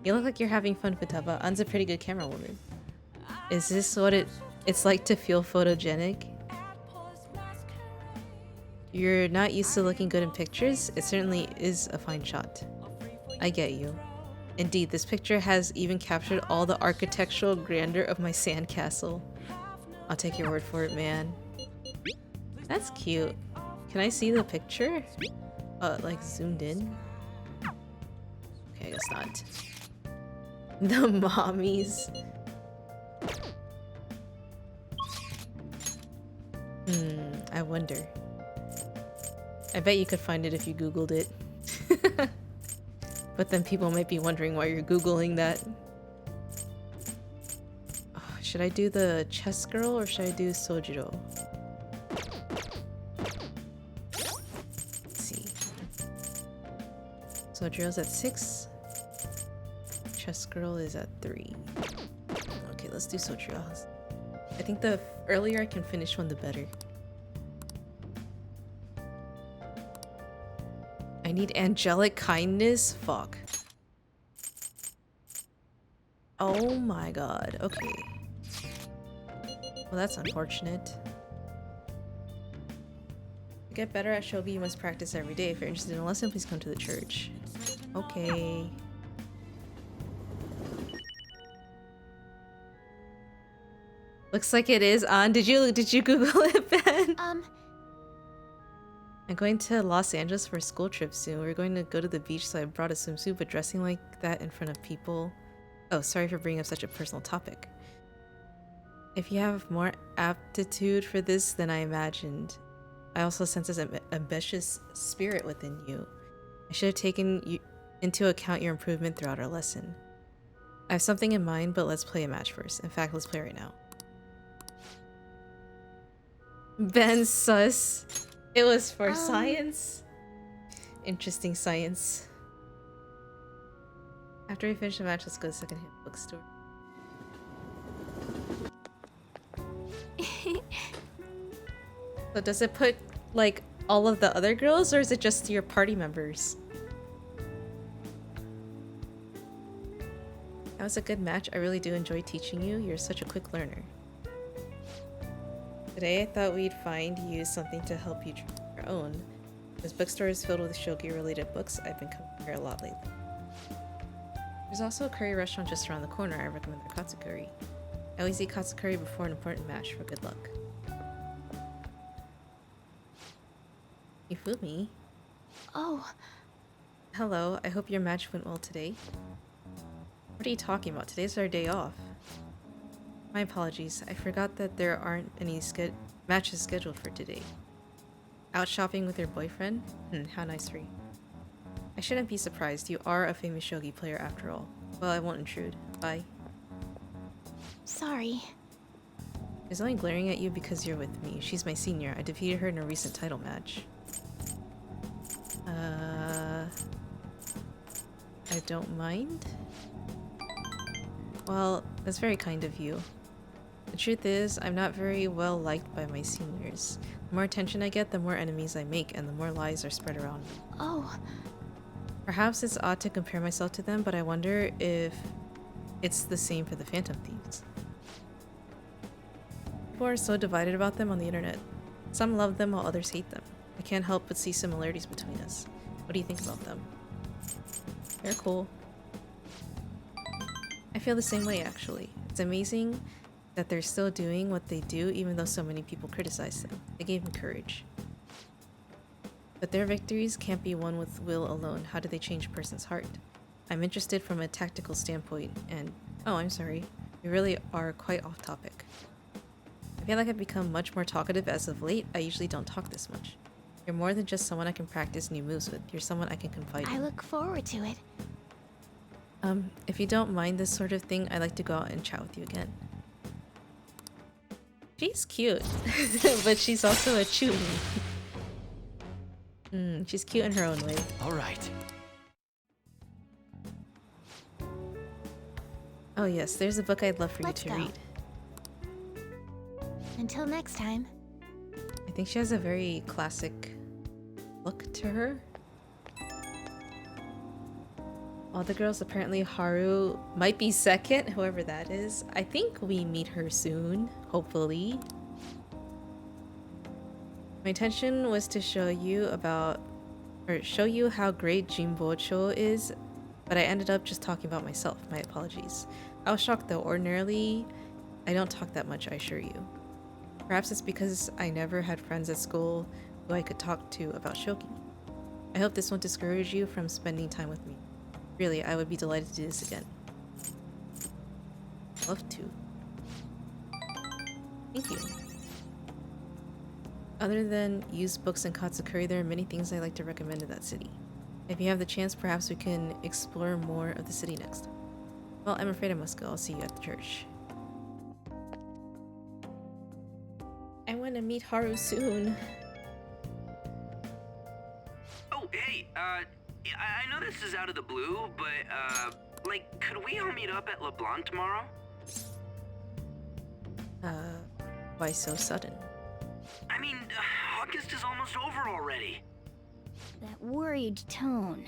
You look like you're having fun, Futaba. An's a pretty good camera woman. Is this what it's like to feel photogenic? You're not used to looking good in pictures? It certainly is a fine shot. I get you. Indeed, this picture has even captured all the architectural grandeur of my sandcastle. I'll take your word for it, man. That's cute. Can I see the picture? Like zoomed in? Okay, I guess not. The mommies. I wonder. I bet you could find it if you Googled it. But then people might be wondering why you're Googling that. Oh, should I do the chess girl or should I do Sojiro? Let's see. Sojiro's at 6. Chess girl is at 3. Okay, let's do Sojiro. I think the earlier I can finish one, the better. I need angelic kindness? Fuck. Oh my god. Okay. Well, that's unfortunate. To get better at shogi, you must practice every day. If you're interested in a lesson, please come to the church. Okay. Looks like it is on. Did you Google it, Ben? I'm going to Los Angeles for a school trip soon. We're going to go to the beach, so I brought a swimsuit, but dressing like that in front of people... Oh, sorry for bringing up such a personal topic. If you have more aptitude for this than I imagined, I also sense an ambitious spirit within you. I should have taken into account your improvement throughout our lesson. I have something in mind, but let's play a match first. In fact, let's play right now. Ben sus. It was for science. Interesting science. After we finish the match, let's go to the second-hand bookstore. So does it put, like, all of the other girls, or is it just your party members? That was a good match. I really do enjoy teaching you. You're such a quick learner. Today I thought we'd find you something to help you try your own. This bookstore is filled with shogi-related books. I've been coming here a lot lately. There's also a curry restaurant just around the corner. I recommend their katsukuri. I always eat katsukuri before an important match for good luck. You fooled me. Oh. Hello, I hope your match went well today. What are you talking about? Today's our day off. My apologies. I forgot that there aren't any matches scheduled for today. Out shopping with your boyfriend? How nice for you. I shouldn't be surprised. You are a famous shogi player after all. Well, I won't intrude. Bye. Sorry. She's only glaring at you because you're with me. She's my senior. I defeated her in a recent title match. I don't mind. Well, that's very kind of you. The truth is, I'm not very well liked by my seniors. The more attention I get, the more enemies I make, and the more lies are spread around me. Oh. Perhaps it's odd to compare myself to them, but I wonder if it's the same for the Phantom Thieves. People are so divided about them on the internet. Some love them while others hate them. I can't help but see similarities between us. What do you think about them? They're cool. I feel the same way, actually. It's amazing that they're still doing what they do even though so many people criticize them. They gave me courage. But their victories can't be won with will alone. How do they change a person's heart? I'm interested from a tactical standpoint and... Oh, I'm sorry. We really are quite off topic. I feel like I've become much more talkative as of late. I usually don't talk this much. You're more than just someone I can practice new moves with. You're someone I can confide in. I look forward to it. If you don't mind this sort of thing, I'd like to go out and chat with you again. She's cute, but she's also a chuni. She's cute in her own way. All right. Oh yes, there's a book I'd love for you to read. Until next time. I think she has a very classic look to her. All the girls, apparently Haru might be second, whoever that is. I think we meet her soon, hopefully. My intention was to show you how great Jinbocho is, but I ended up just talking about myself. My apologies. I was shocked though. Ordinarily, I don't talk that much, I assure you. Perhaps it's because I never had friends at school who I could talk to about shogi. I hope this won't discourage you from spending time with me. Really, I would be delighted to do this again. Love to. Thank you. Other than used books and katsukuri, there are many things I like to recommend in that city. If you have the chance, perhaps we can explore more of the city next time. Well, I'm afraid I must go. I'll see you at the church. I want to meet Haru soon. Oh, hey, I know this is out of the blue, but, like, could we all meet up at LeBlanc tomorrow? Why so sudden? I mean, August is almost over already. That worried tone.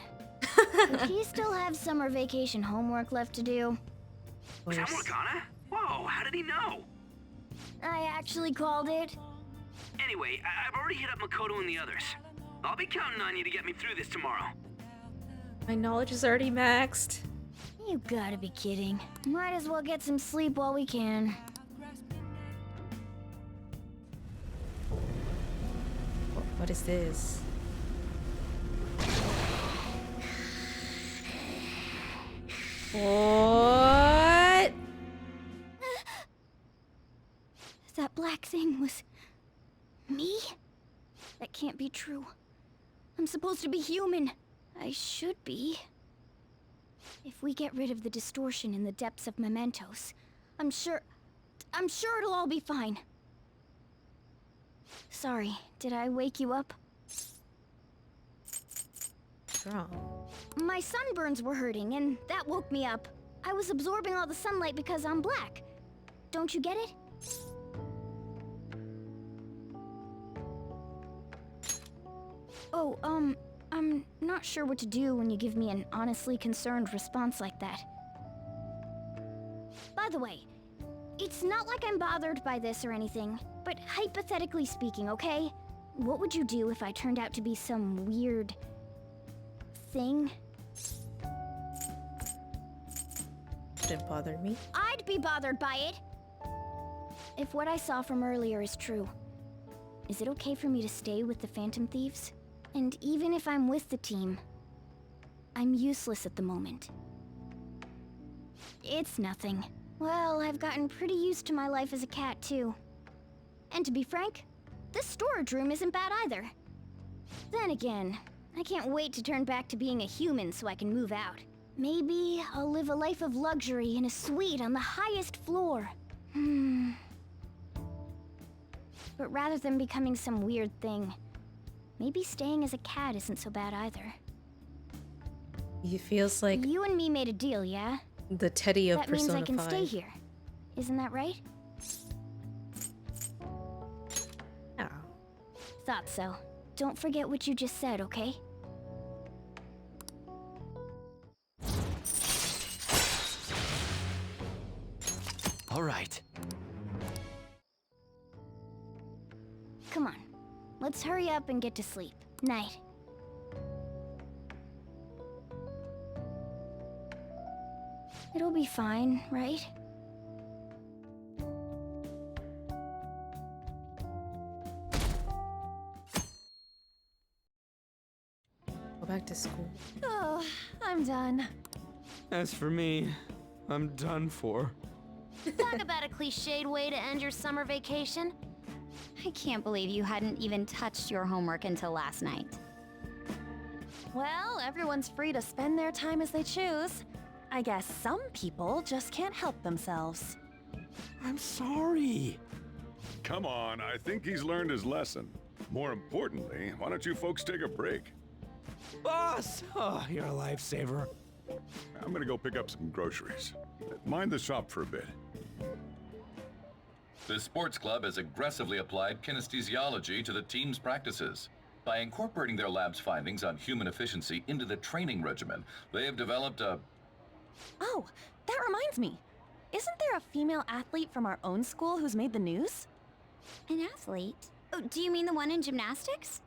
Would he still have summer vacation homework left to do? Was that Morgana? Whoa, how did he know? I actually called it. Anyway, I've already hit up Makoto and the others. I'll be counting on you to get me through this tomorrow. My knowledge is already maxed. You gotta be kidding. Might as well get some sleep while we can. What is this? What? That black thing was... me? That can't be true. I'm supposed to be human. I should be. If we get rid of the distortion in the depths of mementos, I'm sure it'll all be fine. Sorry, did I wake you up? What's wrong? My sunburns were hurting, and that woke me up. I was absorbing all the sunlight because I'm black. Don't you get it? Oh, I'm not sure what to do when you give me an honestly concerned response like that. By the way, it's not like I'm bothered by this or anything, but hypothetically speaking, okay? What would you do if I turned out to be some weird... thing? Didn't bother me. I'd be bothered by it! If what I saw from earlier is true, is it okay for me to stay with the Phantom Thieves? And even if I'm with the team, I'm useless at the moment. It's nothing. Well, I've gotten pretty used to my life as a cat, too. And to be frank, this storage room isn't bad either. Then again, I can't wait to turn back to being a human so I can move out. Maybe I'll live a life of luxury in a suite on the highest floor. But rather than becoming some weird thing, maybe staying as a cat isn't so bad either. It feels like you and me made a deal, yeah? the Teddy of that means Persona I can 5. stay here. Isn't that right? Yeah. Thought so. Don't forget what you just said, okay? All right. Come on. Let's hurry up and get to sleep. Night. It'll be fine, right? Go back to school. Oh, I'm done. As for me, I'm done for. Talk about a cliched way to end your summer vacation. I can't believe you hadn't even touched your homework until last night. Well, everyone's free to spend their time as they choose. I guess some people just can't help themselves. I'm sorry. Come on, I think he's learned his lesson. More importantly, why don't you folks take a break? Boss! Oh, you're a lifesaver. I'm gonna go pick up some groceries. Mind the shop for a bit. The sports club has aggressively applied kinesthesiology to the team's practices. By incorporating their lab's findings on human efficiency into the training regimen, they have developed a... Oh, that reminds me. Isn't there a female athlete from our own school who's made the news? An athlete? Oh, do you mean the one in gymnastics?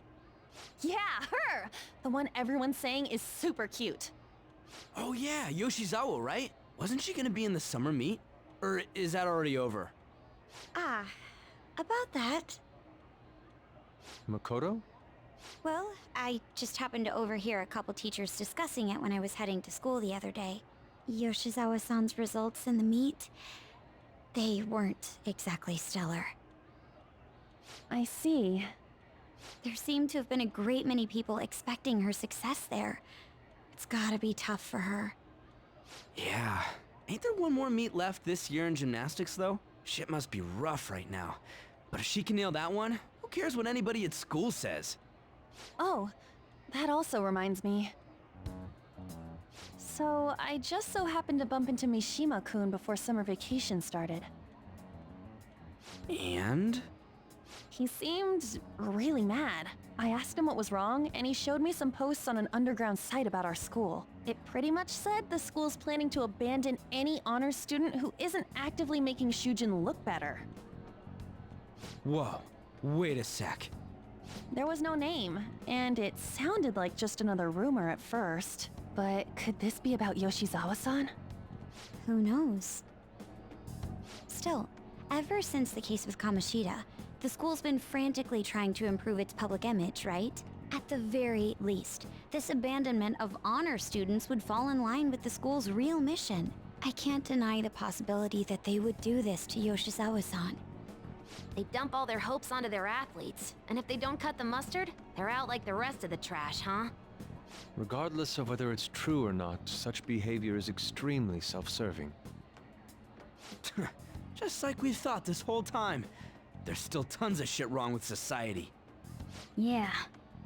Yeah, her! The one everyone's saying is super cute. Oh yeah, Yoshizawa, right? Wasn't she gonna be in the summer meet? Or is that already over? Ah, about that. Makoto? Well, I just happened to overhear a couple teachers discussing it when I was heading to school the other day. Yoshizawa-san's results in the meet, they weren't exactly stellar. I see. There seemed to have been a great many people expecting her success there. It's gotta be tough for her. Yeah. Ain't there one more meet left this year in gymnastics, though? Shit must be rough right now. But if she can nail that one, who cares what anybody at school says? Oh, that also reminds me. So, I just so happened to bump into Mishima-kun before summer vacation started. And? He seemed really mad. I asked him what was wrong, and he showed me some posts on an underground site about our school. It pretty much said the school's planning to abandon any honors student who isn't actively making Shujin look better. Whoa, wait a sec. There was no name, and it sounded like just another rumor at first. But could this be about Yoshizawa-san? Who knows? Still, ever since the case with Kamoshida, the school's been frantically trying to improve its public image, right? At the very least, this abandonment of honor students would fall in line with the school's real mission. I can't deny the possibility that they would do this to Yoshizawa-san. They dump all their hopes onto their athletes, and if they don't cut the mustard, they're out like the rest of the trash, huh? Regardless of whether it's true or not, such behavior is extremely self-serving. Just like we thought this whole time. There's still tons of shit wrong with society. Yeah,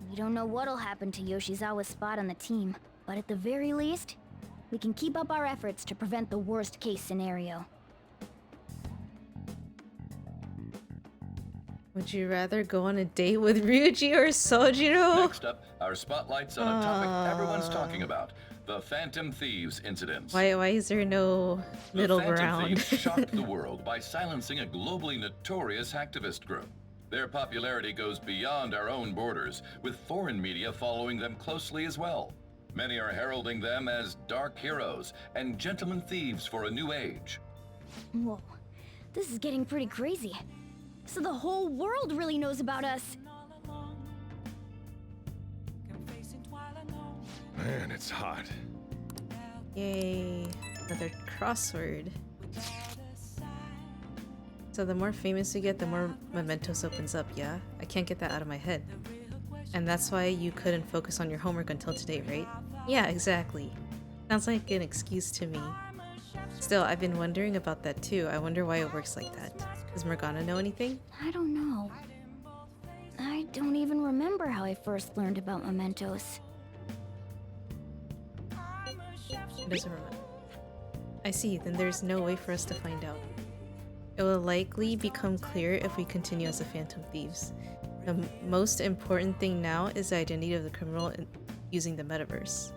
we don't know what'll happen to Yoshizawa's spot on the team, but at the very least, we can keep up our efforts to prevent the worst case scenario. Would you rather go on a date with Ryuji or Sojiro? Next up, our spotlight's on a topic everyone's talking about. The Phantom Thieves incident. Why is there no middle The Phantom ground? Thieves shocked the world by silencing a globally notorious hacktivist group. Their popularity goes beyond our own borders, with foreign media following them closely as well. Many are heralding them as dark heroes and gentlemen thieves for a new age. Whoa, this is getting pretty crazy. So the whole world really knows about us. Man, it's hot. Yay, another crossword. So the more famous you get, the more Mementos opens up, yeah? I can't get that out of my head. And that's why you couldn't focus on your homework until today, right? Yeah, exactly. Sounds like an excuse to me. Still, I've been wondering about that too. I wonder why it works like that. Does Morgana know anything? I don't know. I don't even remember how I first learned about mementos. She doesn't remember. I see, then there's no way for us to find out. It will likely become clear if we continue as the Phantom Thieves. The most important thing now is the identity of the criminal using the metaverse.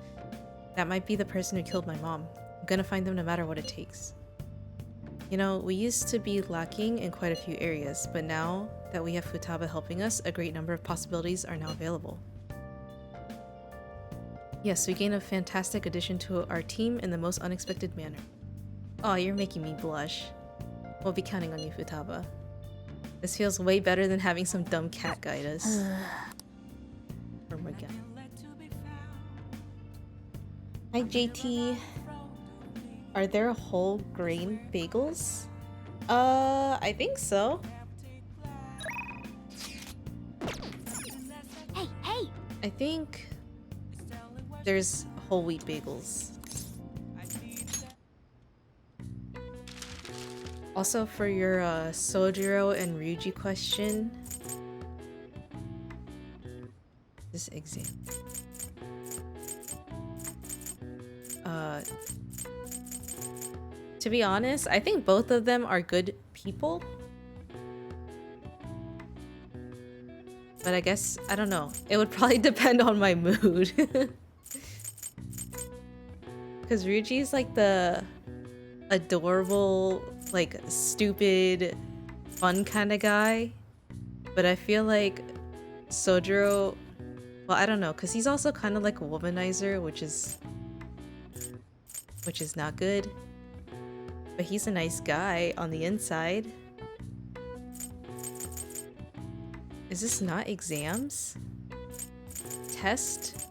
That might be the person who killed my mom. I'm gonna find them no matter what it takes. You know, we used to be lacking in quite a few areas, but now that we have Futaba helping us, a great number of possibilities are now available. Yes, we gain a fantastic addition to our team in the most unexpected manner. Oh, you're making me blush. We'll be counting on you, Futaba. This feels way better than having some dumb cat guide us. Or Morgana. Hi, JT. Are there whole grain bagels? I think so. Hey, hey! I think there's whole wheat bagels. Also, for your Sojiro and Ryuji question, this exam. To be honest, I think both of them are good people. But I guess, I don't know. It would probably depend on my mood. Because Ryuji is like the adorable, like stupid, fun kind of guy. But I feel like Sojiro, well, I don't know, because he's also kind of like a womanizer, which is not good. But he's a nice guy on the inside. Is this not exams? Test?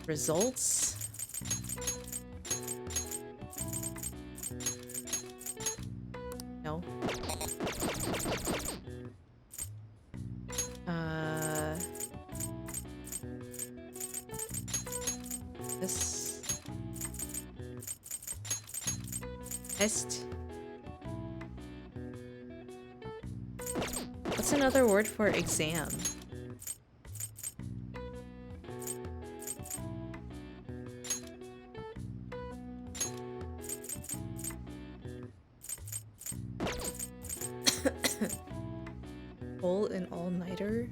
Results? No. This. Test. What's another word for exam? Pull an all-nighter?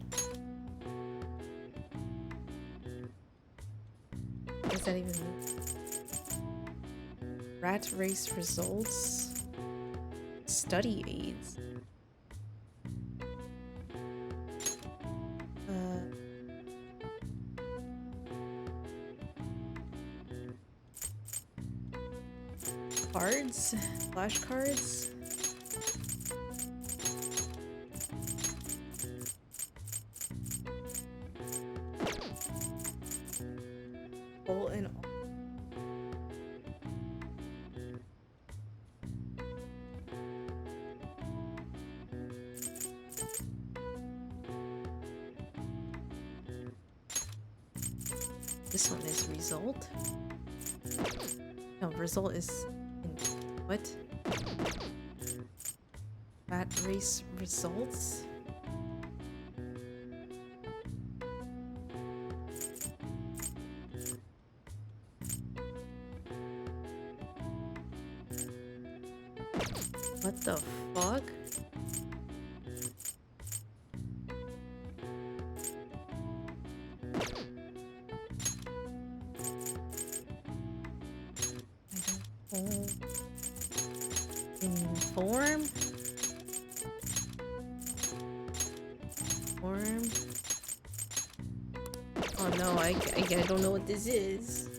What does that even mean? Rat race results? Study aids? Cards? Flashcards? Pull an all. This one is result. No, result is in what? Rat race results? What the fuck? Inform? Form? Oh no, I don't know what this is.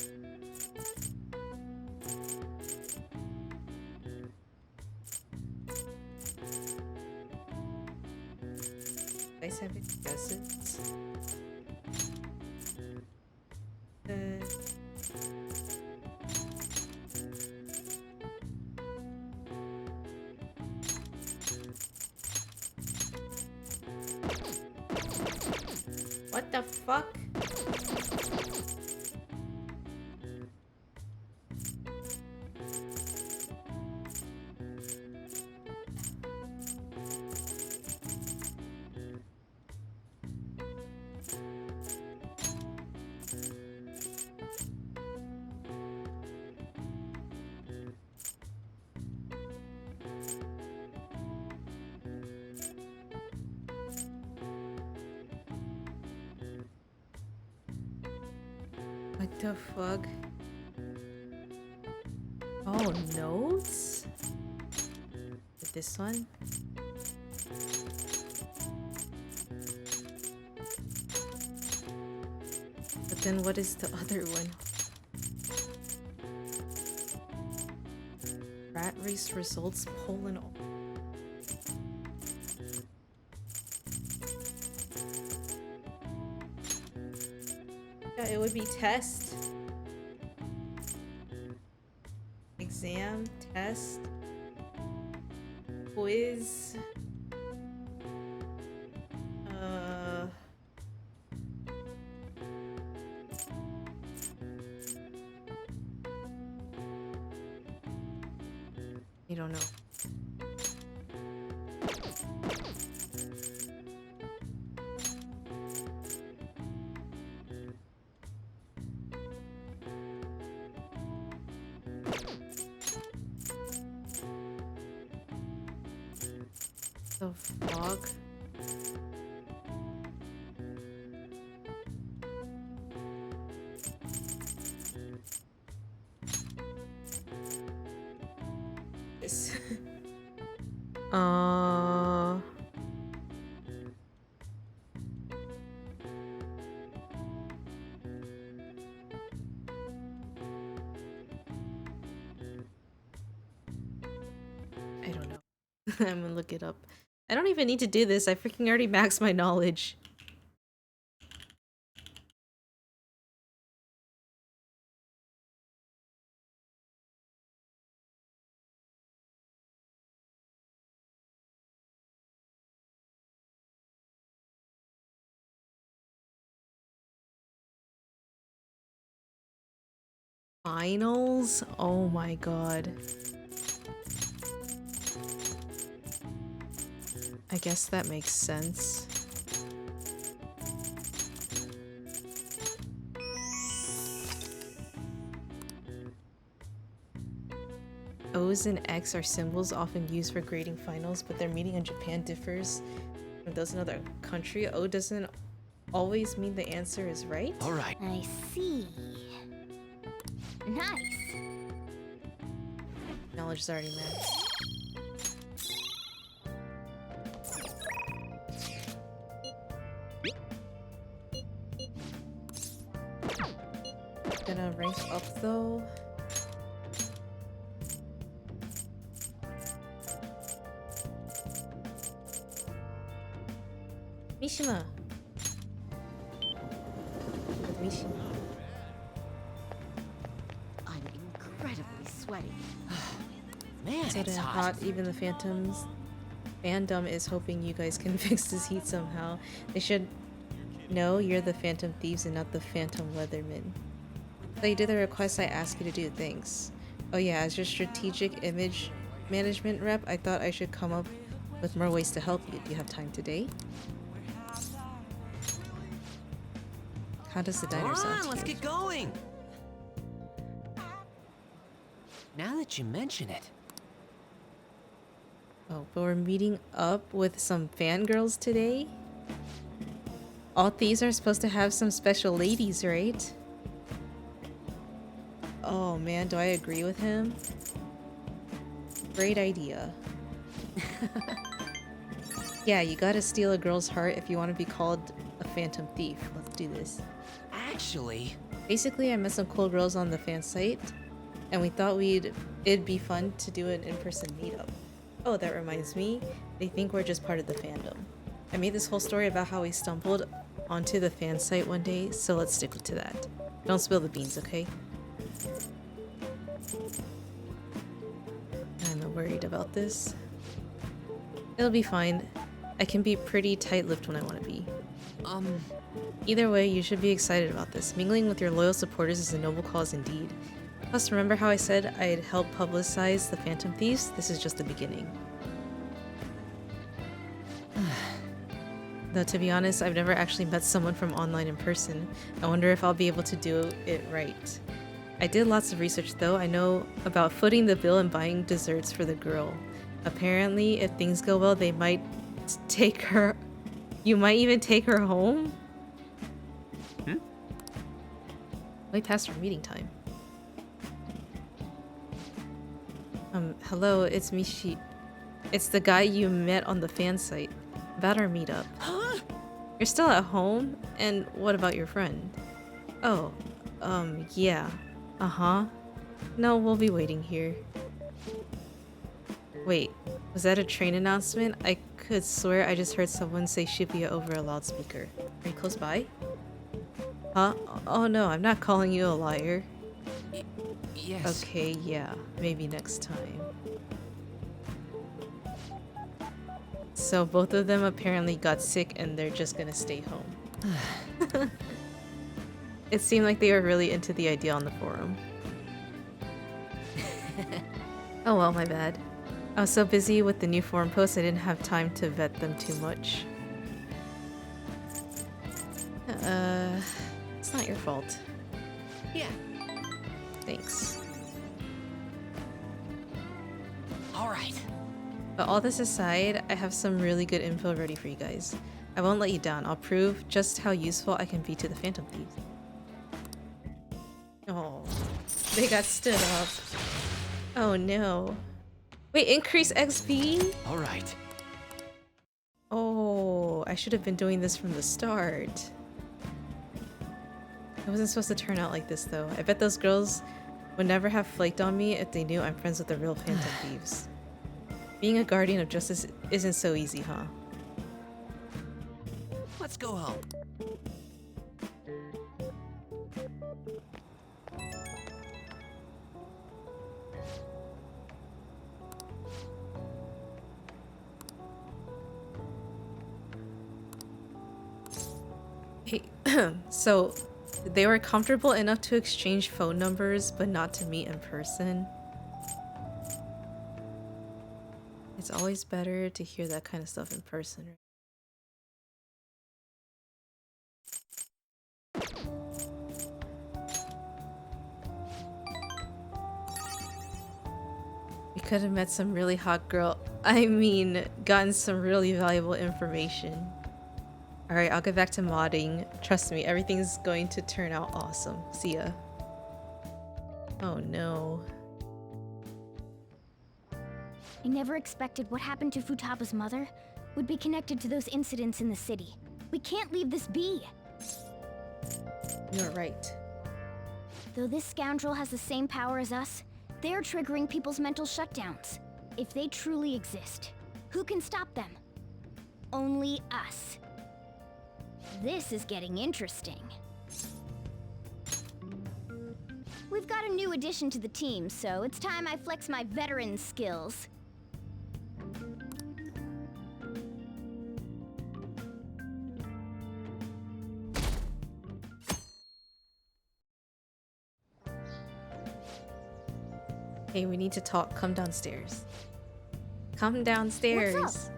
Guys have any guesses? What the fuck? What the fuck? Oh, notes? This one? But then what is the other one? Rat race results, Poland. Yeah, it would be test. Exam, test, quiz. You don't know. The fuck? This. I don't know. I'm gonna look it up. I don't even need to do this. I freaking already maxed my knowledge. Finals? Oh my god. I guess that makes sense. O's and X are symbols often used for grading finals, but their meaning in Japan differs from those in other country. O doesn't always mean the answer is right. All right. I see. Nice. Knowledge is already met. Gonna rank up though. Mishima. Mishima. I'm incredibly sweaty. Man, so damn hot. Even the Phantoms fandom is hoping you guys can fix this heat somehow. They should know you're the Phantom Thieves and not the Phantom Leathermen. So you did the request I asked you to do. Thanks. Oh yeah, as your strategic image management rep, I thought I should come up with more ways to help you. Do you have time today? How does the diner sound to Let's you? get going. Now that you mention it. Oh, but we're meeting up with some fangirls today? All thieves are supposed to have some special ladies, right? Oh man, do I agree with him? Great idea. Yeah, you gotta steal a girl's heart if you want to be called a phantom thief. Let's do this. Actually... Basically, I met some cool girls on the fan site, and we thought it'd be fun to do an in-person meetup. Oh, that reminds me, they think we're just part of the fandom. I made this whole story about how we stumbled onto the fan site one day, so let's stick to that. Don't spill the beans, okay? I'm worried about this. It'll be fine. I can be pretty tight-lipped when I want to be. Either way, you should be excited about this. Mingling with your loyal supporters is a noble cause indeed. Plus, remember how I said I'd help publicize the Phantom Thieves? This is just the beginning. Though, to be honest, I've never actually met someone from online in person. I wonder if I'll be able to do it right. I did lots of research though. I know about footing the bill and buying desserts for the girl. Apparently, if things go well, they might take her... You might even take her home? Way past our meeting time. Hello, it's Mishi. It's the guy you met on the fan site. About our meetup. Huh? You're still at home? And what about your friend? Oh, yeah. Uh-huh. No, we'll be waiting here. Wait, was that a train announcement? I could swear I just heard someone say Shibuya over a loudspeaker. Are you close by? Huh? Oh no, I'm not calling you a liar. Yes. Okay, yeah. Maybe next time. So both of them apparently got sick and they're just gonna stay home. It seemed like they were really into the idea on the forum. Oh well, my bad. I was so busy with the new forum posts I didn't have time to vet them too much. It's not your fault. Yeah. Thanks. Alright. But all this aside, I have some really good info ready for you guys. I won't let you down. I'll prove just how useful I can be to the Phantom Thieves. Oh, they got stood up. Oh no. Wait, increase XP? Alright. Oh, I should have been doing this from the start. It wasn't supposed to turn out like this though. I bet those girls would never have flaked on me if they knew I'm friends with the real Phantom Thieves. Being a guardian of justice isn't so easy, huh? Let's go home. Hey, so they were comfortable enough to exchange phone numbers, but not to meet in person. It's always better to hear that kind of stuff in person. We could have met some really hot girl. I mean, gotten some really valuable information. Alright, I'll get back to modding. Trust me, everything's going to turn out awesome. See ya. Oh no. I never expected what happened to Futaba's mother would be connected to those incidents in the city. We can't leave this be. You're right. Though this scoundrel has the same power as us, they're triggering people's mental shutdowns. If they truly exist, who can stop them? Only us. This is getting interesting. We've got a new addition to the team, so it's time I flex my veteran skills. Hey, we need to talk. Come downstairs. Come downstairs. What's up?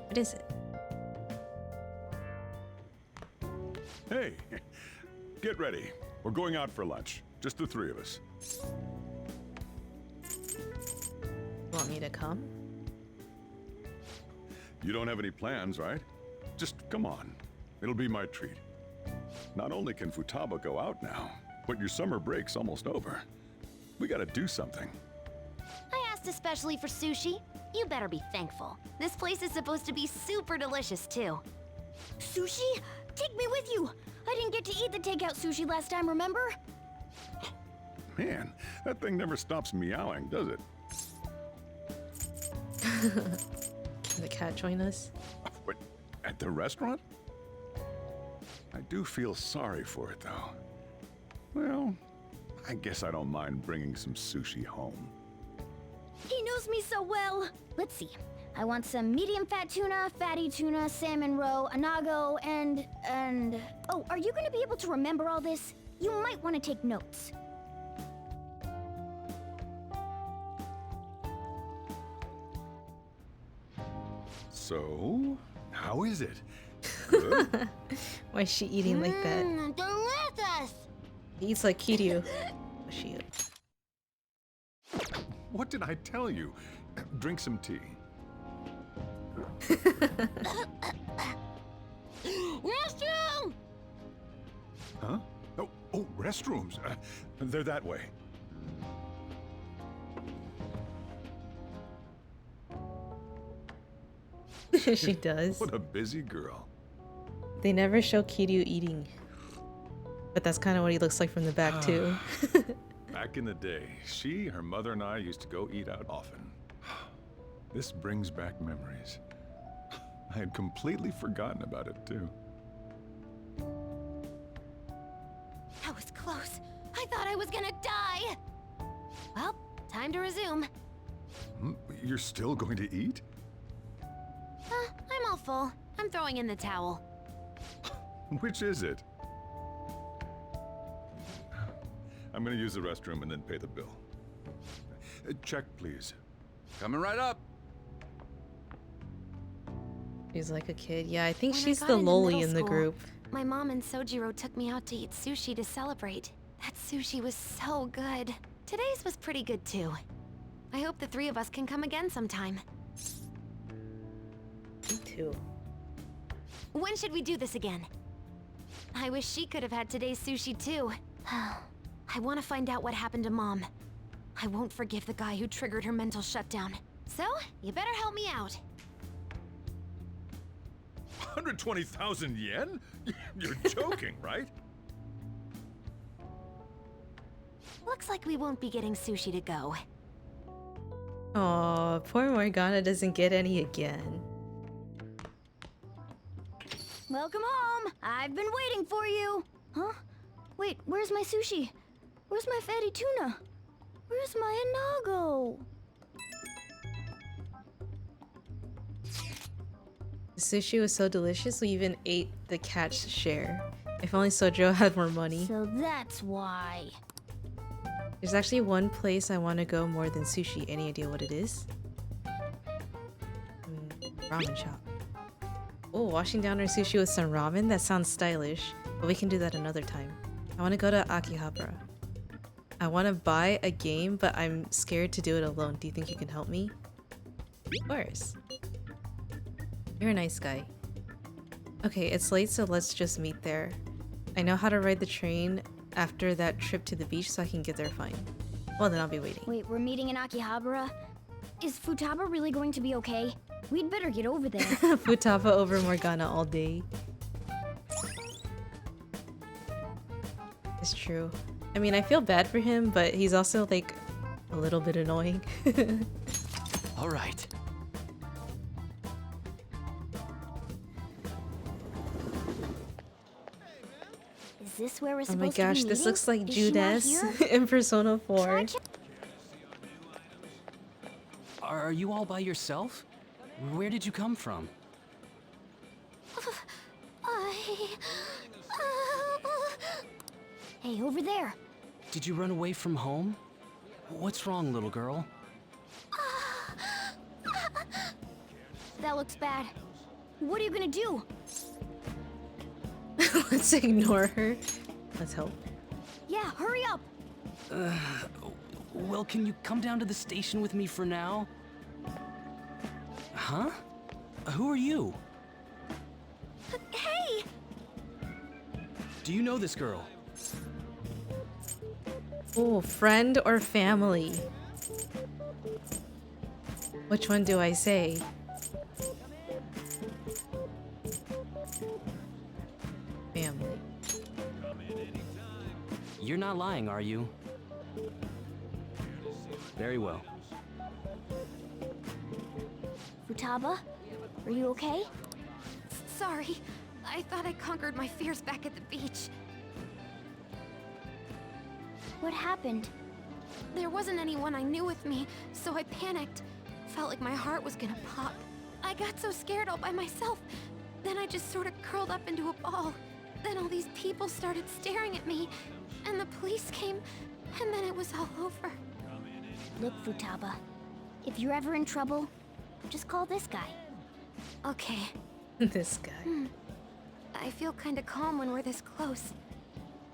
What is it? Hey, get ready. We're going out for lunch. Just the three of us. Want me to come? You don't have any plans, right? Just come on. It'll be my treat. Not only can Futaba go out now, but your summer break's almost over. We gotta do something. I asked especially for sushi. You better be thankful. This place is supposed to be super delicious, too. Sushi? Take me with you! I didn't get to eat the takeout sushi last time, remember? Man, that thing never stops meowing, does it? Can the cat join us? What, at the restaurant? I do feel sorry for it, though. Well, I guess I don't mind bringing some sushi home. He knows me so well! Let's see. I want some medium fat tuna, fatty tuna, salmon roe, anago, and... Oh, are you gonna be able to remember all this? You might want to take notes. So, how is it? Good? Why is she eating like that? Delicious! He eats like Kiryu. She. What did I tell you? Drink some tea. Restroom! Huh? Oh, restrooms. They're that way. She does. What a busy girl. They never show Kiryu eating. But that's kind of what he looks like from the back, too. Back in the day, she, her mother, and I used to go eat out often. This brings back memories. I had completely forgotten about it, too. That was close. I thought I was gonna die. Well, time to resume. You're still going to eat? I'm all full. I'm throwing in the towel. Which is it? I'm gonna use the restroom and then pay the bill. Check, please. Coming right up. She's like a kid. Yeah, I think When I she's got the into loli middle in the school, group. My mom and Sojiro took me out to eat sushi to celebrate. That sushi was so good. Today's was pretty good too. I hope the three of us can come again sometime. Me too. When should we do this again? I wish she could have had today's sushi too. I want to find out what happened to Mom. I won't forgive the guy who triggered her mental shutdown. So, you better help me out. 120,000 yen? You're joking, right? Looks like we won't be getting sushi to go. Aw, poor Morgana doesn't get any again. Welcome home! I've been waiting for you! Huh? Wait, where's my sushi? Where's my fatty tuna? Where's my anago? The sushi was so delicious, we even ate the cat's share. If only Sojiro had more money. So that's why. There's actually one place I want to go more than sushi. Any idea what it is? Ramen shop. Oh, washing down our sushi with some ramen? That sounds stylish. But we can do that another time. I want to go to Akihabara. I want to buy a game, but I'm scared to do it alone. Do you think you can help me? Of course. You're a nice guy. Okay, it's late, so let's just meet there. I know how to ride the train after that trip to the beach, so I can get there fine. Well, then I'll be waiting. Wait, we're meeting in Akihabara? Is Futaba really going to be okay? We'd better get over there. Futaba over Morgana all day. It's true. I mean, I feel bad for him, but he's also like a little bit annoying. All right. Is this where we're Oh supposed my to be gosh, meeting? this looks like Is she not Judas here? in Persona 4. Are you all by yourself? Where did you come from? Hey, over there. Did you run away from home? What's wrong, little girl? That looks bad. What are you gonna do? Let's ignore her. Let's hope. Yeah, hurry up. Well, can you come down to the station with me for now? Huh? Who are you? Hey! Do you know this girl? Oh, friend or family? Which one do I say? Family. You're not lying, are you? Very well. Futaba, are you okay? Sorry. I thought I conquered my fears back at the beach. What happened? There wasn't anyone I knew with me, so I panicked. Felt like my heart was gonna pop. I got so scared all by myself. Then I just sort of curled up into a ball. Then all these people started staring at me, and the police came, and then it was all over. Look, Futaba, if you're ever in trouble, just call this guy. Okay. This guy. I feel kinda calm when we're this close.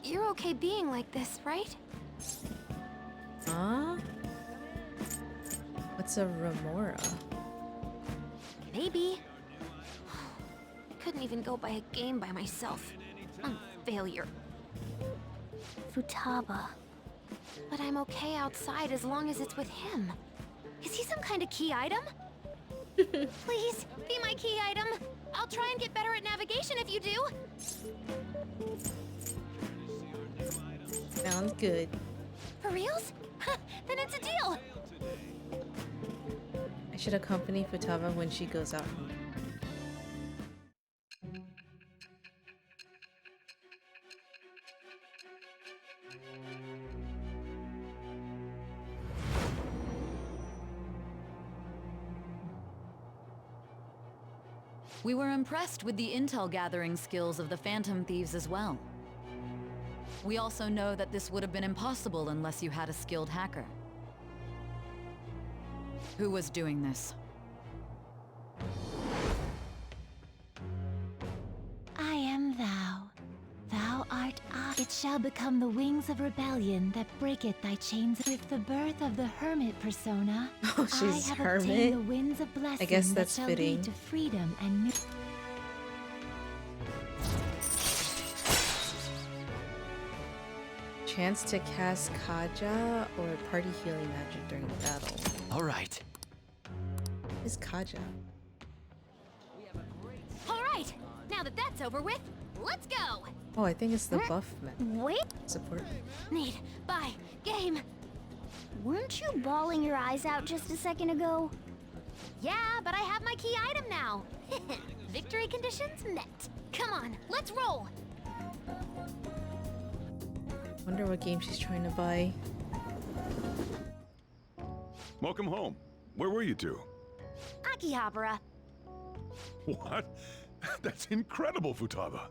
You're okay being like this, right? Huh? What's a remora? Maybe. Couldn't even go by a game by myself. I'm a failure. Futaba. But I'm okay outside as long as it's with him. Is he some kind of key item? Please, be my key item. I'll try and get better at navigation if you do. Sounds good. For reals? Then it's a deal. I should accompany Futaba when she goes out. We were impressed with the intel gathering skills of the Phantom Thieves as well. We also know that this would have been impossible unless you had a skilled hacker. Who was doing this? I am thou. Thou art I. It shall become the wings of rebellion that breaketh thy chains. With the birth of the hermit persona, Oh, she's I have hermit. obtained the winds of blessing I guess that's that shall fitting. lead to freedom and new. Chance to cast Kaja or party healing magic during battle. All right. Who's Kaja? All right, now that that's over with, let's go. Oh, I think it's the buff Wait. support. Need, buy, game. Weren't you bawling your eyes out just a second ago? Yeah, but I have my key item now. Victory conditions met. Come on, let's roll. Wonder what game she's trying to buy. Welcome home. Where were you two? Akihabara. What? That's incredible, Futaba.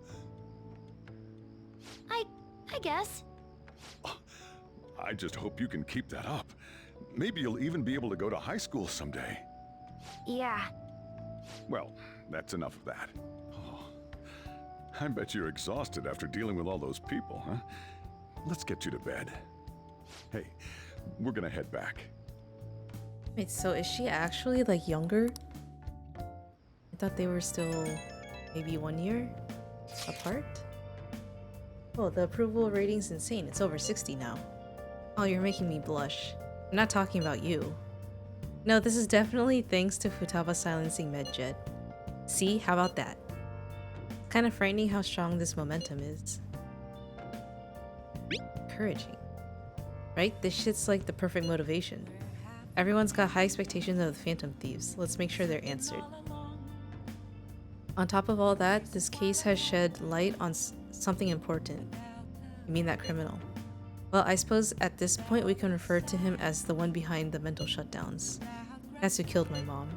I guess. I just hope you can keep that up. Maybe you'll even be able to go to high school someday. Yeah. Well, that's enough of that. Oh, I bet you're exhausted after dealing with all those people, huh? Let's get you to bed. Hey, we're gonna head back. Wait, so is she actually like younger? I thought they were still maybe 1 year apart. Oh, the approval rating's insane. It's over 60 now. Oh, you're making me blush. I'm not talking about you. No, this is definitely thanks to Futaba silencing Medjet. See, how about that? It's kind of frightening how strong this momentum is. Encouraging. Right? This shit's like the perfect motivation. Everyone's got high expectations of the Phantom Thieves. Let's make sure they're answered. On top of all that, this case has shed light on something important. You mean that criminal? Well, I suppose at this point we can refer to him as the one behind the mental shutdowns. That's who killed my mom.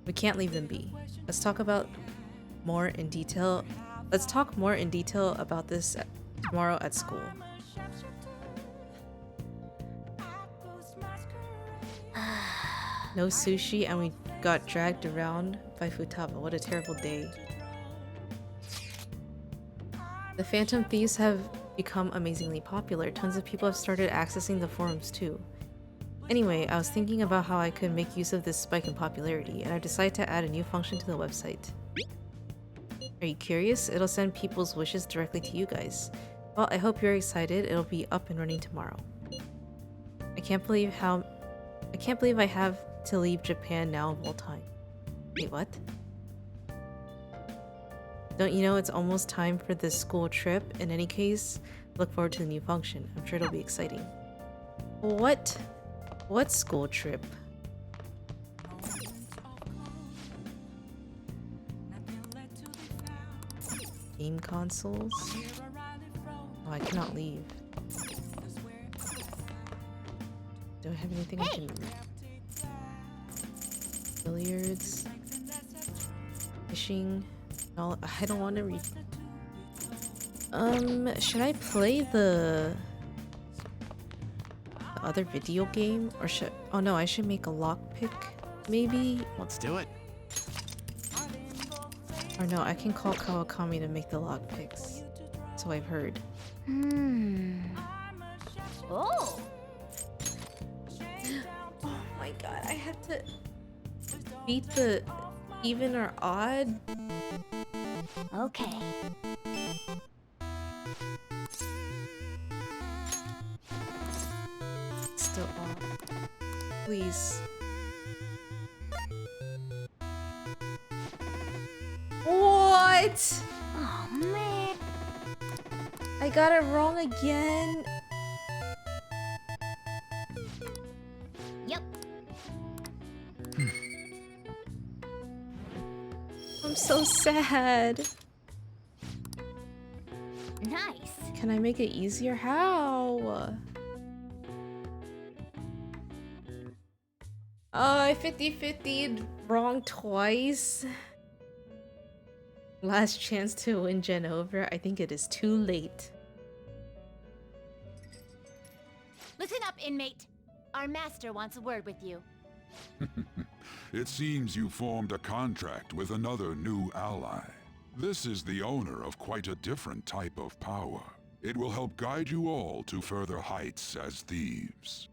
We can't leave them be. Let's talk more in detail about this tomorrow at school. No sushi and we got dragged around by Futaba. What a terrible day. The Phantom Thieves have become amazingly popular. Tons of people have started accessing the forums too. Anyway, I was thinking about how I could make use of this spike in popularity, and I decided to add a new function to the website. Are you curious? It'll send people's wishes directly to you guys. Well, I hope you're excited. It'll be up and running tomorrow. I can't believe I have to leave Japan now of all time. Wait, what? Don't you know it's almost time for this school trip? In any case, look forward to the new function. I'm sure it'll be exciting. What? What school trip? Game consoles? Oh, I cannot leave. Do I have anything I can... Billiards? Fishing? No, I don't want to read... should I play the other video game? Or should... Oh no, I should make a lockpick, maybe? Let's do it. Or no, I can call Kawakami to make the lockpicks. So I've heard. Oh! Oh my god, I have to beat the even or odd? Okay. Still odd. Please. What? Oh man. I got it wrong again. Yep. I'm so sad. Nice. Can I make it easier? How? I 50-50'd wrong twice. Last chance to win Gen over. I think it is too late. Listen up, inmate. Our master wants a word with you. It seems you formed a contract with another new ally. This is the owner of quite a different type of power. It will help guide you all to further heights as thieves.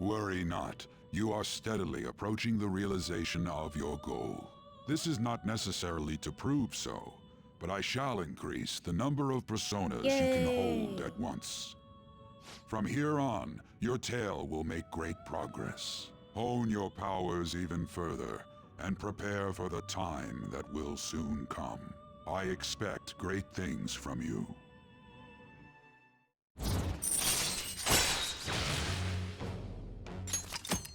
Worry not. You are steadily approaching the realization of your goal. This is not necessarily to prove so, but I shall increase the number of personas you can hold at once. From here on, your tale will make great progress. Hone your powers even further, and prepare for the time that will soon come. I expect great things from you.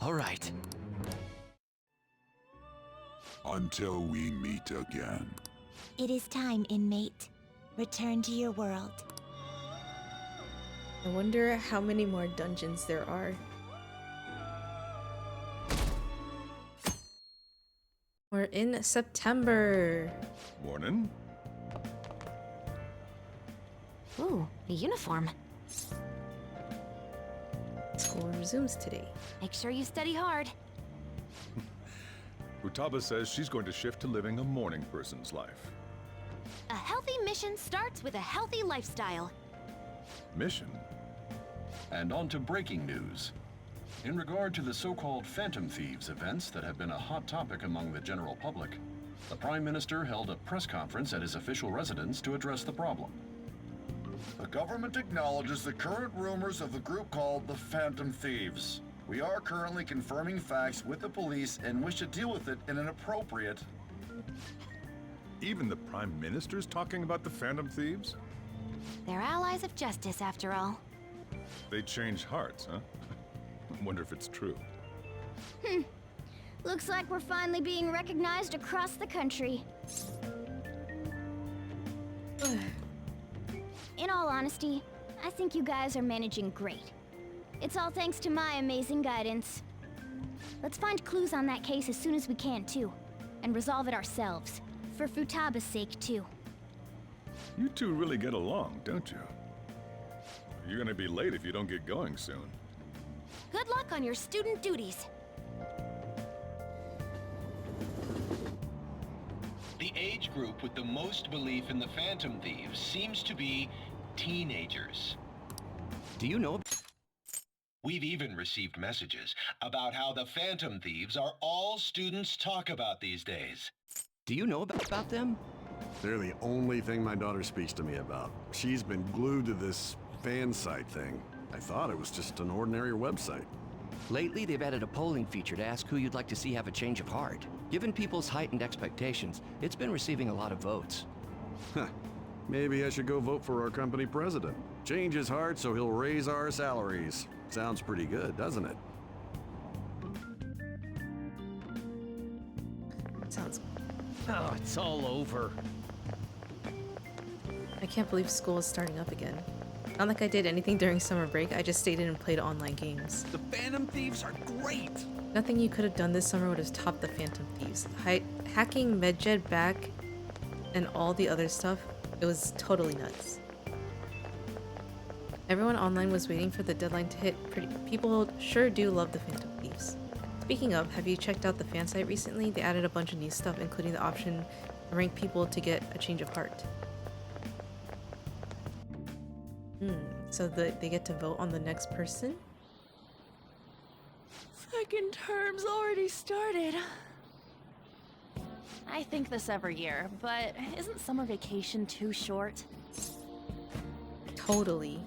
All right. Until we meet again. It is time, inmate. Return to your world. I wonder how many more dungeons there are. We're in September. Morning. Ooh, a uniform. school resumes today. Make sure you study hard. Futaba says she's going to shift to living a morning person's life. A healthy mission starts with a healthy lifestyle. Mission? And on to breaking news. In regard to the so-called Phantom Thieves events that have been a hot topic among the general public, the Prime Minister held a press conference at his official residence to address the problem. The government acknowledges the current rumors of the group called the Phantom Thieves. We are currently confirming facts with the police and wish to deal with it in an appropriate... Even the Prime Minister's talking about the Phantom Thieves? They're allies of justice, after all. They change hearts, huh? Wonder if it's true. Looks like we're finally being recognized across the country. In all honesty, I think you guys are managing great. It's all thanks to my amazing guidance. Let's find clues on that case as soon as we can, too. And resolve it ourselves. For Futaba's sake, too. You two really get along, don't you? You're gonna be late if you don't get going soon. Good luck on your student duties. The age group with the most belief in the Phantom Thieves seems to be teenagers. Do you know? We've even received messages about how the Phantom Thieves are all students talk about these days. Do you know about them? They're the only thing my daughter speaks to me about. She's been glued to this fan site thing. I thought it was just an ordinary website. Lately, they've added a polling feature to ask who you'd like to see have a change of heart. Given people's heightened expectations, it's been receiving a lot of votes. Huh. Maybe I should go vote for our company president. Change his heart so he'll raise our salaries. Sounds pretty good, doesn't it? Sounds... Oh, it's all over. I can't believe school is starting up again. Not like I did anything during summer break, I just stayed in and played online games. The Phantom Thieves are great! Nothing you could have done this summer would have topped the Phantom Thieves. Hacking Medjed back and all the other stuff, it was totally nuts. Everyone online was waiting for the deadline to hit. People sure do love the Phantom Thieves. Speaking of, have you checked out the fan site recently? They added a bunch of new stuff, including the option to rank people to get a change of heart. So they get to vote on the next person? Second term's already started. I think this every year, but isn't summer vacation too short? Totally.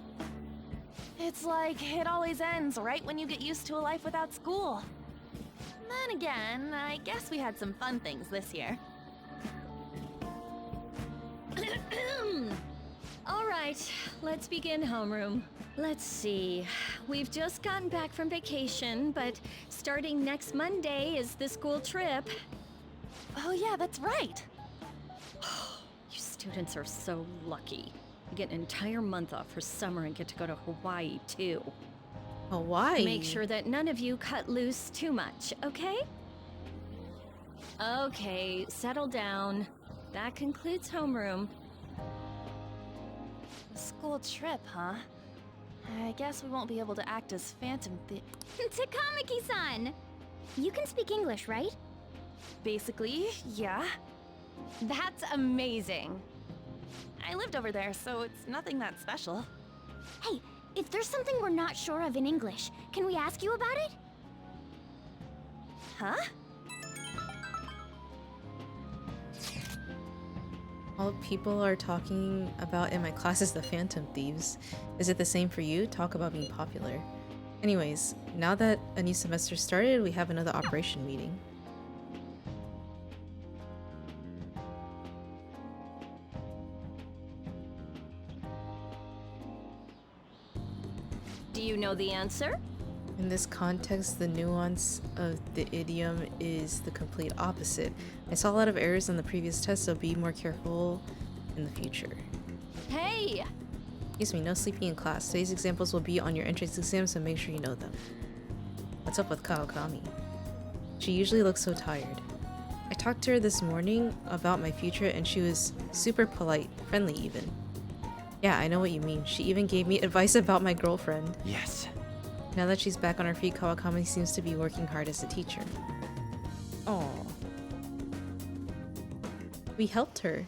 It's like it always ends right when you get used to a life without school. Then again, I guess we had some fun things this year. All right, let's begin homeroom. Let's see. We've just gotten back from vacation, but starting next Monday is the school trip. Oh yeah, that's right. You students are so lucky. You get an entire month off for summer and get to go to Hawaii, too. Hawaii? Make sure that none of you cut loose too much, okay? Okay, settle down. That concludes homeroom. School trip, huh? I guess we won't be able to act as Phantom Takamaki-san! You can speak English, right? Basically, yeah. That's amazing. I lived over there, so it's nothing that special. Hey, if there's something we're not sure of in English, can we ask you about it? Huh? All people are talking about in my class is the Phantom Thieves. Is it the same for you? Talk about being popular. Anyways, now that a new semester started, we have another operation meeting. Do you know the answer? In this context, the nuance of the idiom is the complete opposite. I saw a lot of errors on the previous test, so be more careful in the future. Hey! Excuse me, no sleeping in class. Today's examples will be on your entrance exam, so make sure you know them. What's up with Kawakami? She usually looks so tired. I talked to her this morning about my future and she was super polite, friendly even. Yeah, I know what you mean. She even gave me advice about my girlfriend. Yes. Now that she's back on her feet, Kawakami seems to be working hard as a teacher. Oh. We helped her.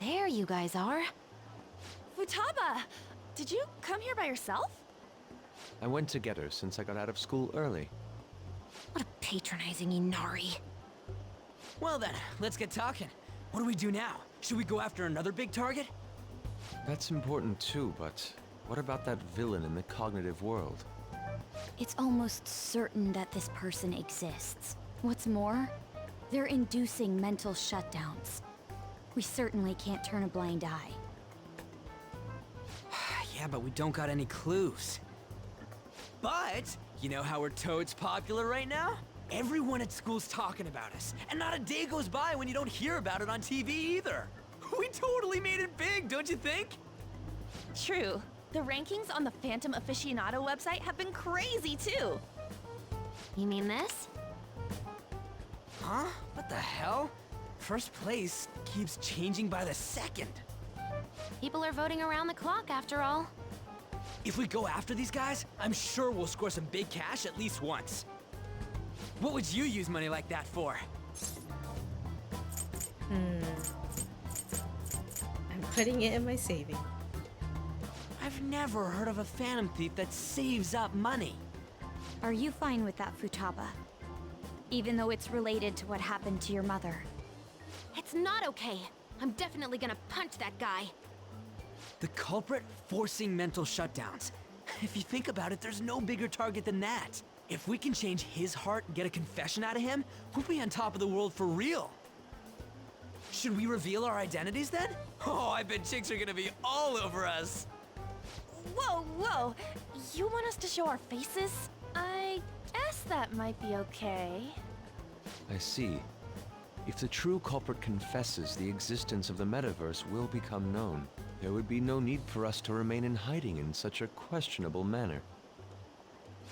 There you guys are. Futaba! Did you come here by yourself? I went to get her since I got out of school early. What a patronizing Inari. Well then, let's get talking. What do we do now? Should we go after another big target? That's important too, but what about that villain in the cognitive world? It's almost certain that this person exists. What's more, they're inducing mental shutdowns. We certainly can't turn a blind eye. Yeah, but we don't got any clues. But, you know how we're toads popular right now? Everyone at school's talking about us, and not a day goes by when you don't hear about it on TV either. We totally made it big, don't you think? True. The rankings on the Phantom Aficionado website have been crazy too. You mean this? Huh? What the hell? First place keeps changing by the second. People are voting around the clock after all. If we go after these guys, I'm sure we'll score some big cash at least once. What would you use money like that for? I'm putting it in my saving. I've never heard of a Phantom Thief that saves up money. Are you fine with that, Futaba? Even though it's related to what happened to your mother. It's not okay. I'm definitely gonna punch that guy. The culprit forcing mental shutdowns. If you think about it, there's no bigger target than that. If we can change his heart and get a confession out of him, we'll be on top of the world for real. Should we reveal our identities then? Oh, I bet chicks are gonna be all over us. Whoa, whoa! You want us to show our faces? I guess that might be okay. I see. If the true culprit confesses, the existence of the metaverse will become known. There would be no need for us to remain in hiding in such a questionable manner.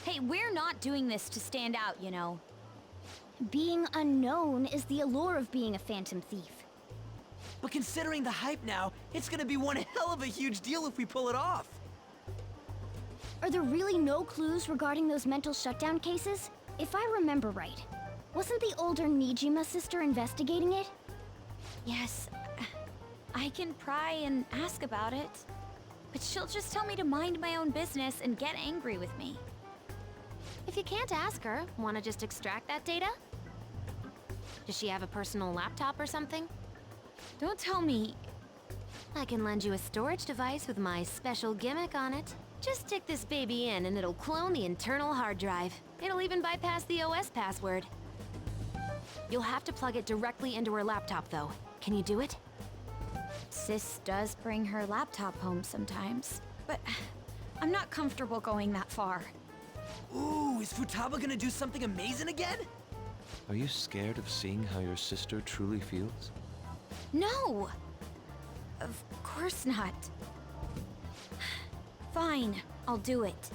Hey, we're not doing this to stand out, you know. Being unknown is the allure of being a Phantom Thief. But considering the hype now, it's gonna be one hell of a huge deal if we pull it off. Are there really no clues regarding those mental shutdown cases? If I remember right, wasn't the older Nijima sister investigating it? Yes, I can pry and ask about it. But she'll just tell me to mind my own business and get angry with me. If you can't ask her, wanna just extract that data? Does she have a personal laptop or something? Don't tell me. I can lend you a storage device with my special gimmick on it. Just stick this baby in and it'll clone the internal hard drive. It'll even bypass the OS password. You'll have to plug it directly into her laptop though. Can you do it? Sis does bring her laptop home sometimes. But I'm not comfortable going that far. Ooh, is Futaba gonna do something amazing again? Are you scared of seeing how your sister truly feels? No! Of course not. Fine, I'll do it.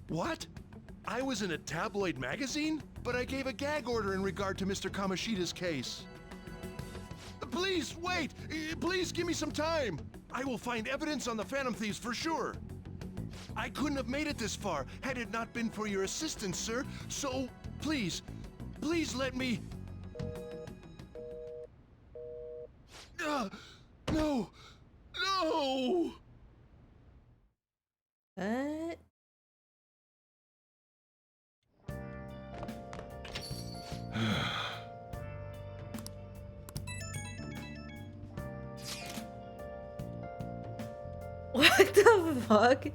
What? I was in a tabloid magazine? But I gave a gag order in regard to Mr. Kamoshida's case. Please, wait! Please give me some time! I will find evidence on the Phantom Thieves for sure. I couldn't have made it this far had it not been for your assistance, sir. So, please, please let me... No! No! What? What the fuck?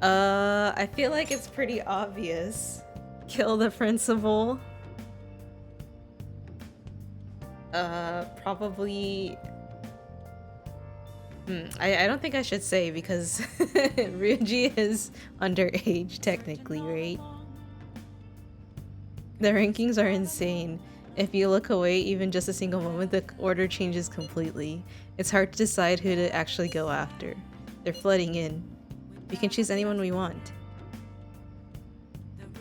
I feel like it's pretty obvious. Kill the principal. Probably... I don't think I should say because Ryuji is underage technically, right? The rankings are insane. If you look away even just a single moment, the order changes completely. It's hard to decide who to actually go after. They're flooding in. We can choose anyone we want.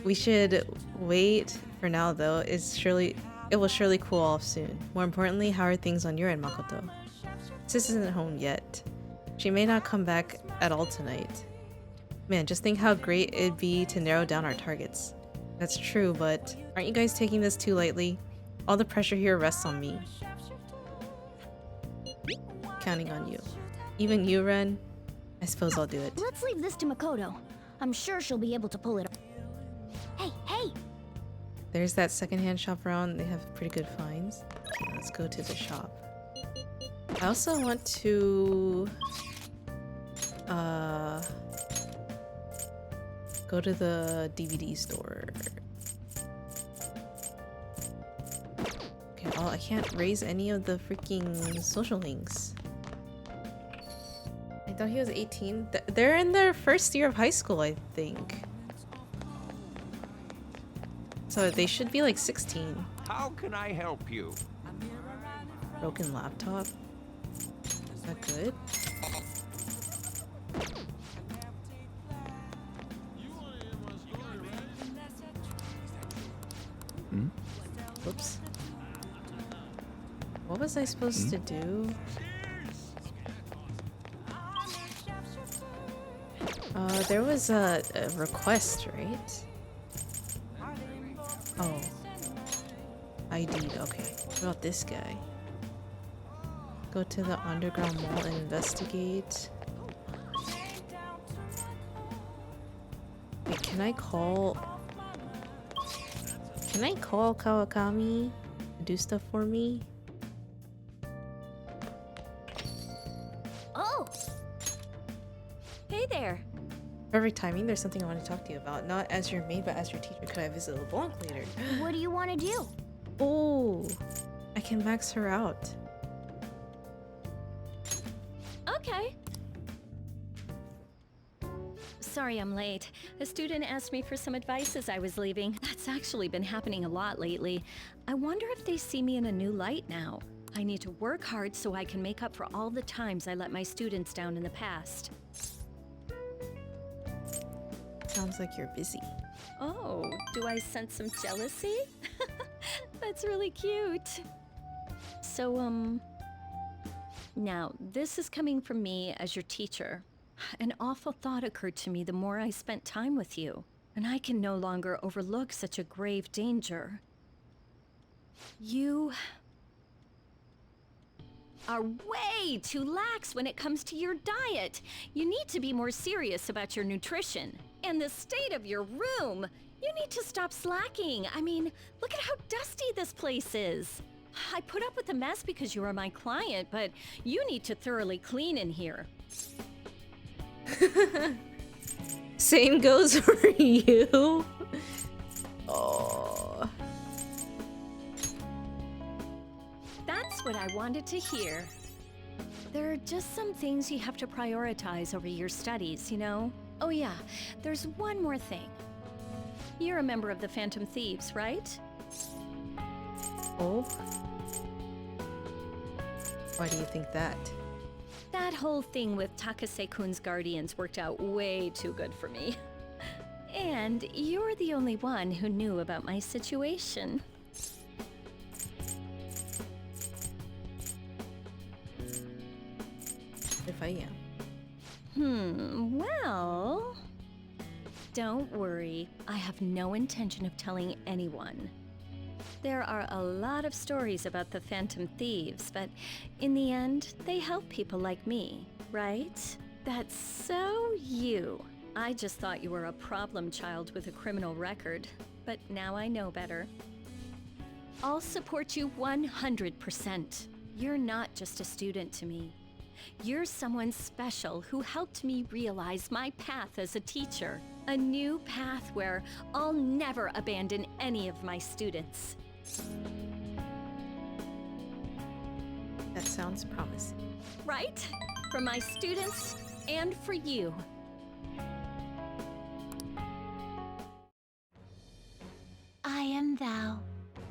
We should wait for now though. It will surely cool off soon. More importantly, how are things on your end, Makoto? Sis isn't home yet. She may not come back at all tonight. Man, just think how great it'd be to narrow down our targets. That's true, but aren't you guys taking this too lightly? All the pressure here rests on me. Counting on you. Even you, Ren? I suppose I'll do it. Let's leave this to Makoto. I'm sure she'll be able to pull it off. Hey, hey! There's that secondhand shop around. They have pretty good finds. Let's go to the shop. I also want to go to the DVD store. Okay, well, I can't raise any of the freaking social links. I thought he was 18. They're in their first year of high school, I think. So they should be like 16. How can I help you? Broken laptop. Is that good? Whoops. What was I supposed to do? There was a request, right? Oh. ID'd, okay. What about this guy? Go to the underground mall and investigate. Wait, can I call Kawakami to do stuff for me? Oh! Hey there! Perfect timing. There's something I want to talk to you about. Not as your maid, but as your teacher. Could I visit LeBlanc later? What do you want to do? Oh, I can max her out. Okay. Sorry I'm late. A student asked me for some advice as I was leaving. That's actually been happening a lot lately. I wonder if they see me in a new light now. I need to work hard so I can make up for all the times I let my students down in the past. Sounds like you're busy. Oh, do I sense some jealousy? That's really cute. So, now, this is coming from me as your teacher. An awful thought occurred to me the more I spent time with you, and I can no longer overlook such a grave danger. You are way too lax when it comes to your diet. You need to be more serious about your nutrition. And the state of your room. You need to stop slacking. I mean, look at how dusty this place is. I put up with the mess because you are my client, but you need to thoroughly clean in here. Same goes for you. Oh. That's what I wanted to hear. There are just some things you have to prioritize over your studies, you know? Oh yeah, there's one more thing. You're a member of the Phantom Thieves, right? Oh? Why do you think that? That whole thing with Takase-kun's guardians worked out way too good for me. And you're the only one who knew about my situation. If I am. Well... Don't worry, I have no intention of telling anyone. There are a lot of stories about the Phantom Thieves, but in the end, they help people like me, right? That's so you. I just thought you were a problem child with a criminal record, but now I know better. I'll support you 100%. You're not just a student to me. You're someone special who helped me realize my path as a teacher. A new path where I'll never abandon any of my students. That sounds promising. Right? For my students and for you. I am thou,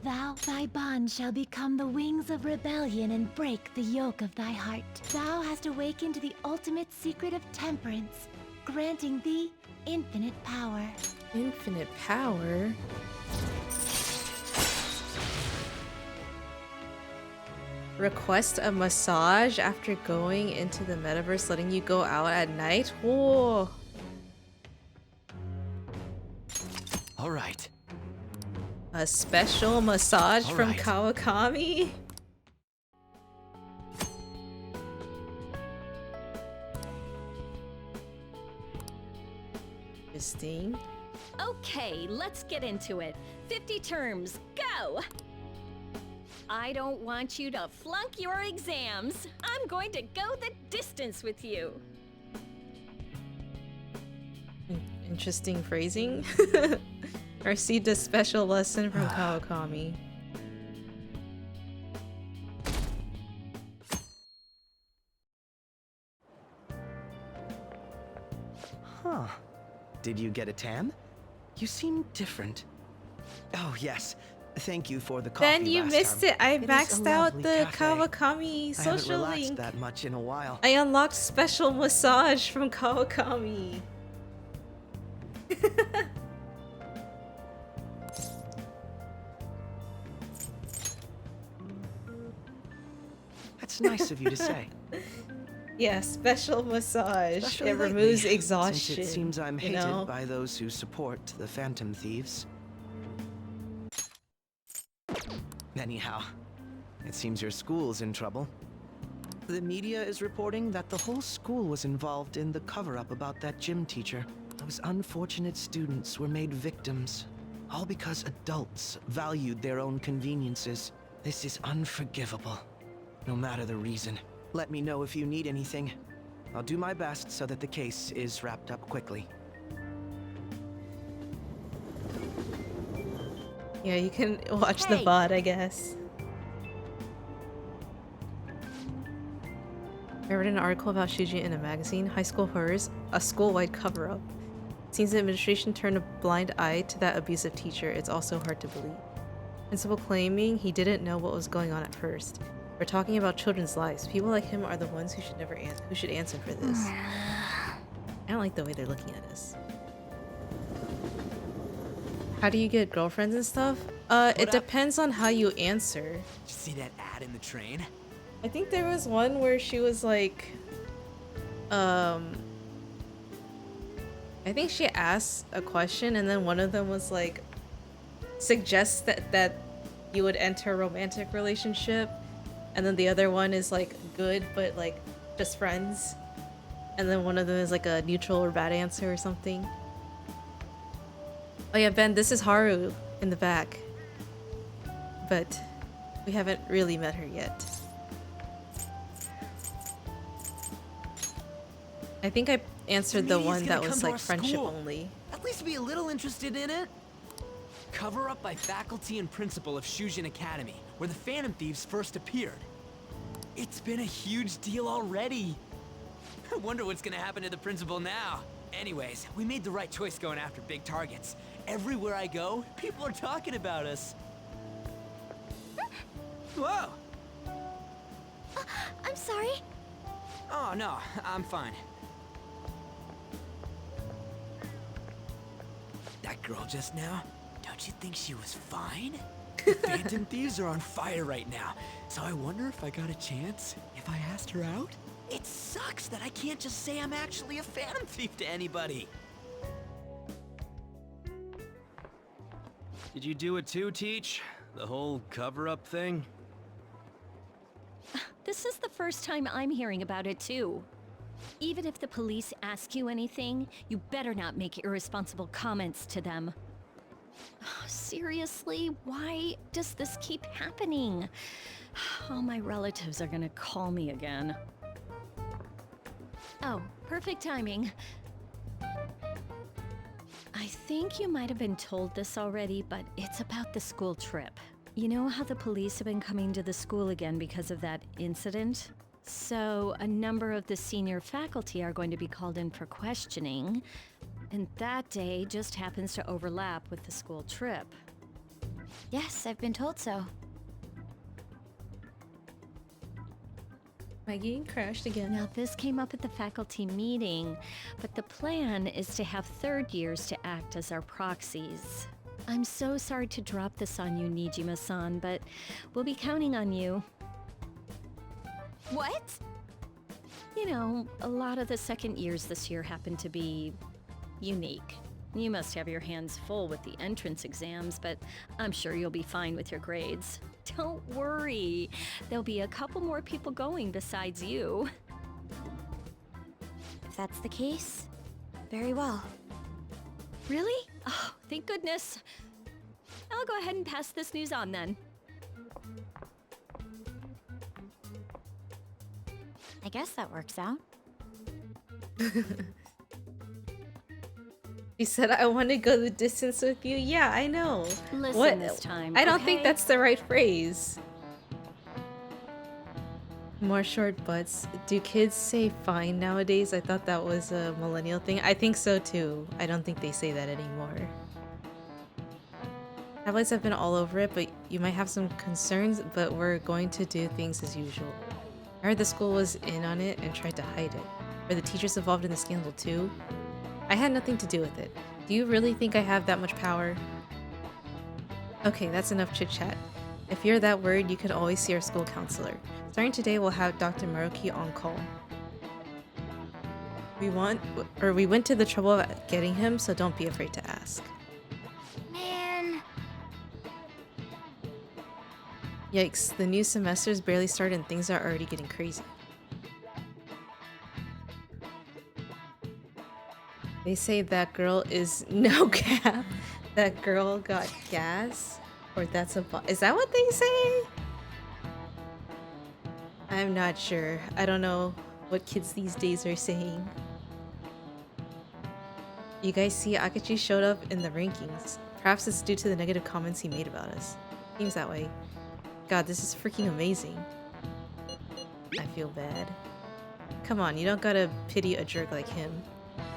Thy bond shall become the wings of rebellion and break the yoke of thy heart. Thou hast awakened to the ultimate secret of temperance, granting thee infinite power. Infinite power? Request a massage after going into the metaverse, letting you go out at night? Whoa. All right. A special massage All from right. Kawakami? Interesting. Okay, let's get into it. 50 terms, go! I don't want you to flunk your exams. I'm going to go the distance with you. Interesting phrasing. Received a special lesson from Kawakami. Huh. Did you get a tan? You seem different. Oh, yes. Thank you for the coffee Ben, you last missed time. it. I It is a maxed out lovely the cafe. Kawakami I haven't social relaxed link. that much in a while. I unlocked special massage from Kawakami. That's nice of you to say. Yeah, special massage. Especially it lately, removes since exhaustion. it seems I'm you hated know? by those who support the Phantom Thieves. Anyhow, it seems your school's in trouble. The media is reporting that the whole school was involved in the cover-up about that gym teacher. Those unfortunate students were made victims, all because adults valued their own conveniences. This is unforgivable, no matter the reason. Let me know if you need anything. I'll do my best so that the case is wrapped up quickly. Yeah, you can watch the Hey. VOD, I guess. I read an article about Shuji in a magazine, High School Horrors, a school-wide cover-up. Seems the administration turned a blind eye to that abusive teacher. It's also hard to believe. Principal claiming he didn't know what was going on at first. We're talking about children's lives. People like him are the ones who should never answer for this. I don't like the way they're looking at us. How do you get girlfriends and stuff? It depends on how you answer. Did you see that ad in the train? I think there was one where she was like, I think she asked a question and then one of them was like, suggests that you would enter a romantic relationship, and then the other one is like good but like just friends, and then one of them is like a neutral or bad answer or something. Oh yeah, Ben, this is Haru in the back, but we haven't really met her yet. I think I answered the one that was like friendship only. At least be a little interested in it. Cover up by faculty and principal of Shujin Academy, where the Phantom Thieves first appeared. It's been a huge deal already. I wonder what's gonna happen to the principal now. Anyways, we made the right choice going after big targets. Everywhere I go, people are talking about us. Whoa! I'm sorry. Oh no, I'm fine. That girl just now, don't you think she was fine? The Phantom Thieves are on fire right now, so I wonder if I got a chance if I asked her out? It sucks that I can't just say I'm actually a Phantom Thief to anybody. Did you do it too, Teach? The whole cover-up thing? This is the first time I'm hearing about it, too. Even if the police ask you anything, you better not make irresponsible comments to them. Seriously, why does this keep happening? All my relatives are gonna call me again. Oh, perfect timing. I think you might have been told this already, but it's about the school trip. You know how the police have been coming to the school again because of that incident? So, a number of the senior faculty are going to be called in for questioning, and that day just happens to overlap with the school trip. Yes, I've been told so. My game crashed again. Now, this came up at the faculty meeting, but the plan is to have third years to act as our proxies. I'm so sorry to drop this on you, Nijima-san, but we'll be counting on you. What? You know, a lot of the second years this year happen to be unique. You must have your hands full with the entrance exams, but I'm sure you'll be fine with your grades. Don't worry. There'll be a couple more people going besides you. If that's the case, very well. Really? Oh, thank goodness. I'll go ahead and pass this news on then. I guess that works out. You said I want to go the distance with you. Yeah, I know. Listen this time, I don't think okay? that's the right phrase. More short butts. Do kids say fine nowadays? I thought that was a millennial thing. I think so too. I don't think they say that anymore. Tabloids have been all over it, but you might have some concerns, but we're going to do things as usual. I heard the school was in on it and tried to hide it. Were the teachers involved in the scandal too? I had nothing to do with it. Do you really think I have that much power? Okay, that's enough chit-chat. If you're that worried, you could always see our school counselor. Starting today, we'll have Dr. Maruki on call. We went to the trouble of getting him, so don't be afraid to ask. Man. Yikes, the new semester's barely started and things are already getting crazy. They say that girl is no cap. That girl got gas? Or that's a is that what they say? I'm not sure. I don't know what kids these days are saying. You guys see Akachi showed up in the rankings. Perhaps it's due to the negative comments he made about us. Seems that way. God, this is freaking amazing. I feel bad. Come on, you don't gotta pity a jerk like him.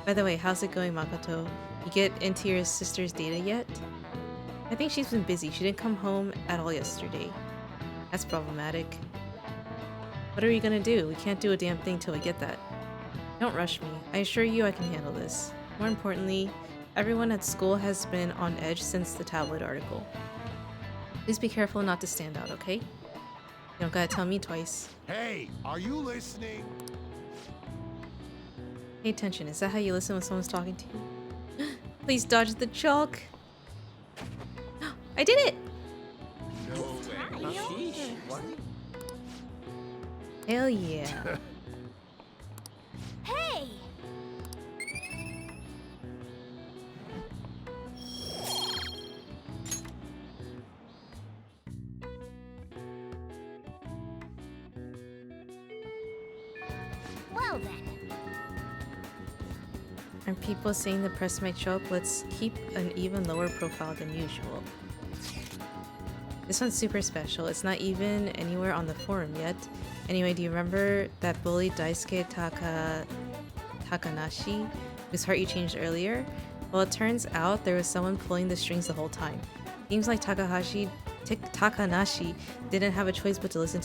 By the way, how's it going, Makoto? You get into your sister's data yet? I think she's been busy. She didn't come home at all yesterday. That's problematic. What are we gonna do? We can't do a damn thing till we get that. Don't rush me. I assure you I can handle this. More importantly, everyone at school has been on edge since the tabloid article. Please be careful not to stand out, okay? You don't gotta tell me twice. Hey, are you listening? Pay attention. Is that how you listen when someone's talking to you? Please dodge the chalk. I did it! No way. What? Hell yeah. Hey! Well then. Are people saying the press might show up? Let's keep an even lower profile than usual. This one's super special. It's not even anywhere on the forum yet. Anyway, do you remember that bully Daisuke Takanashi, whose heart you changed earlier? Well, it turns out there was someone pulling the strings the whole time. Seems like Takanashi didn't have a choice but to listen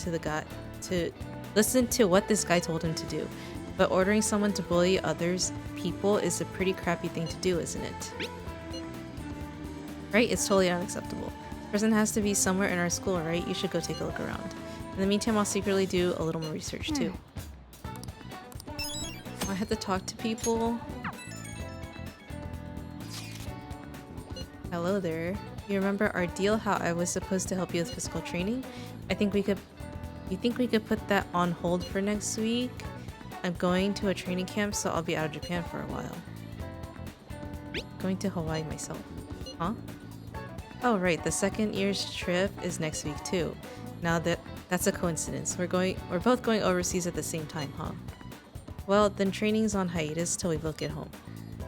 to what this guy told him to do. But ordering someone to bully others people is a pretty crappy thing to do, isn't it? Right? It's totally unacceptable. This person has to be somewhere in our school, right? You should go take a look around. In the meantime, I'll secretly do a little more research too. I have to talk to people. Hello there. You remember our deal, how I was supposed to help you with physical training? You think we could put that on hold for next week? I'm going to a training camp, so I'll be out of Japan for a while. Going to Hawaii myself. Huh? Oh right, the second year's trip is next week too. Now that's a coincidence. We're both going overseas at the same time, huh? Well, then training's on hiatus till we both get home.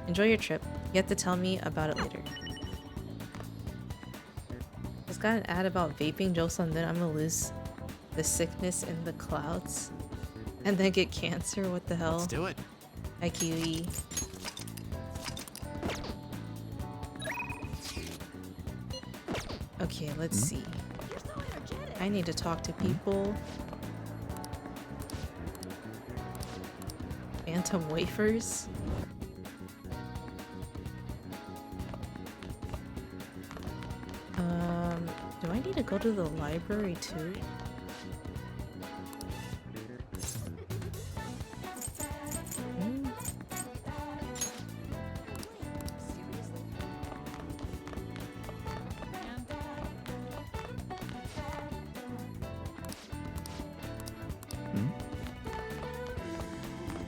Enjoy your trip. You have to tell me about it later. Just got an ad about vaping jokes on then I'm gonna lose the sickness in the clouds. And then get cancer, what the hell? Let's do it. Hi, Kiwi. Okay, let's see. I need to talk to people. Phantom wafers? Do I need to go to the library too?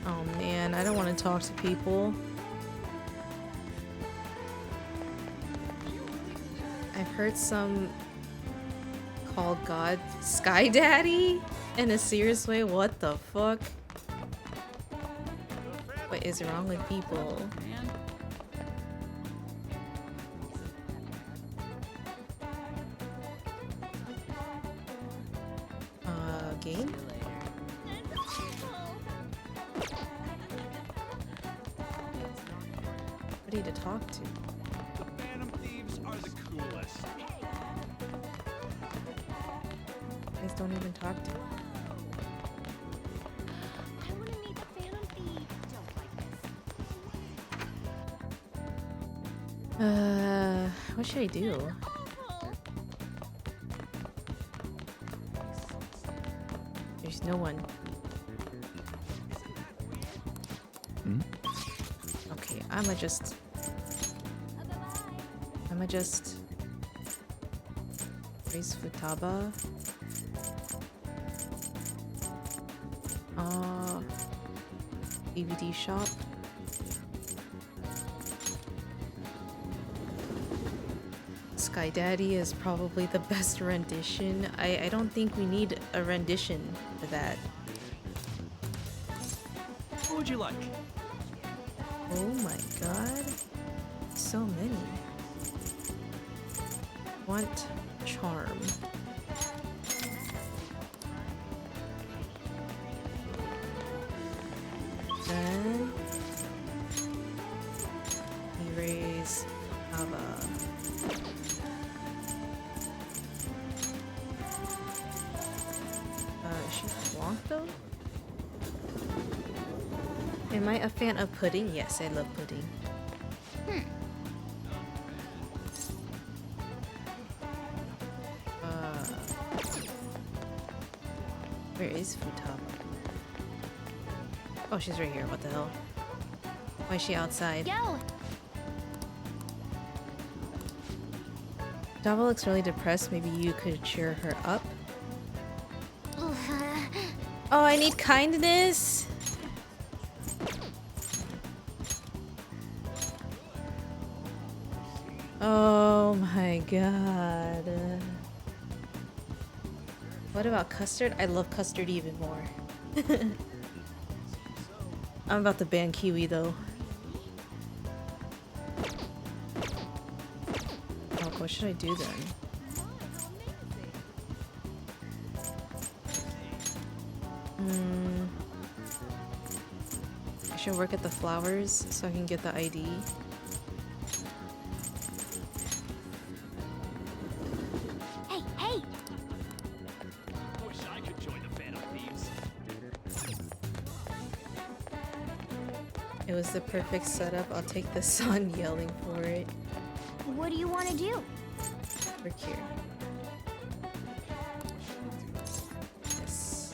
Oh man, I don't want to talk to people. I've heard some call God Sky Daddy in a serious way. What the fuck? What is wrong with people? Game? What do you need to talk to? The Phantom Thieves are the coolest. You guys don't even talk to me. I want to meet the Phantom Thief. Don't like this. What should I do? There's no one. Okay, I'ma just raise Futaba. DVD shop. Sky Daddy is probably the best rendition. I don't think we need a rendition for that. What would you like? Oh my god. So many. Want charm. Then erase Ava. Is she Blanc though? Am I a fan of pudding? Yes, I love pudding. Where is Futaba? Oh, she's right here. What the hell? Why is she outside? Yo! Futaba looks really depressed. Maybe you could cheer her up. Oh, I need kindness. Oh my god. What about custard? I love custard even more. I'm about to ban Kiwi though. Oh, what should I do then? I should work at the flowers so I can get the ID. Hey, hey! Wish I could join the Phantom Thieves. It was the perfect setup. I'll take the sun yelling for it. What do you want to do? Work here. Yes.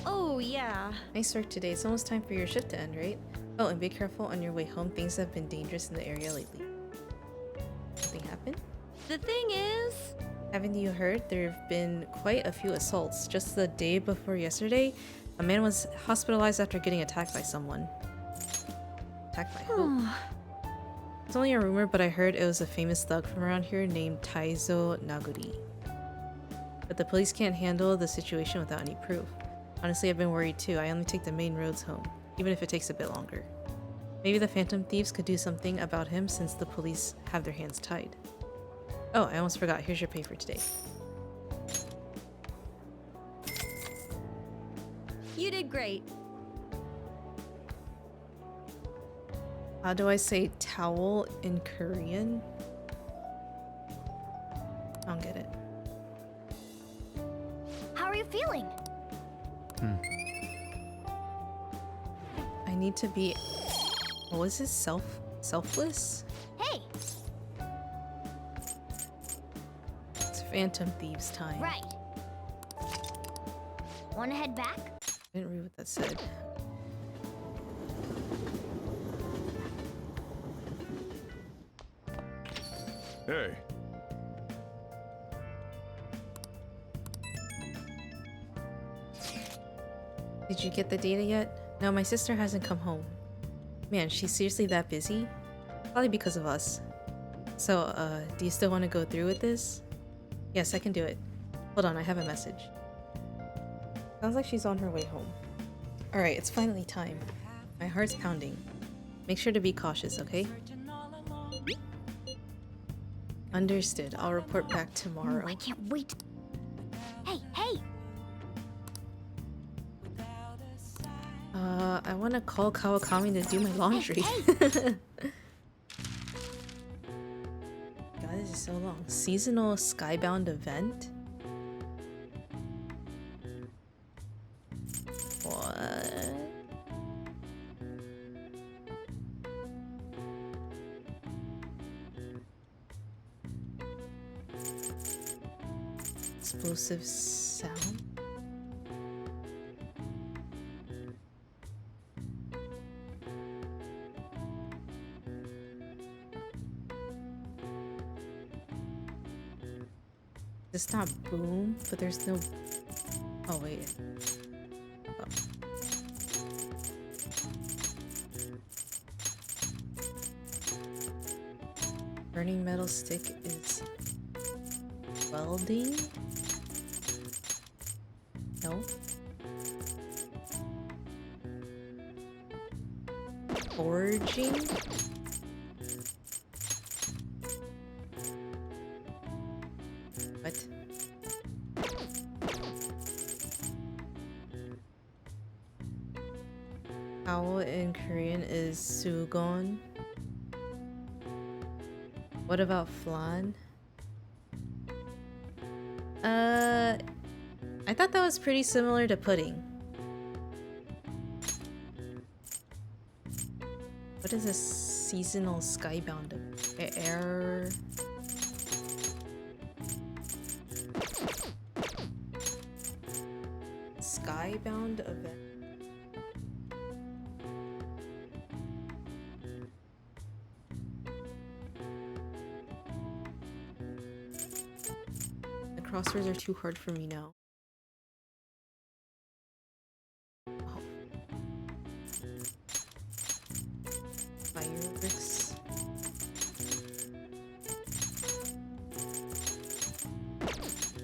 Oh, yeah. Nice work today. It's almost time for your shift to end, right? Oh, and be careful on your way home. Things have been dangerous in the area lately. Something happened? The thing is... Haven't you heard? There have been quite a few assaults. Just the day before yesterday, a man was hospitalized after getting attacked by someone. Attacked by who? It's only a rumor, but I heard it was a famous thug from around here named Taizo Naguri. But the police can't handle the situation without any proof. Honestly, I've been worried too. I only take the main roads home, even if it takes a bit longer. Maybe the Phantom Thieves could do something about him since the police have their hands tied. Oh, I almost forgot. Here's your pay for today. You did great. How do I say towel in Korean? I don't get it. How are you feeling? I need to be. What was this? Selfless? Hey! It's Phantom Thieves time. Right. Wanna head back? I didn't read what that said. Hey. Did you get the data yet? No, my sister hasn't come home. Man, she's seriously that busy? Probably because of us. So, do you still want to go through with this? Yes, I can do it. Hold on, I have a message. Sounds like she's on her way home. Alright, it's finally time. My heart's pounding. Make sure to be cautious, okay? Understood. I'll report back tomorrow. Ooh, I can't wait. Hey, hey! I want to call Kawakami to do my laundry. Hey, God, this is so long. Seasonal Skybound event? What? Explosive sound? It's not boom, but there's no. Oh wait. Oh. Burning metal stick is welding. No. Forging. What? Owl in Korean is sugon. What about flan? I thought that was pretty similar to pudding. What is a seasonal skybound air? Skybound event. The crosswords are too hard for me now. Oh. Fireworks.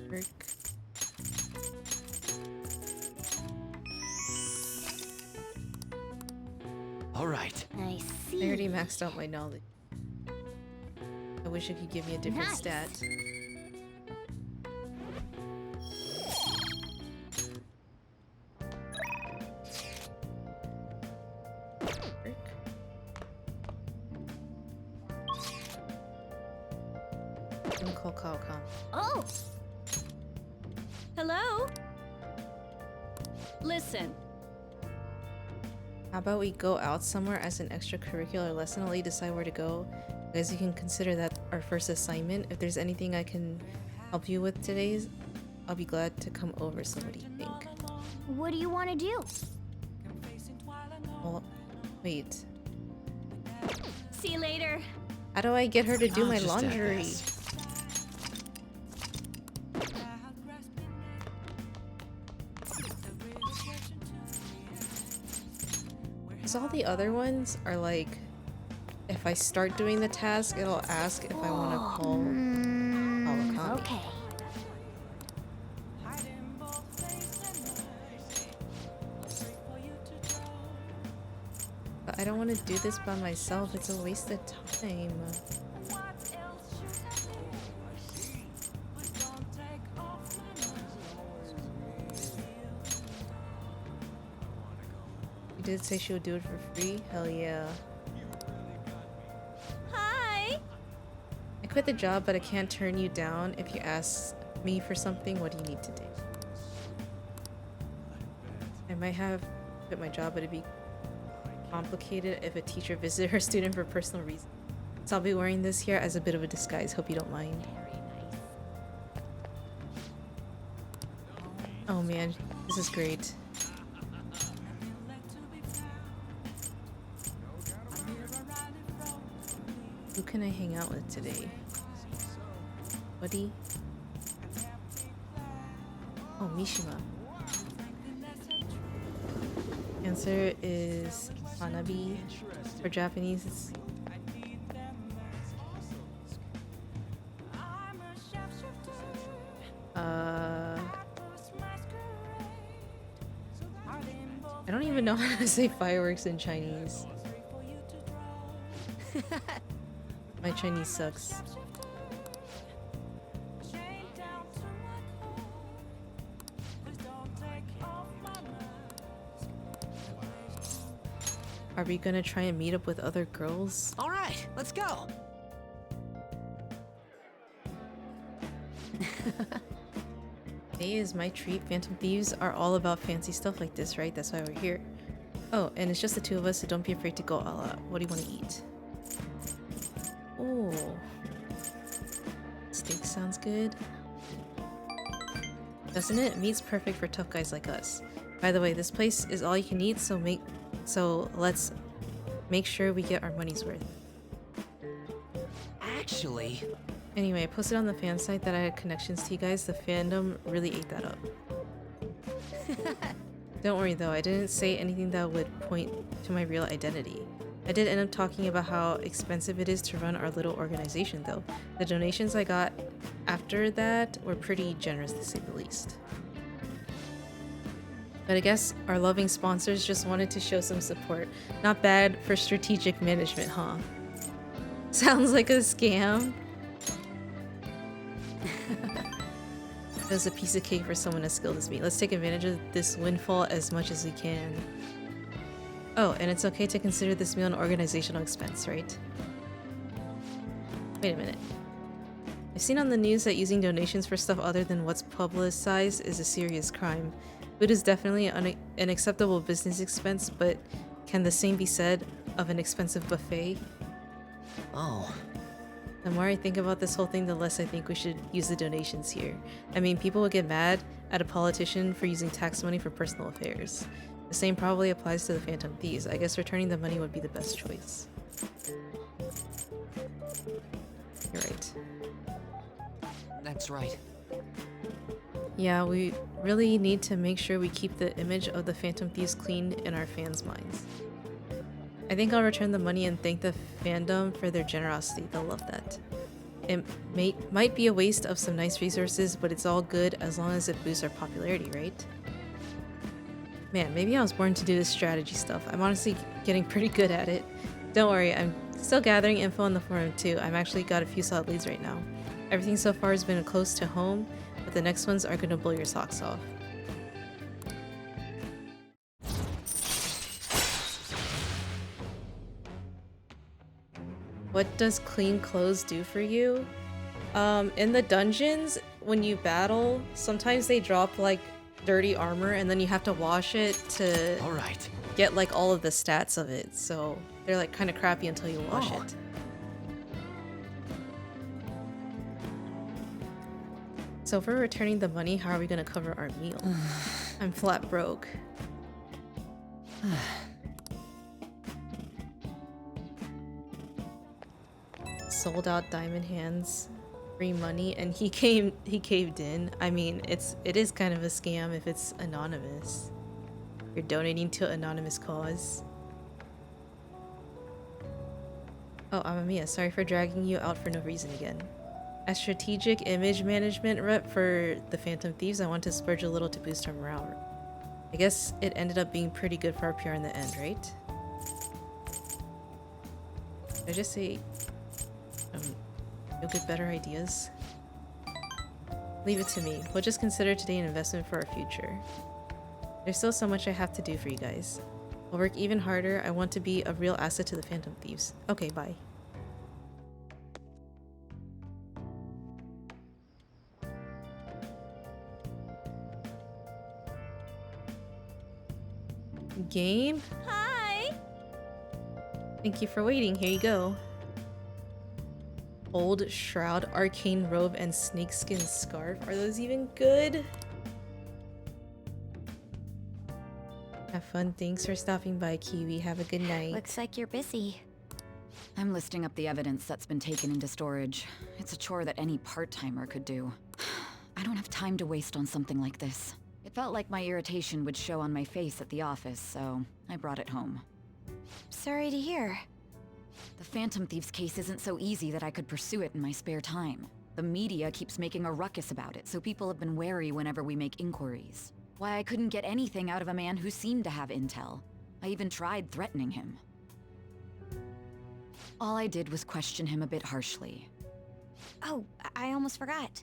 Brick. All right. I I see. already maxed out my knowledge. I wish it could give me a different Nice. stat. Brick. I'm gonna call Kawakami. Oh! Hello? Listen, How about we go out somewhere as an extracurricular lesson? I'll let you decide where to go. Guys, you can consider that our first assignment. If there's anything I can help you with today, I'll be glad to come over. So what do you think? What do you want to do? Well, wait. see you later. How do I get her to do I'll my just add laundry? this. Because all the other ones are like, if I start doing the task, it'll ask if I want to call Kawakami. Okay. But I don't want to do this by myself. It's a waste of time. You did say she would do it for free? Hell yeah. quit the job, but I can't turn you down. If you ask me for something, what do you need to do? I might have quit my job, but it'd be complicated if a teacher visited her student for personal reasons. So I'll be wearing this here as a bit of a disguise. Hope you don't mind. Oh man, this is great. Who can I hang out with today? Buddy? Oh, Mishima. Answer is Hanabi. For Japanese, it's I don't even know how to say fireworks in Chinese. My Chinese sucks. Are we gonna try and meet up with other girls? All right, let's go. Today is my treat. Phantom Thieves are all about fancy stuff like this, right? That's why we're here. Oh, and it's just the two of us, so don't be afraid to go all out. What do you want to eat? Oh, steak sounds good. Doesn't it? Meat's perfect for tough guys like us. By the way, this place is all you can eat, so let's make sure we get our money's worth. Actually... Anyway, I posted on the fan site that I had connections to you guys. The fandom really ate that up. Don't worry though, I didn't say anything that would point to my real identity. I did end up talking about how expensive it is to run our little organization though. The donations I got after that were pretty generous to say the least. But I guess our loving sponsors just wanted to show some support. Not bad for strategic management, huh? Sounds like a scam. It was a piece of cake for someone as skilled as me. Let's take advantage of this windfall as much as we can. Oh, and it's okay to consider this meal an organizational expense, right? Wait a minute. I've seen on the news that using donations for stuff other than what's publicized is a serious crime. Food is definitely an acceptable business expense, but can the same be said of an expensive buffet? Oh. The more I think about this whole thing, the less I think we should use the donations here. I mean, people would get mad at a politician for using tax money for personal affairs. The same probably applies to the Phantom Thieves. I guess returning the money would be the best choice. You're right. That's right. Yeah, we really need to make sure we keep the image of the Phantom Thieves clean in our fans' minds. I think I'll return the money and thank the fandom for their generosity. They'll love that. It might be a waste of some nice resources, but it's all good as long as it boosts our popularity, right? Man, maybe I was born to do this strategy stuff. I'm honestly getting pretty good at it. Don't worry, I'm still gathering info on the forum too. I've actually got a few solid leads right now. Everything so far has been close to home, but the next ones are gonna blow your socks off. What does clean clothes do for you? In the dungeons, when you battle, sometimes they drop like dirty armor and then you have to wash it to get like all of the stats of it. So they're like kind of crappy until you wash it. So if we're returning the money, how are we gonna cover our meal? I'm flat broke. Sold out Diamond Hands, free money, and he caved in. I mean, it is kind of a scam if it's anonymous. You're donating to an anonymous cause. Oh, Amamiya, sorry for dragging you out for no reason again. As strategic image management rep for the Phantom Thieves, I want to splurge a little to boost our morale. I guess it ended up being pretty good for our PR in the end, right? Did I just say you'll get better ideas? Leave it to me. We'll just consider today an investment for our future. There's still so much I have to do for you guys. I'll work even harder. I want to be a real asset to the Phantom Thieves. Okay, bye. Game? Hi! Thank you for waiting. Here you go. Old Shroud, Arcane Robe, and Snakeskin Scarf. Are those even good? Have fun. Thanks for stopping by, Kiwi. Have a good night. Looks like you're busy. I'm listing up the evidence that's been taken into storage. It's a chore that any part-timer could do. I don't have time to waste on something like this. It felt like my irritation would show on my face at the office, so I brought it home. Sorry to hear. The Phantom Thieves case isn't so easy that I could pursue it in my spare time. The media keeps making a ruckus about it, so people have been wary whenever we make inquiries. Why I couldn't get anything out of a man who seemed to have intel. I even tried threatening him. All I did was question him a bit harshly. Oh, I almost forgot.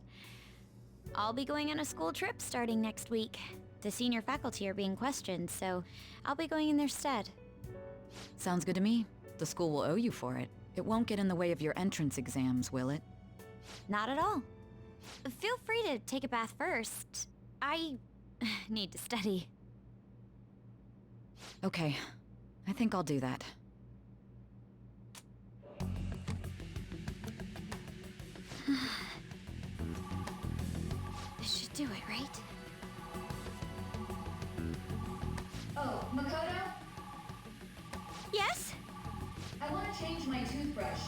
I'll be going on a school trip starting next week. The senior faculty are being questioned, so I'll be going in their stead. Sounds good to me. The school will owe you for it. It won't get in the way of your entrance exams, will it? Not at all. Feel free to take a bath first. I need to study. Okay. I think I'll do that. This should do it, right? Oh, Makoto? Yes? I want to change my toothbrush.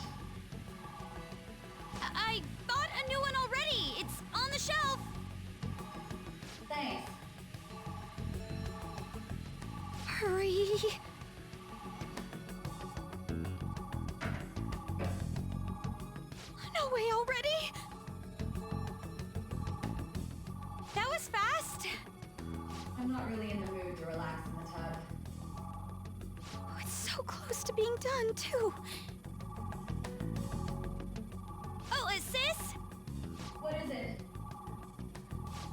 I bought a new one already! It's on the shelf! Thanks. Hurry! No way already! That was fast! I'm not really in the mood to relax in the tub. Oh, it's so close to being done, too. Oh, sis? What is it?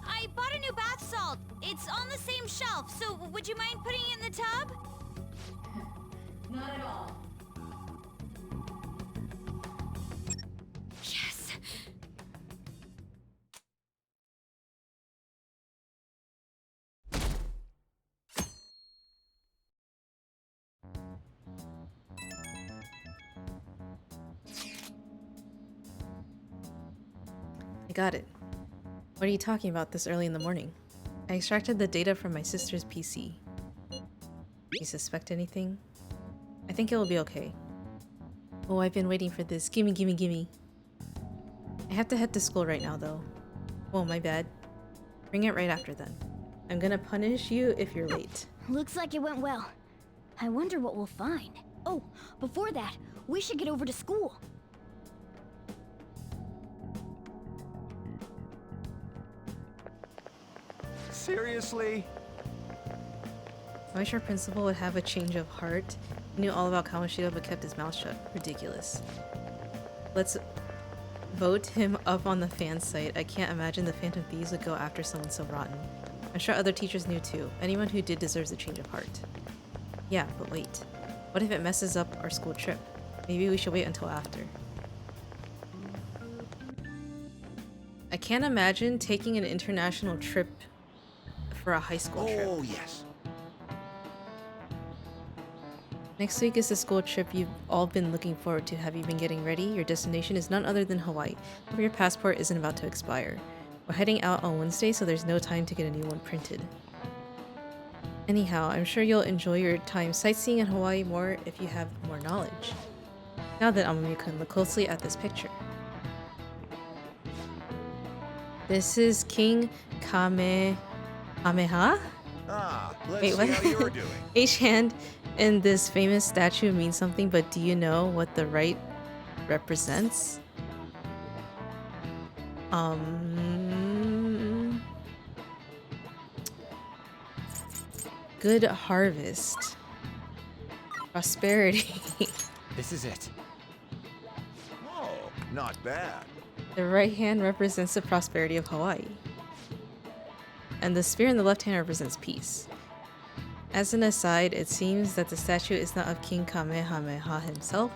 I bought a new bath salt. It's on the same shelf, so would you mind putting it in the tub? Not at all. Yes! I got it. What are you talking about this early in the morning? I extracted the data from my sister's PC. You suspect anything? I think it will be okay. Oh, I've been waiting for this. Gimme, gimme, gimme. I have to head to school right now, though. Oh, my bad. Bring it right after then. I'm gonna punish you if you're late. Looks like it went well. I wonder what we'll find. Oh, before that, we should get over to school. Seriously? I wish our principal would have a change of heart. He knew all about Kamoshida but kept his mouth shut. Ridiculous. Let's vote him up on the fan site. I can't imagine the Phantom Thieves would go after someone so rotten. I'm sure other teachers knew too. Anyone who did deserves a change of heart. Yeah, but wait. What if it messes up our school trip? Maybe we should wait until after. I can't imagine taking an international trip for a high school trip. Oh, yes. Next week is the school trip you've all been looking forward to. Have you been getting ready? Your destination is none other than Hawaii. Hope your passport isn't about to expire. We're heading out on Wednesday, so there's no time to get a new one printed. Anyhow, I'm sure you'll enjoy your time sightseeing in Hawaii more if you have more knowledge. Now that Amami-kun, look closely at this picture. This is King Kamehameha? Ah, let's Wait, see what? how you're doing. Each hand in this famous statue means something, but do you know what the right represents? Good harvest. Prosperity. This is it. Oh, not bad. The right hand represents the prosperity of Hawaii. And the spear in the left hand represents peace. As an aside, it seems that the statue is not of King Kamehameha himself.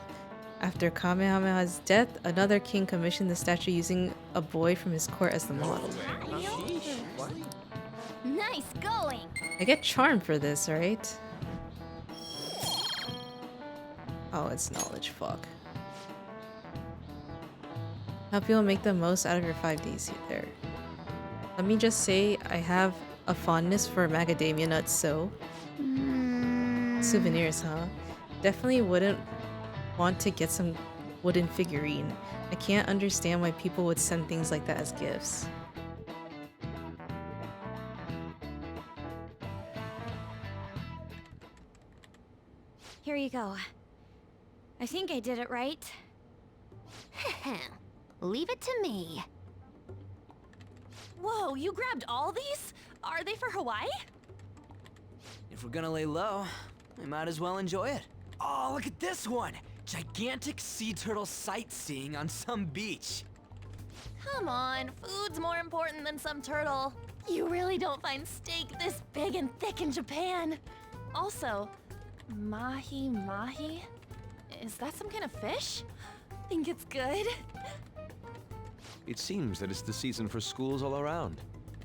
After Kamehameha's death, another king commissioned the statue using a boy from his court as the model. Nice going! I get charmed for this, right? Oh, it's knowledge, fuck. Help you make the most out of your 5 days there. Let me just say, I have a fondness for macadamia nuts, so... Souvenirs, huh? Definitely wouldn't want to get some wooden figurine. I can't understand why people would send things like that as gifts. Here you go. I think I did it right. Leave it to me. Whoa, you grabbed all these? Are they for Hawaii? If we're gonna lay low, we might as well enjoy it. Oh, look at this one! Gigantic sea turtle sightseeing on some beach. Come on, food's more important than some turtle. You really don't find steak this big and thick in Japan. Also, mahi-mahi? Is that some kind of fish? Think it's good? It seems that it's the season for schools all around.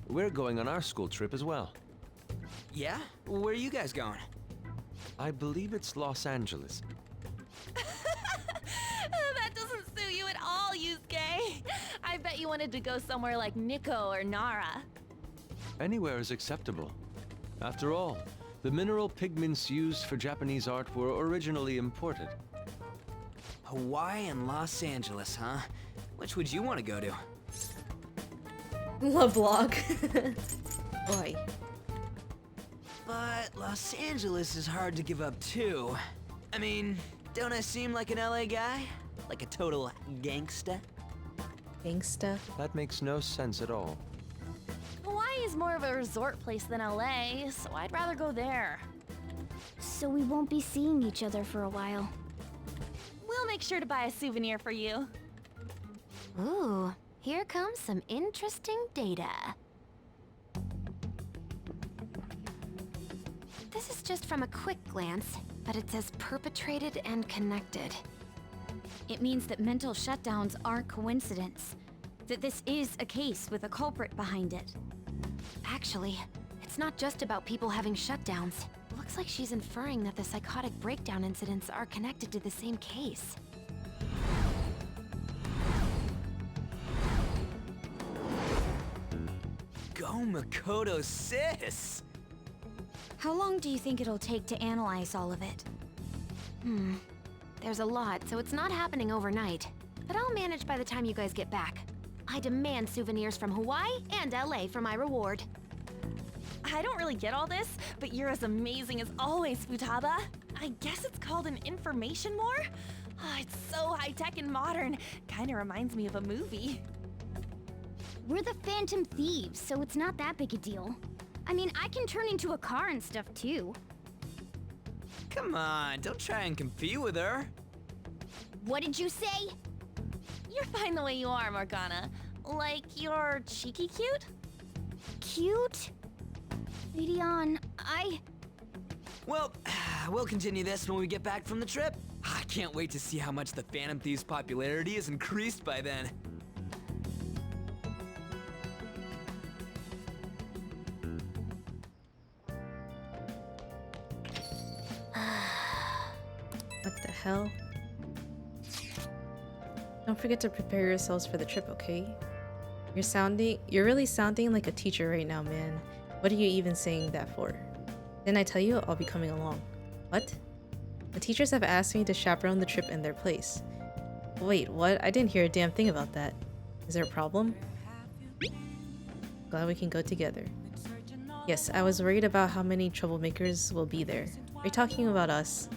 We're going on our school trip as well. Yeah? Where are you guys going? I believe it's Los Angeles. That doesn't suit you at all, Yusuke. I bet you wanted to go somewhere like Nikko or Nara. Anywhere is acceptable. After all, the mineral pigments used for Japanese art were originally imported. Hawaii and Los Angeles, huh? Which would you want to go to? LeBlanc. Oi. But Los Angeles is hard to give up too. I mean, don't I seem like an LA guy? Like a total gangsta? Gangsta? That makes no sense at all. Hawaii is more of a resort place than LA, so I'd rather go there. So we won't be seeing each other for a while. We'll make sure to buy a souvenir for you. Ooh, here comes some interesting data. This is just from a quick glance, but it says perpetrated and connected. It means that mental shutdowns aren't coincidence. That this is a case with a culprit behind it. Actually, it's not just about people having shutdowns. Looks like she's inferring that the psychotic breakdown incidents are connected to the same case. Go Makoto, sis! How long do you think it'll take to analyze all of it? There's a lot, so it's not happening overnight. But I'll manage by the time you guys get back. I demand souvenirs from Hawaii and LA for my reward. I don't really get all this, but you're as amazing as always, Futaba. I guess it's called an information war? Oh, it's so high-tech and modern. Kinda reminds me of a movie. We're the Phantom Thieves, so it's not that big a deal. I mean, I can turn into a car and stuff too. Come on, don't try and compete with her. What did you say? You're fine the way you are, Morgana. Like, you're cheeky cute? Cute? Leon, Well, we'll continue this when we get back from the trip. I can't wait to see how much the Phantom Thieves' popularity is increased by then. What the hell? Don't forget to prepare yourselves for the trip, okay? You're really sounding like a teacher right now, man. What are you even saying that for? Didn't I tell you I'll be coming along? What? The teachers have asked me to chaperone the trip in their place. Wait, what? I didn't hear a damn thing about that. Is there a problem? Glad we can go together. Yes, I was worried about how many troublemakers will be there. Are you talking about us?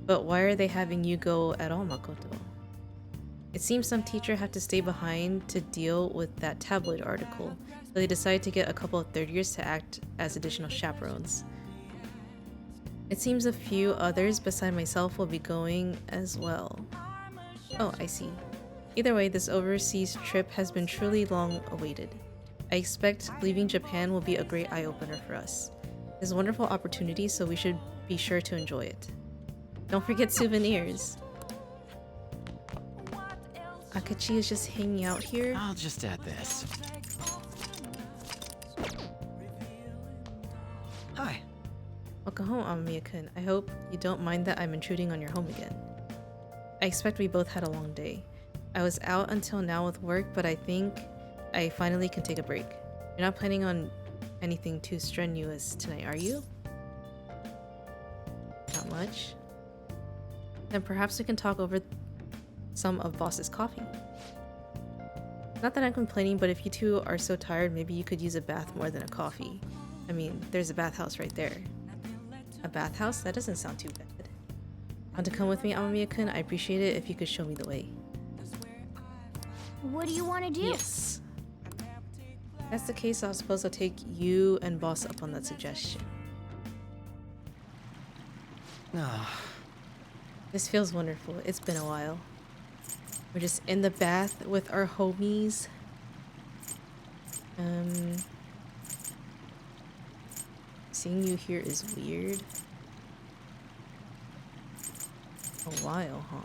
But why are they having you go at all, Makoto? It seems some teacher had to stay behind to deal with that tabloid article, so they decided to get a couple of third years to act as additional chaperones. It seems a few others beside myself will be going as well. Oh, I see. Either way, this overseas trip has been truly long awaited. I expect leaving Japan will be a great eye-opener for us. It's a wonderful opportunity, so we should be sure to enjoy it. Don't forget souvenirs. Akachi is just hanging out here. I'll just add this. Hi. Welcome home, Amamiya-kun. I hope you don't mind that I'm intruding on your home again. I expect we both had a long day. I was out until now with work, but I think I finally can take a break. You're not planning on anything too strenuous tonight, are you? Not much. Then perhaps we can talk over some of Boss's coffee. Not that I'm complaining, but if you two are so tired, maybe you could use a bath more than a coffee. I mean, there's a bathhouse right there. A bathhouse? That doesn't sound too bad. Want to come with me, Amamiya-kun? I appreciate it if you could show me the way. What do you want to do? Yes. If that's the case, I suppose I'll take you and Boss up on that suggestion. This feels wonderful. It's been a while. We're just in the bath with our homies. Seeing you here is weird. A while, huh?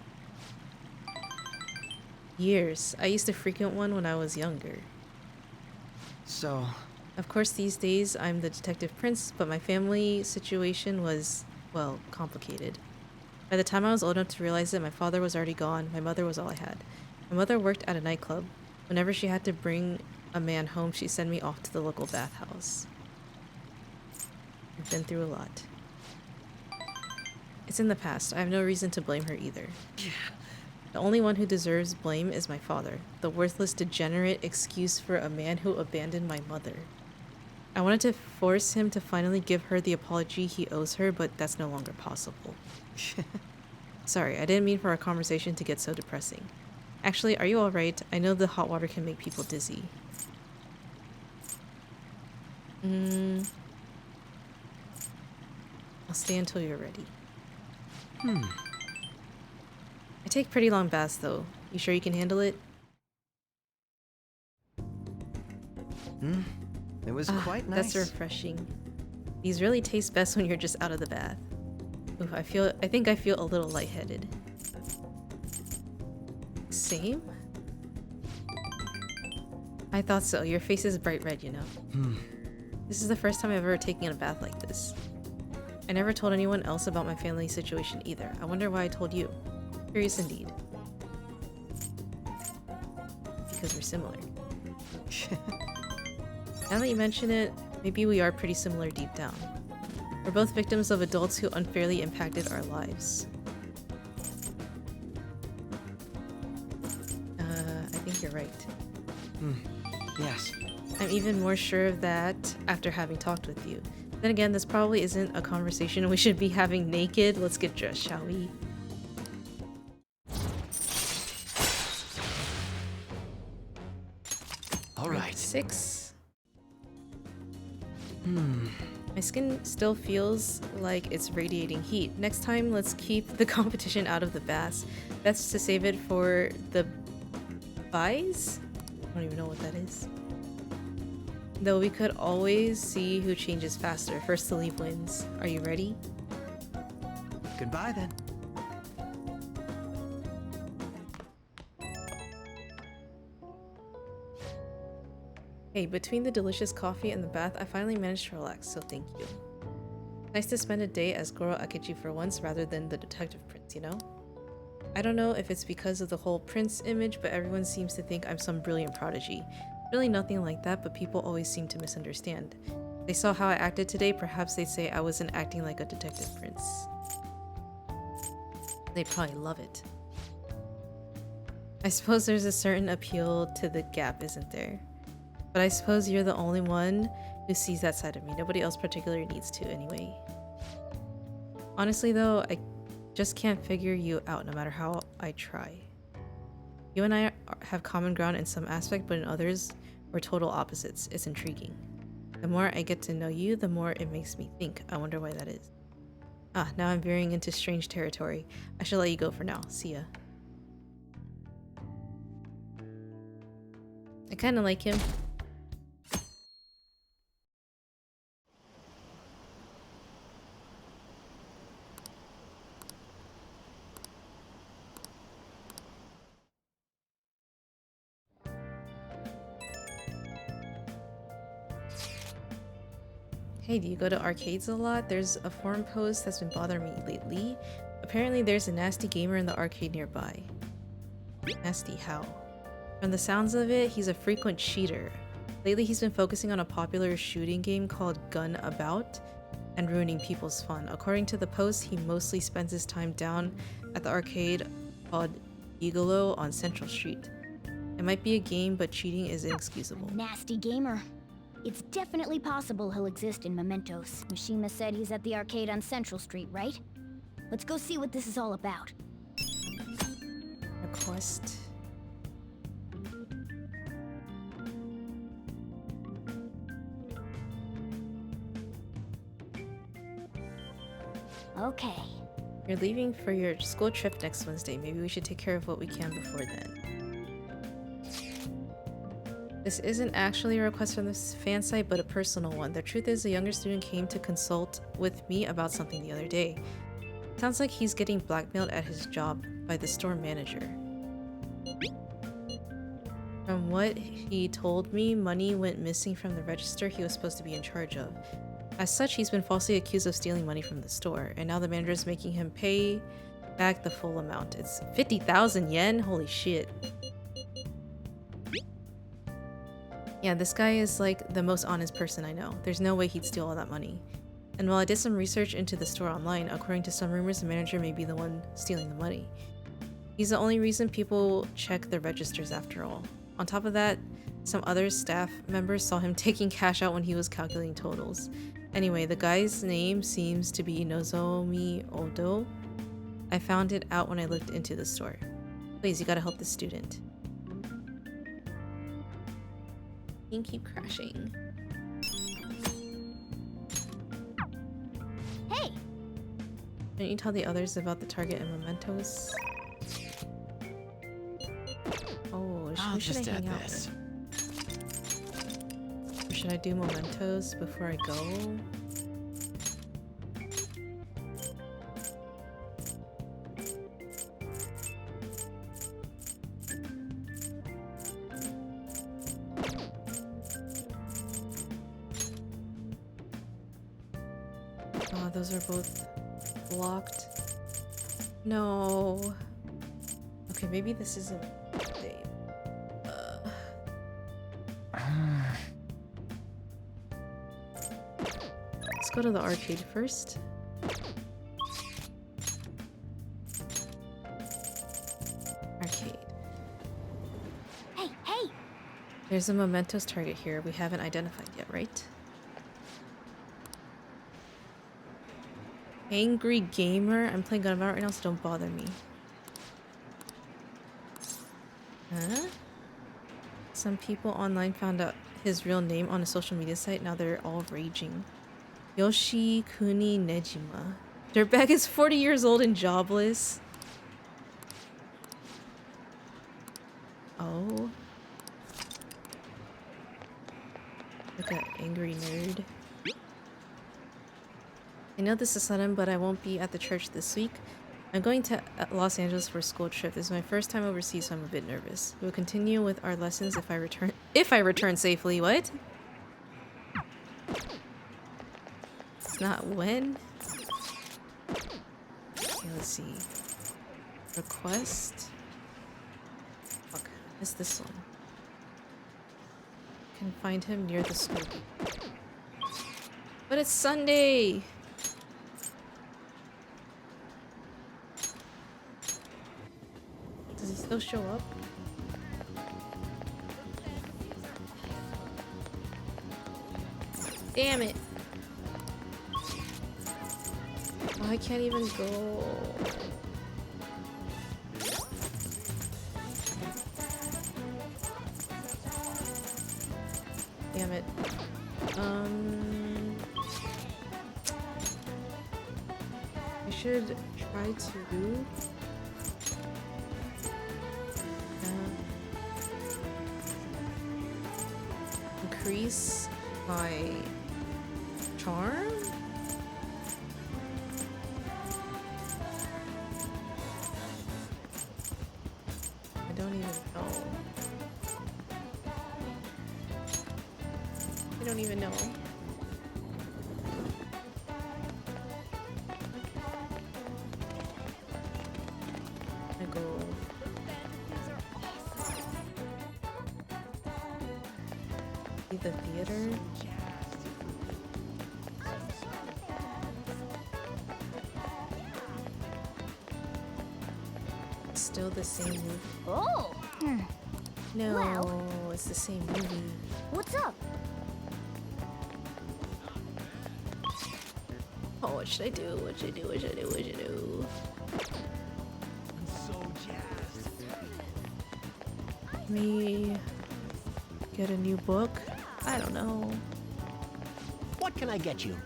Years. I used to frequent one when I was younger. So... Of course, these days I'm the detective prince, but my family situation was, well, complicated. By the time I was old enough to realize it, my father was already gone. My mother was all I had. My mother worked at a nightclub. Whenever she had to bring a man home, she'd send me off to the local bathhouse. I've been through a lot. It's in the past. I have no reason to blame her either. The only one who deserves blame is my father, the worthless, degenerate excuse for a man who abandoned my mother. I wanted to force him to finally give her the apology he owes her, but that's no longer possible. Sorry, I didn't mean for our conversation to get so depressing. Actually, are you alright? I know the hot water can make people dizzy. I'll stay until you're ready. I take pretty long baths though. You sure you can handle it? It was quite nice. That's refreshing. These really taste best when you're just out of the bath. Oof, I think I feel a little lightheaded. Same? I thought so. Your face is bright red, you know. This is the first time I've ever taken a bath like this. I never told anyone else about my family situation either. I wonder why I told you. Curious indeed. Because we're similar. Now that you mention it, maybe we are pretty similar deep down. We're both victims of adults who unfairly impacted our lives. I think you're right. Yes. I'm even more sure of that after having talked with you. Then again, this probably isn't a conversation we should be having naked. Let's get dressed, shall we? All right. 6. My skin still feels like it's radiating heat. Next time, let's keep the competition out of the baths. Best to save it for the buys? I don't even know what that is. Though we could always see who changes faster. First to leave wins. Are you ready? Goodbye then. Hey, between the delicious coffee and the bath, I finally managed to relax, so thank you. Nice to spend a day as Goro Akechi for once rather than the detective prince, you know? I don't know if it's because of the whole prince image, but everyone seems to think I'm some brilliant prodigy. Really nothing like that, but people always seem to misunderstand. They saw how I acted today, perhaps they'd say I wasn't acting like a detective prince. They'd probably love it. I suppose there's a certain appeal to the gap, isn't there? But I suppose you're the only one who sees that side of me. Nobody else particularly needs to anyway. Honestly though, I just can't figure you out no matter how I try. You and I have common ground in some aspect, but in others, we're total opposites. It's intriguing. The more I get to know you, the more it makes me think. I wonder why that is. Ah, now I'm veering into strange territory. I should let you go for now. See ya. I kinda like him. Hey, do you go to arcades a lot? There's a forum post that's been bothering me lately. Apparently there's a nasty gamer in the arcade nearby. Nasty how? From the sounds of it, he's a frequent cheater. Lately he's been focusing on a popular shooting game called Gun About and ruining people's fun. According to the post, he mostly spends his time down at the arcade called Gigolo on Central Street. It might be a game, but cheating is inexcusable. Nasty gamer. It's definitely possible he'll exist in Mementos. Mishima said he's at the arcade on Central Street, right? Let's go see what this is all about. Request. Okay. You're leaving for your school trip next Wednesday. Maybe we should take care of what we can before then. This isn't actually a request from this fan site, but a personal one. The truth is, a younger student came to consult with me about something the other day. Sounds like he's getting blackmailed at his job by the store manager. From what he told me, money went missing from the register he was supposed to be in charge of. As such, he's been falsely accused of stealing money from the store, and now the manager is making him pay back the full amount. It's 50,000 yen? Holy shit. Yeah, this guy is like the most honest person I know. There's no way he'd steal all that money. And while I did some research into the store online, according to some rumors, the manager may be the one stealing the money. He's the only reason people check the registers after all. On top of that, some other staff members saw him taking cash out when he was calculating totals. Anyway, the guy's name seems to be Nozomi Odo. I found it out when I looked into the store. Please, you gotta help this student. You can keep crashing. Hey! Didn't you tell the others about the target and mementos? Oh, who should I hang out with? Or should I do mementos before I go? Oh, those are both blocked. No. Okay, maybe this isn't day. Let's go to the arcade first. Arcade. Hey, hey! There's a mementos target here we haven't identified yet, right? Angry gamer. I'm playing Gun About right now, so don't bother me. Huh? Some people online found out his real name on a social media site. Now they're all raging. Yoshi Kuni Nejima. Dirtbag is 40 years old and jobless. Oh. Look at angry nerd. I know this is sudden, but I won't be at the church this week. I'm going to Los Angeles for a school trip. This is my first time overseas, so I'm a bit nervous. We'll continue with our lessons if I return. If I return safely, what? It's not when. Okay, let's see. Request. Fuck, it's this one. Can find him near the school. But it's Sunday. Does he still show up? Damn it. Oh, I can't even go. Damn it. I should try to increase my charm? I don't even know. I don't even know. See the theater? Still the same movie. Oh! No, Well. it's the same movie. What's up? Oh, what should I do? What should I do? What should I do? What should I do? I'm so jazzed. Me get a new book? I don't know. What can I get you?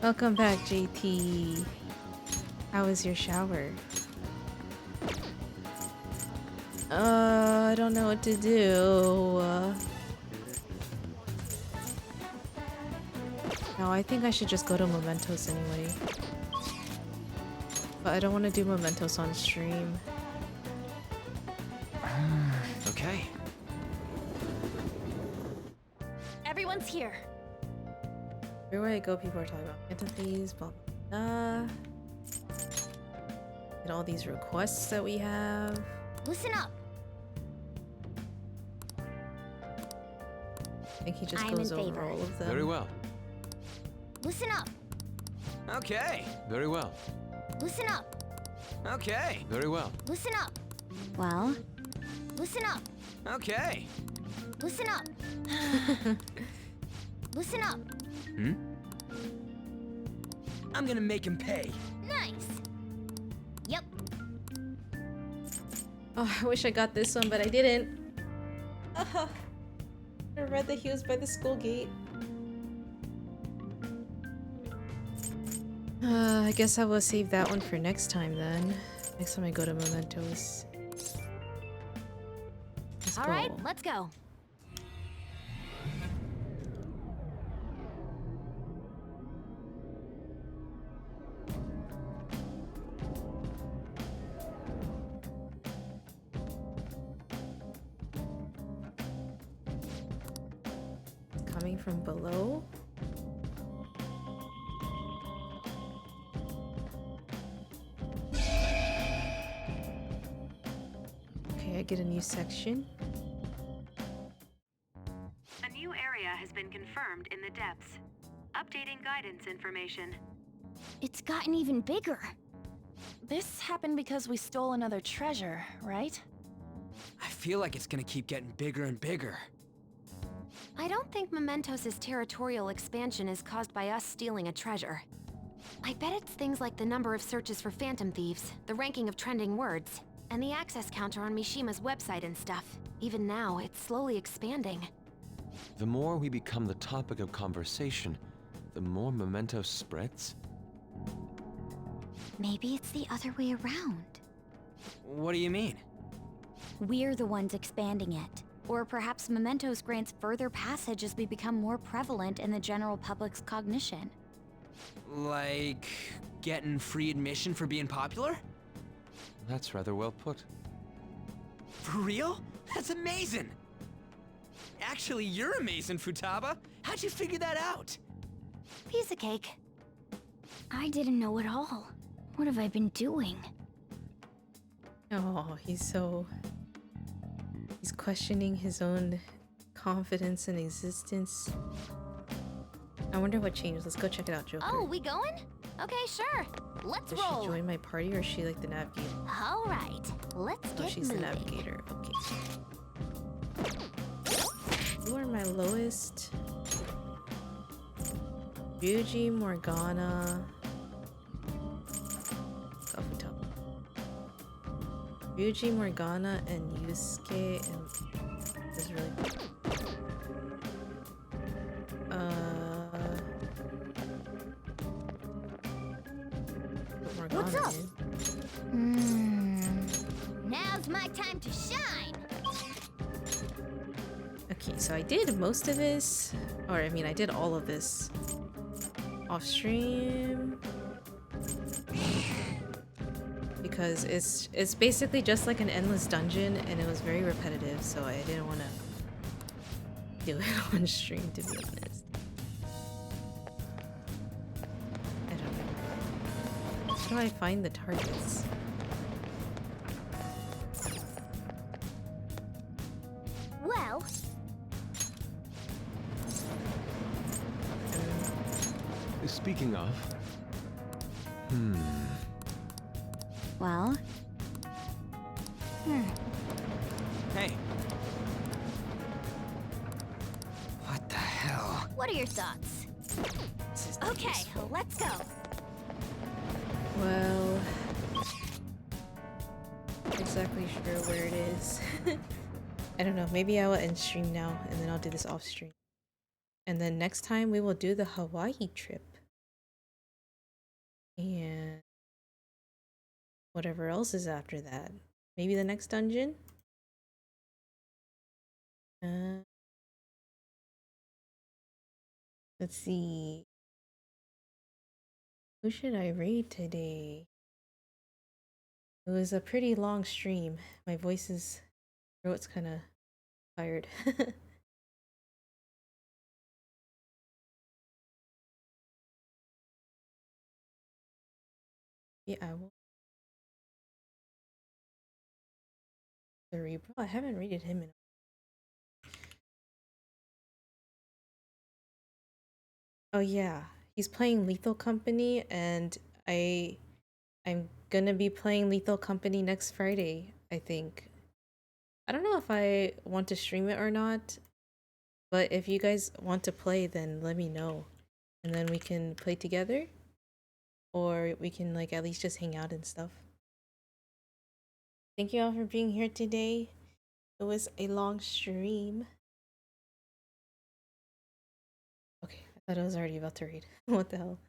Welcome back, JT. How was your shower? I don't know what to do. No, I think I should just go to Mementos anyway. But I don't want to do Mementos on stream. Okay. Everyone's here. Everywhere I go, people are talking about Phantom blah blah blah. And all these requests that we have. Listen up. I think he just I'm goes in over favor. all of them. Very well. Listen up. Okay. Very well. Listen up. Okay. Very well. Listen up. Well, Listen up. Okay. Listen up. Listen up. Hmm? I'm gonna make him pay. Nice. Yep. Oh, I wish I got this one, but I didn't. I read that he was by the school gate. I guess I will save that one for next time then. Next time I go to Mementos. Let's All go. right, let's go. Coming from below. Okay, I get a new section. A new area has been confirmed in the depths. Updating guidance information. It's gotten even bigger. This happened because we stole another treasure, right? I feel like it's gonna keep getting bigger and bigger. I don't think Mementos' territorial expansion is caused by us stealing a treasure. I bet it's things like the number of searches for Phantom Thieves, the ranking of trending words, and the access counter on Mishima's website and stuff. Even now, it's slowly expanding. The more we become the topic of conversation, the more Mementos spreads. maybe it's the other way around. What do you mean? We're the ones expanding it. Or perhaps Mementos grants further passage as we become more prevalent in the general public's cognition. Like, getting free admission for being popular? That's rather well put. For real? That's amazing! Actually, you're amazing, Futaba! How'd you figure that out? Piece of cake. I didn't know at all. What have I been doing? Oh, he's questioning his own confidence and existence. I wonder what changed. Let's go check it out, Joker. Oh, we going? Okay, sure. Let's Does roll. she join my party or is she like the navigator? All right, let's Oh, get she's the moving. navigator. Okay. You are my lowest. Ryuji, Morgana. Futaba. Ryuji, Morgana, and Yusuke and this is really Morgana, What's up? dude. Now's my time to shine. Okay, so I did most of this, or I mean, I did all of this off stream because it's basically just like an endless dungeon, and it was very repetitive, so I didn't want to do it on stream, to be honest. I don't know. do I find the targets? Well, Speaking of... Well? Hey. What the hell? what are your thoughts? Okay, let's go. Well, not exactly sure where it is. I don't know. Maybe I will end stream now and then I'll do this off stream. And then next time we will do the Hawaii trip. And whatever else is after that. Maybe the next dungeon? Let's see. Who should I raid today? It was a pretty long stream. My throat's kind of tired. Yeah, I will. Cerebral? I haven't raided him in. Oh yeah, he's playing Lethal Company, and I'm gonna be playing Lethal Company next Friday, I think. I don't know if I want to stream it or not, but if you guys want to play, then let me know, and then we can play together, or we can like at least just hang out and stuff. Thank you all for being here today. It was a long stream. Okay, I thought I was already about to read. What the hell?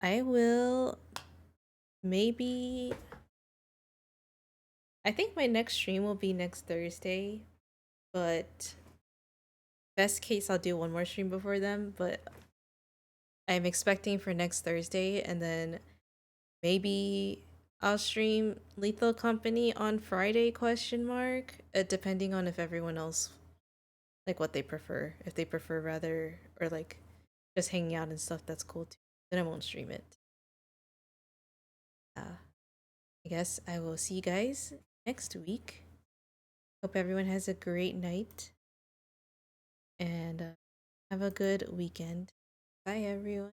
I will maybe. I think my next stream will be next Thursday, but best case I'll do one more stream before them, but I'm expecting for next Thursday, and then maybe I'll stream Lethal Company on Friday, depending on if everyone else, like what they prefer. If they prefer rather, or like just hanging out and stuff, that's cool too. Then I won't stream it. I guess I will see you guys next week. Hope everyone has a great night. And have a good weekend. Bye, everyone.